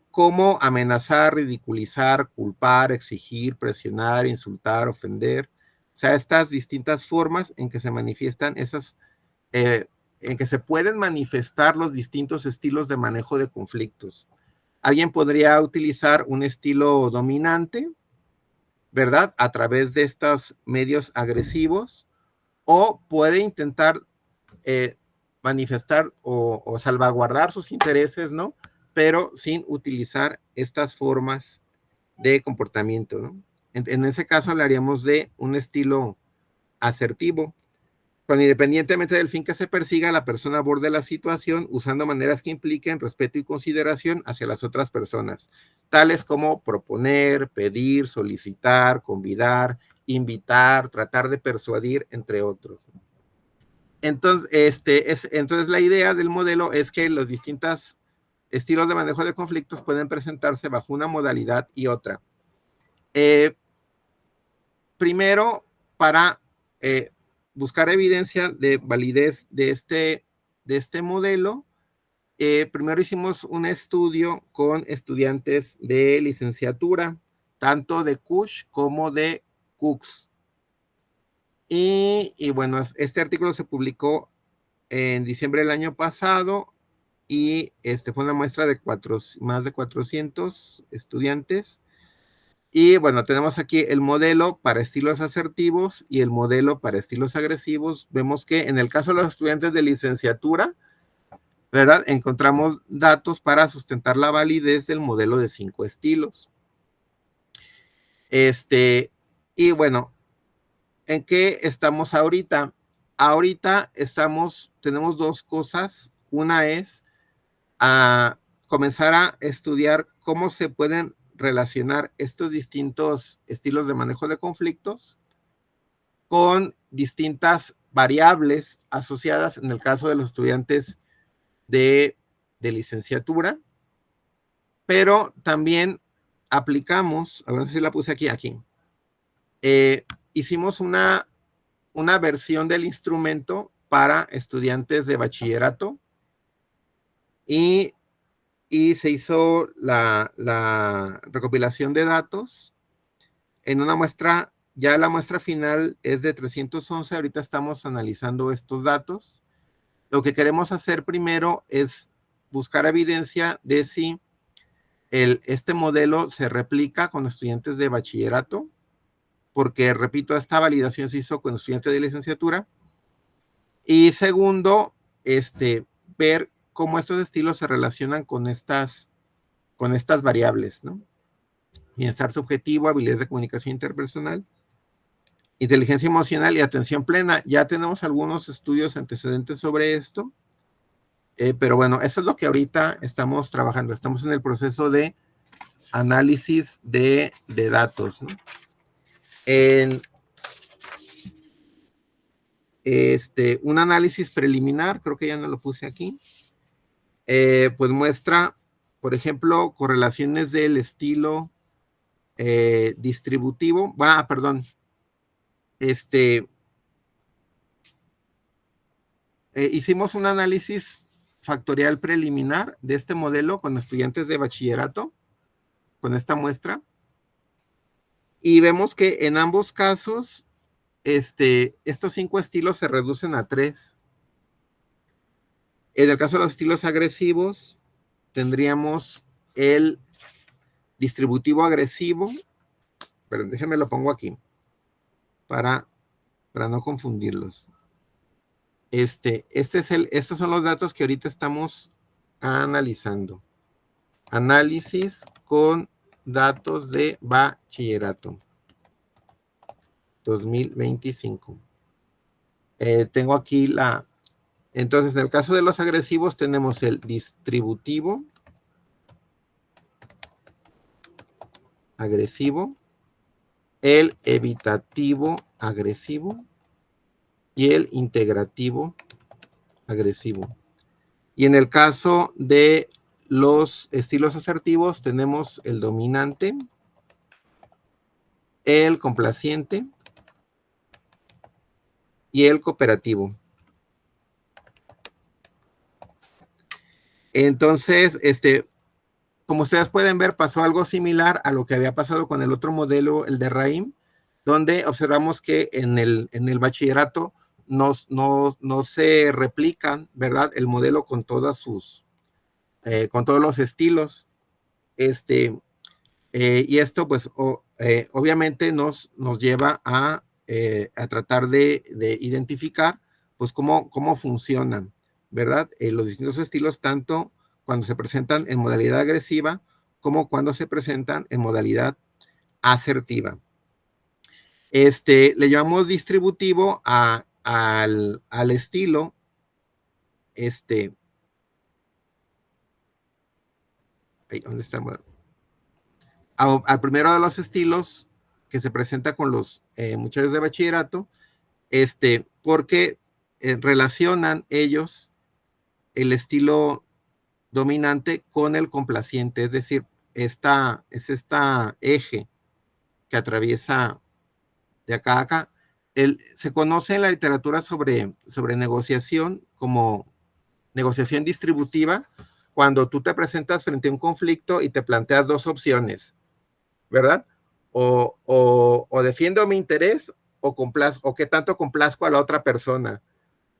Cómo amenazar, ridiculizar, culpar, exigir, presionar, insultar, ofender. O sea, estas distintas formas en que se manifiestan en que se pueden manifestar los distintos estilos de manejo de conflictos. Alguien podría utilizar un estilo dominante, ¿verdad?, a través de estos medios agresivos, o puede intentar manifestar o salvaguardar sus intereses, ¿no?, pero sin utilizar estas formas de comportamiento, ¿no? En ese caso hablaríamos de un estilo asertivo, cuando independientemente del fin que se persiga, la persona aborda la situación usando maneras que impliquen respeto y consideración hacia las otras personas, tales como proponer, pedir, solicitar, convidar, invitar, tratar de persuadir, entre otros. Entonces, entonces la idea del modelo es que los distintos estilos de manejo de conflictos pueden presentarse bajo una modalidad y otra. Primero, para buscar evidencia de validez de este modelo, primero hicimos un estudio con estudiantes de licenciatura, tanto de Kush como de Cooks. Y bueno, este artículo se publicó en diciembre del año pasado y fue una muestra de más de 400 estudiantes. Y bueno, tenemos aquí el modelo para estilos asertivos y el modelo para estilos agresivos. Vemos que en el caso de los estudiantes de licenciatura, ¿verdad?, encontramos datos para sustentar la validez del modelo de 5 estilos. Y bueno, ¿en qué estamos ahorita? Ahorita tenemos dos cosas. Una es comenzar a estudiar cómo se pueden relacionar estos distintos estilos de manejo de conflictos con distintas variables asociadas en el caso de los estudiantes de licenciatura, pero también aplicamos, a ver si la puse aquí. Hicimos una versión del instrumento para estudiantes de bachillerato y se hizo la recopilación de datos en una muestra. Ya la muestra final es de 311, ahorita estamos analizando estos datos. Lo que queremos hacer primero es buscar evidencia de si este modelo se replica con estudiantes de bachillerato, porque, repito, esta validación se hizo con estudiantes de licenciatura. Y segundo, ver cómo estos estilos se relacionan con estas variables, ¿no? Bienestar subjetivo, habilidades de comunicación interpersonal, inteligencia emocional y atención plena. Ya tenemos algunos estudios antecedentes sobre esto, pero bueno, eso es lo que ahorita estamos trabajando. Estamos en el proceso de análisis de datos, ¿no? Un análisis preliminar, creo que ya no lo puse aquí, pues muestra, por ejemplo, correlaciones del estilo distributivo. Perdón. Hicimos un análisis factorial preliminar de este modelo con estudiantes de bachillerato, con esta muestra, y vemos que en ambos casos estos 5 estilos se reducen a 3. En el caso de los estilos agresivos, tendríamos el distributivo agresivo, pero déjenme lo pongo aquí para no confundirlos. Estos son los datos que ahorita estamos analizando. Análisis con datos de bachillerato 2025. Tengo aquí entonces, en el caso de los agresivos tenemos el distributivo agresivo, el evitativo agresivo y el integrativo agresivo. Y en el caso de los estilos asertivos tenemos el dominante, el complaciente y el cooperativo. Entonces, como ustedes pueden ver, pasó algo similar a lo que había pasado con el otro modelo, el de Raim, donde observamos que en el bachillerato no se replican, ¿verdad?, el modelo con todos los estilos. Y esto, pues, obviamente nos lleva a tratar de identificar, pues, cómo funcionan, ¿verdad? Los distintos estilos, tanto cuando se presentan en modalidad agresiva como cuando se presentan en modalidad asertiva. Le llamamos distributivo al estilo, ¿dónde está? Al primero de los estilos que se presenta con los muchachos de bachillerato, porque relacionan ellos el estilo dominante con el complaciente, es decir, esta eje que atraviesa de acá a acá. Se conoce en la literatura sobre negociación como negociación distributiva, cuando tú te presentas frente a un conflicto y te planteas 2 opciones, ¿verdad? O defiendo mi interés o qué tanto complazco a la otra persona.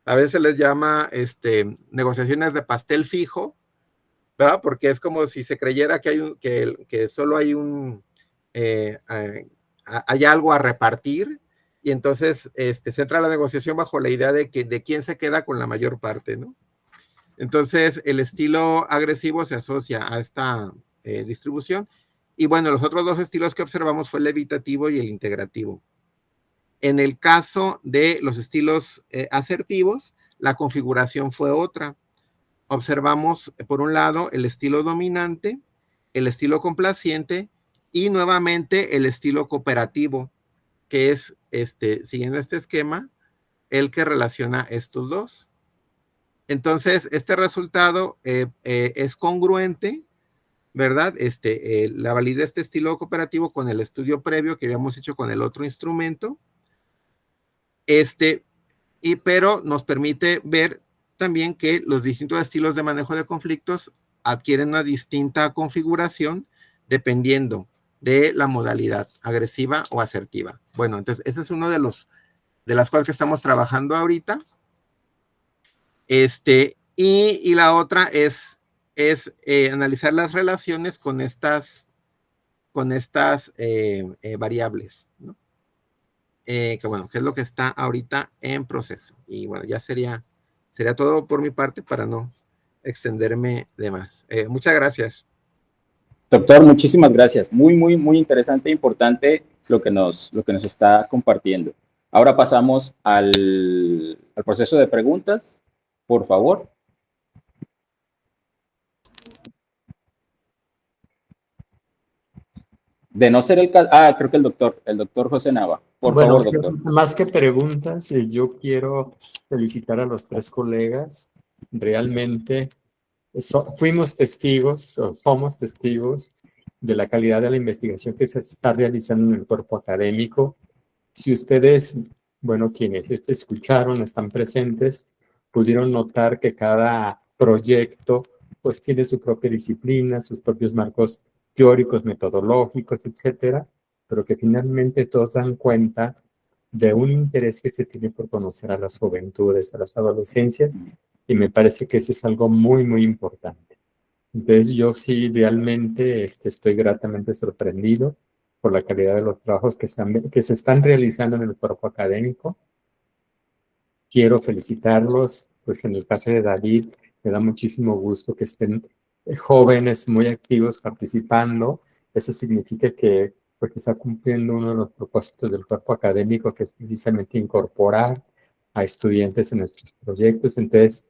A veces se les llama negociaciones de pastel fijo, ¿verdad? Porque es como si se creyera que solo hay hay algo a repartir, y entonces se entra la negociación bajo la idea de quién se queda con la mayor parte, ¿no? Entonces, el estilo agresivo se asocia a esta distribución. Y bueno, los otros 2 estilos que observamos fue el evitativo y el integrativo. En el caso de los estilos asertivos, la configuración fue otra. observamos, por un lado, el estilo dominante, el estilo complaciente y nuevamente el estilo cooperativo, que es, siguiendo este esquema, el que relaciona estos dos. Entonces, este resultado es congruente, ¿verdad? La validez de este estilo cooperativo con el estudio previo que habíamos hecho con el otro instrumento. Pero nos permite ver también que los distintos estilos de manejo de conflictos adquieren una distinta configuración dependiendo de la modalidad agresiva o asertiva. Bueno, entonces ese es uno de las cosas que estamos trabajando ahorita. Y la otra es analizar las relaciones con estas variables, ¿no? Que es lo que está ahorita en proceso. Y bueno, ya sería todo por mi parte para no extenderme de más. Muchas gracias. Doctor, muchísimas gracias. Muy, muy, muy interesante e importante lo que nos está compartiendo. Ahora pasamos al proceso de preguntas, por favor. De no ser el caso, creo que el doctor José Nava. Por favor, doctor. Más que preguntas, yo quiero felicitar a los 3 colegas. Realmente fuimos testigos, o somos testigos de la calidad de la investigación que se está realizando en el cuerpo académico. Si ustedes, quienes escucharon, están presentes, pudieron notar que cada proyecto pues tiene su propia disciplina, sus propios marcos teóricos, metodológicos, etcétera, pero que finalmente todos dan cuenta de un interés que se tiene por conocer a las juventudes, a las adolescencias, y me parece que eso es algo muy, muy importante. Entonces yo sí realmente estoy gratamente sorprendido por la calidad de los trabajos que se están realizando en el cuerpo académico. Quiero felicitarlos, pues en el caso de David, me da muchísimo gusto que estén jóvenes muy activos participando. Eso significa que pues, está cumpliendo uno de los propósitos del cuerpo académico, que es precisamente incorporar a estudiantes en nuestros proyectos. Entonces,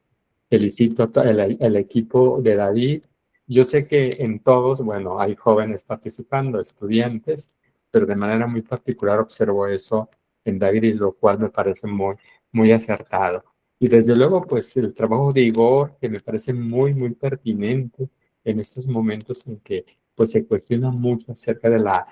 felicito al equipo de David. Yo sé que en todos, hay jóvenes participando, estudiantes, pero de manera muy particular observo eso en David, y lo cual me parece muy, muy acertado. Y desde luego, pues el trabajo de Igor, que me parece muy, muy pertinente en estos momentos en que pues se cuestiona mucho acerca de la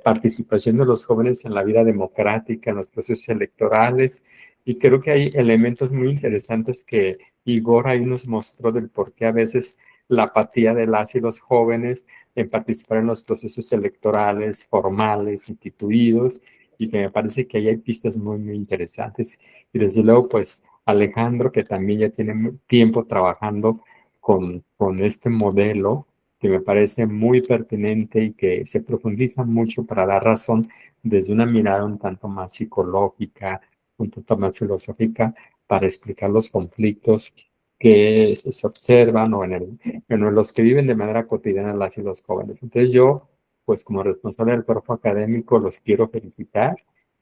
participación de los jóvenes en la vida democrática, en los procesos electorales, y creo que hay elementos muy interesantes que Igor ahí nos mostró del por qué a veces la apatía de las y los jóvenes en participar en los procesos electorales formales, instituidos, y que me parece que ahí hay pistas muy, muy interesantes. Y desde luego, pues Alejandro, que también ya tiene tiempo trabajando con este modelo, que me parece muy pertinente y que se profundiza mucho para dar razón desde una mirada un tanto más psicológica, un tanto más filosófica, para explicar los conflictos que se observan o en los que viven de manera cotidiana las y los jóvenes. Entonces yo, pues como responsable del cuerpo académico, los quiero felicitar.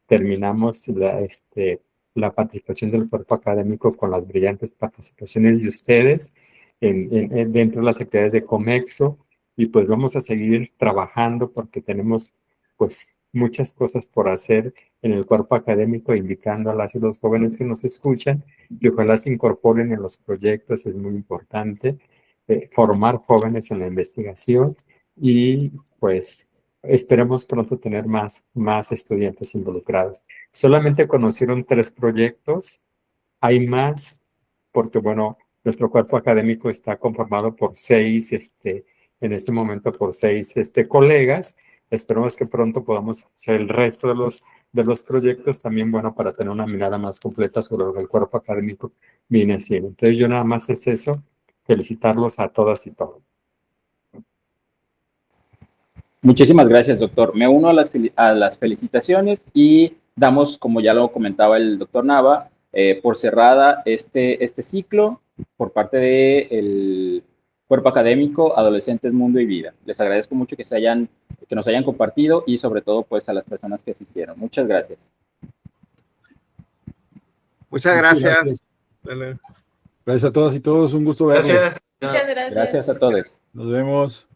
Terminamos la participación del cuerpo académico con las brillantes participaciones de ustedes dentro de las actividades de Comexo, y pues vamos a seguir trabajando porque tenemos pues muchas cosas por hacer en el cuerpo académico, invitando a las y los jóvenes que nos escuchan y ojalá se incorporen en los proyectos. Es muy importante formar jóvenes en la investigación, y pues esperemos pronto tener más estudiantes involucrados. Solamente conocieron 3 proyectos, hay más porque nuestro cuerpo académico está conformado por 6, en este momento por 6 colegas. Esperemos que pronto podamos hacer el resto de los proyectos también, para tener una mirada más completa sobre lo que el cuerpo académico viene haciendo. Entonces yo nada más es eso, felicitarlos a todas y todos. Muchísimas gracias, doctor. Me uno a las felicitaciones y damos, como ya lo comentaba el doctor Nava, por cerrada este ciclo por parte del Cuerpo Académico Adolescentes, Mundo y Vida. Les agradezco mucho que nos hayan compartido, y sobre todo pues a las personas que asistieron. Muchas gracias. Muchas gracias. Gracias a todas y todos, un gusto verlos. Gracias. Muchas gracias. Gracias a todos. Nos vemos.